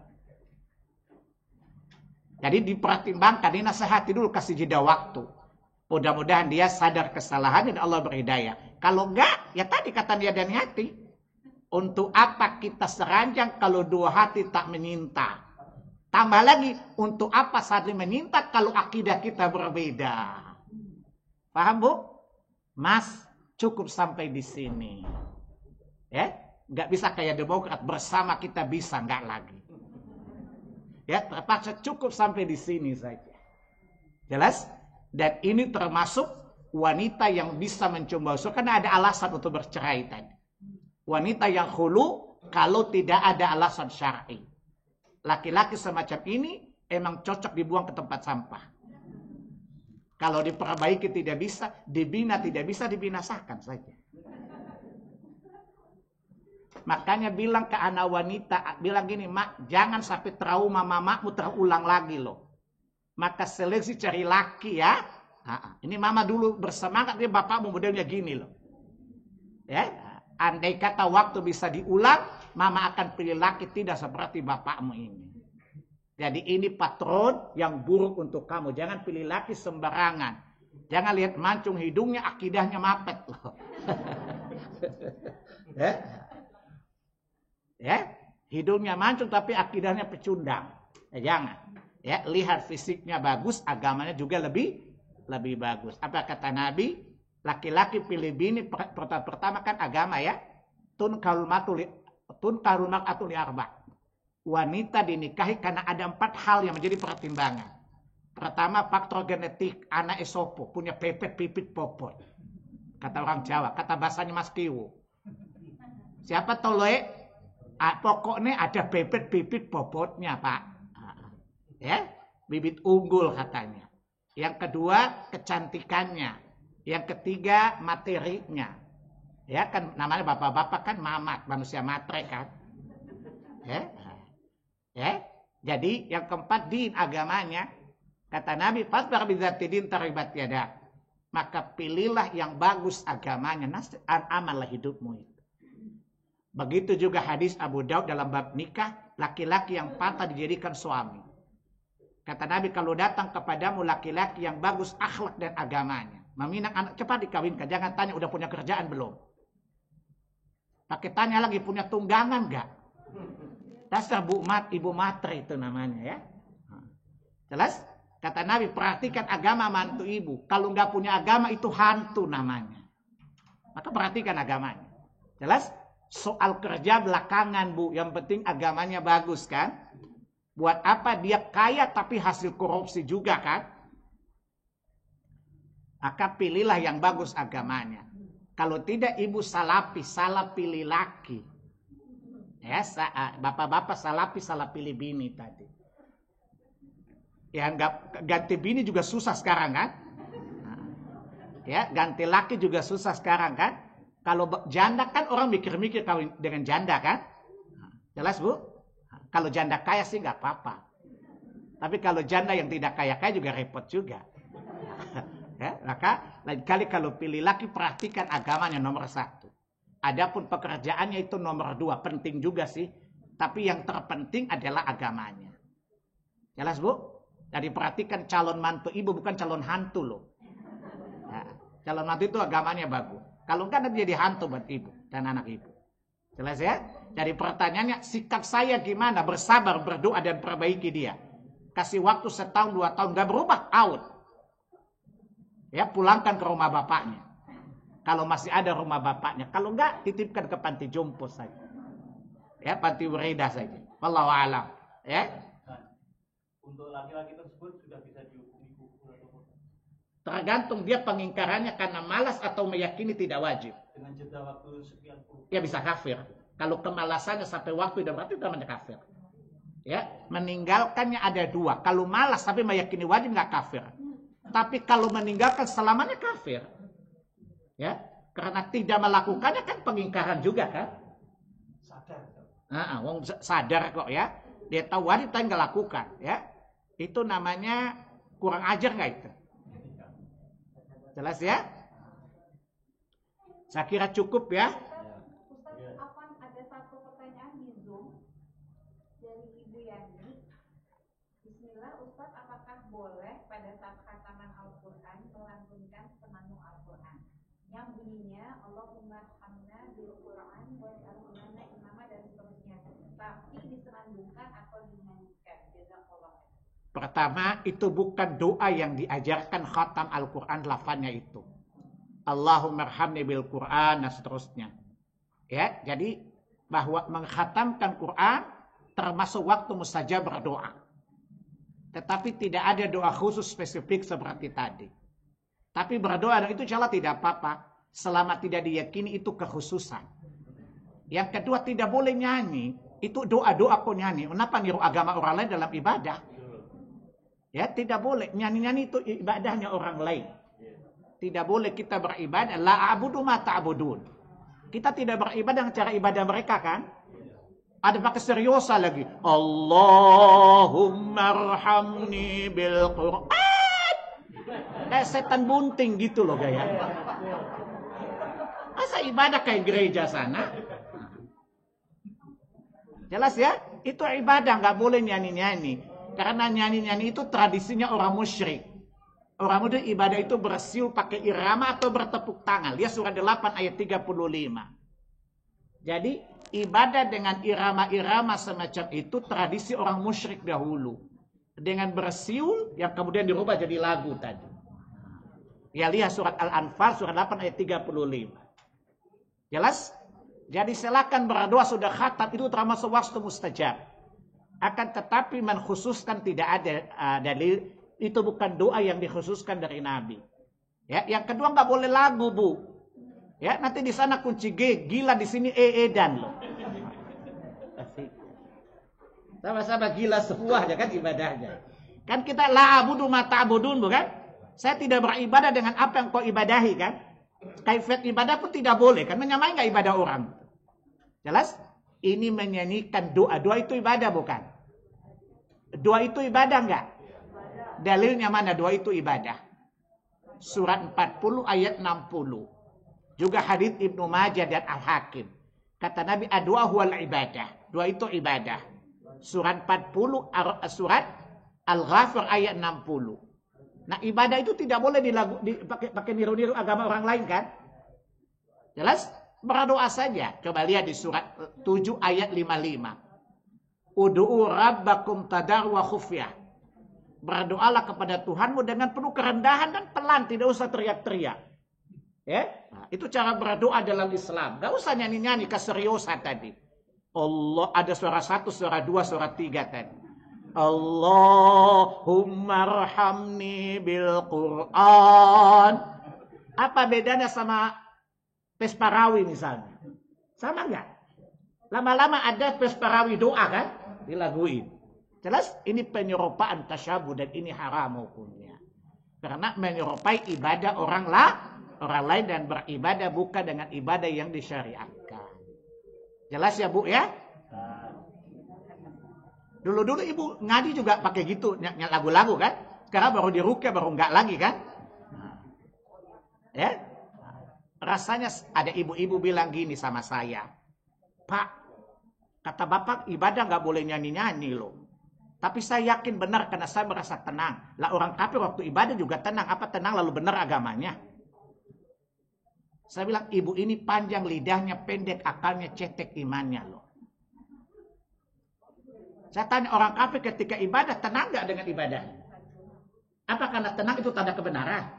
Jadi dipertimbangkan, dinasehati dulu, kasih jeda waktu. Mudah-mudahan dia sadar kesalahannya dan Allah berhidayah. Kalau enggak, ya tadi kata dia dan hati. Untuk apa kita seranjang kalau dua hati tak menyinta? Tambah lagi, untuk apa saling menyinta kalau akidah kita berbeda? Paham, Bu? Mas, cukup sampai di sini. Ya, nggak bisa kayak Demokrat, bersama kita bisa, nggak lagi. Ya, terpaksa cukup sampai di sini saja. Jelas? Dan ini termasuk wanita yang bisa mencumba usul karena ada alasan untuk bercerai tadi. Wanita yang khulu kalau tidak ada alasan syar'i. Laki-laki semacam ini emang cocok dibuang ke tempat sampah. Kalau diperbaiki tidak bisa, dibina tidak bisa, dibinasakan saja. Makanya bilang ke anak wanita, bilang gini, mak, jangan sampai trauma mamamu terulang lagi loh. Maka seleksi cari laki ya. Ini mama dulu bersemangat, dia bapakmu modelnya gini loh. Ya, andai kata waktu bisa diulang, mama akan pilih laki tidak seperti bapakmu ini. Jadi ini patron yang buruk untuk kamu. Jangan pilih laki sembarangan. Jangan lihat mancung hidungnya, akidahnya mapet loh. Ya, hidungnya mancung tapi akidahnya pecundang. Jangan. Ya, lihat fisiknya bagus, agamanya juga lebih bagus. Apa kata Nabi? Laki-laki pilih bini pertama kan agama ya. Tun karul mar'atu li arba'. Wanita dinikahi karena ada 4 hal yang menjadi pertimbangan. Pertama, faktor genetik, anak esopo, punya pepet pipit popot. Kata orang Jawa, kata bahasanya Mas Kiwo. Siapa tolek? Pokoknya ada bibit bibit bobotnya, Pak. Ya, bibit unggul katanya. Yang kedua, kecantikannya. Yang ketiga, materinya. Ya kan namanya bapak-bapak kan mamat, manusia matre kan. Ya. Jadi yang keempat, din, agamanya. Kata Nabi, fasbar bidzati din taribat yadak. Maka pilihlah yang bagus agamanya, amanlah hidupmu itu. Begitu juga hadis Abu Daud dalam bab nikah, laki-laki yang pantas dijadikan suami. Kata Nabi, kalau datang kepadamu laki-laki yang bagus akhlak dan agamanya, meminang anak, cepat dikawinkan. Jangan tanya udah punya kerjaan belum. Pakai tanya lagi, punya tunggangan enggak? Dasar ibu matre itu namanya ya. Jelas? Kata Nabi, perhatikan agama mantu ibu. Kalau enggak punya agama itu hantu namanya. Maka perhatikan agamanya. Jelas? Soal kerja belakangan, Bu. Yang penting agamanya bagus kan? Buat apa dia kaya tapi hasil korupsi juga kan? Maka pilihlah yang bagus agamanya. Kalau tidak ibu salah pilih laki. Ya, bapak-bapak salah pilih bini tadi. Ya, ganti bini juga susah sekarang kan? Ya, ganti laki juga susah sekarang kan? Kalau janda kan orang mikir-mikir kawin dengan janda kan? Jelas, Bu? Kalau janda kaya sih nggak apa-apa. Tapi kalau janda yang tidak kaya-kaya juga repot juga. Ya, maka lain kali kalau pilih laki perhatikan agamanya nomor 1. Adapun pekerjaannya itu nomor 2. Penting juga sih. Tapi yang terpenting adalah agamanya. Jelas, Bu? Jadi perhatikan calon mantu ibu bukan calon hantu loh. Nah, calon mantu itu agamanya bagus. Kalau enggak nanti jadi hantu buat ibu dan anak ibu. Jelas ya? Jadi pertanyaannya, sikap saya gimana? Bersabar, berdoa dan perbaiki dia. Kasih waktu 1 tahun, 2 tahun, enggak berubah, out. Ya, pulangkan ke rumah bapaknya. Kalau masih ada rumah bapaknya. Kalau enggak, titipkan ke panti jompo saja. Ya, panti wereda saja. Wallahu a'lam. Ya. Untuk laki-laki tersebut sudah bisa dihukumi kufur atau Tergantung dia pengingkarannya karena malas atau meyakini tidak wajib. dengan jeda waktu sekian puluh. Ya bisa kafir. Kalau kemalasannya sampai waktu dan berarti namanya kafir. Ya, meninggalkannya ada 2. Kalau malas tapi meyakini wajib nggak kafir. Tapi kalau meninggalkan selamanya kafir. Ya, karena tidak melakukannya kan pengingkaran juga kan? Sadar. Wong sadar kok ya. Dia tahu wajib tapi nggak lakukan. Ya, itu namanya kurang ajar nggak itu? Jelas ya? Saya kira cukup ya. Ustaz, apa ada satu pertanyaan di Zoom dari Ibu Yani. Bismillah, Ustaz, apakah boleh pada saat khataman Al-Quran melantunkan senandung Al-Quran yang bunyinya Allahumma hamna bil Quran wa ja'alna imama dan seterusnya, tapi disenandungkan atau dinyanyikan? Jazakallah. Pertama, itu bukan doa yang diajarkan khatam Al-Quran lafaznya itu. Allahumma arhamni bil Quran dan seterusnya. Ya, jadi bahwa mengkhatamkan Quran termasuk waktu mustajab berdoa. Tetapi tidak ada doa khusus spesifik seperti tadi. Tapi berdoa dan itu insyaAllah tidak apa-apa. Selama tidak diyakini itu kekhususan. Yang kedua, tidak boleh nyanyi. Itu doa-doa kok nyanyi. Kenapa niru agama orang lain dalam ibadah? Ya, tidak boleh. Nyanyi-nyanyi itu ibadahnya orang lain. Tidak boleh kita beribadah. La a'budu ma ta'budun. Kita tidak beribadah dengan cara ibadah mereka kan? Ada pakai seriosa lagi. Allahumma arhamni bil Quran. Kayak setan bunting gitu loh gaya. Masa ibadah kayak gereja sana? Jelas ya? Itu ibadah, nggak boleh nyanyi-nyanyi. Karena nyanyi-nyanyi itu tradisinya orang musyrik. Orang musyrik ibadah itu bersiul pakai irama atau bertepuk tangan. Lihat surah 8 ayat 35. Jadi ibadah dengan irama-irama semacam itu tradisi orang musyrik dahulu. Dengan bersiul yang kemudian dirubah jadi lagu tadi. Ya lihat surat Al-Anfal surah 8 ayat 35. Jelas? Jadi silakan berdoa sudah khatam itu termasuk waktu mustajab. Akan tetapi mengkhususkan tidak ada dalil. Itu bukan doa yang dikhususkan dari Nabi. Ya, yang kedua nggak boleh lagu, Bu. Ya, nanti di sana kunci G, gila di sini dan loh. Sama-sama gila semua aja kan ibadahnya. Kan kita la'abudu ma ta'budun, bukan? Saya tidak beribadah dengan apa yang kau ibadahi kan? Kaifat ibadah pun tidak boleh kan? Menyamai nggak ibadah orang? Jelas? Ini menyanyikan doa. Doa itu ibadah bukan? Doa itu ibadah nggak? Dalilnya mana doa itu ibadah? Surat 40 ayat 60. Juga hadits Ibnu Majah dan Al-Hakim. Kata Nabi, doa huwal ibadah. Doa itu ibadah. Surat 40 surat Al-Ghafir ayat 60. Nah, ibadah itu tidak boleh pakai niru-niru agama orang lain kan? Jelas? Berdoa saja. Coba lihat di surat 7 ayat 55. Ud'u rabbakum tadar wa khufyah. Berdoalah kepada Tuhanmu dengan penuh kerendahan dan pelan, tidak usah teriak-teriak. Ya, nah, itu cara berdoa dalam Islam. Gak usah nyanyi-nyanyi keseriusan tadi. Allah ada suara 1, suara 2, suara 3 tadi. Allahumma arhamni bil Quran. Apa bedanya sama Pesparawi misalnya? Sama enggak? Lama-lama ada Pesparawi doa kan? Dilaguin. Jelas ini penyerupaan tasyabuh dan ini haram hukumnya. Karena menyerupai ibadah orang lain dan beribadah bukan dengan ibadah yang disyariatkan. Jelas ya Bu ya? Dulu-dulu Ibu ngadi juga pakai gitu, lagu-lagu kan? Sekarang baru diruqyah baru enggak lagi kan? Ya? Rasanya ada ibu-ibu bilang gini sama saya. Pak, kata Bapak ibadah enggak boleh nyanyi-nyanyi loh. Tapi saya yakin benar karena saya merasa tenang. Lah orang kafir waktu ibadah juga tenang. Apa tenang lalu benar agamanya? Saya bilang ibu ini panjang lidahnya, pendek akalnya, cetek imannya loh. Saya tanya orang kafir ketika ibadah tenang gak dengan ibadah? Apa karena tenang itu tanda kebenaran?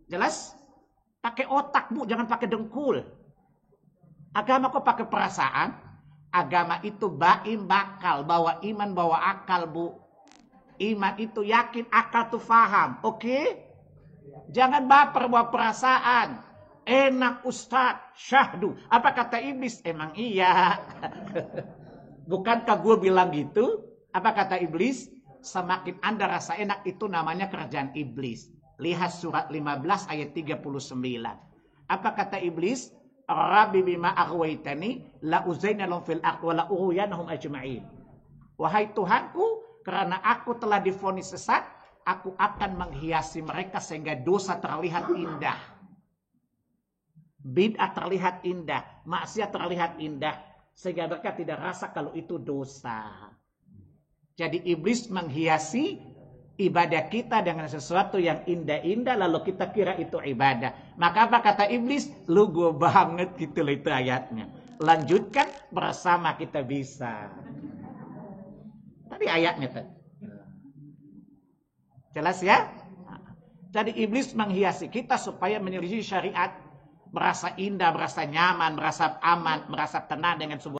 Jelas? Pakai otak Bu, jangan pakai dengkul. Agama kok pakai perasaan? Agama itu bakal bawa iman, bawa akal Bu. Iman itu yakin, akal tuh faham. Oke? Jangan baper bawa perasaan. Enak Ustaz, syahdu. Apa kata iblis? Emang iya. Bukankah gue bilang gitu? Apa kata iblis? Semakin Anda rasa enak itu namanya kerjaan iblis. Lihat surat 15 ayat 39. Apa kata iblis? Rabbi bima aghwaytani la uzaina lahum fil ardh wa la ughyanahum ajma'in. Wahai Tuhanku, karena aku telah divonis sesat, aku akan menghiasi mereka sehingga dosa terlihat indah. Bid'ah terlihat indah, maksiat terlihat indah, sehingga mereka tidak rasa kalau itu dosa. Jadi iblis menghiasi ibadah kita dengan sesuatu yang indah-indah, lalu kita kira itu ibadah. Maka apa kata iblis? Lu gue banget gitu loh, itu ayatnya. Lanjutkan, bersama kita bisa. Tadi ayatnya tadi. Jelas ya? Jadi iblis menghiasi kita supaya menyelisih syariat. Merasa indah, merasa nyaman, merasa aman, merasa tenang dengan sebuah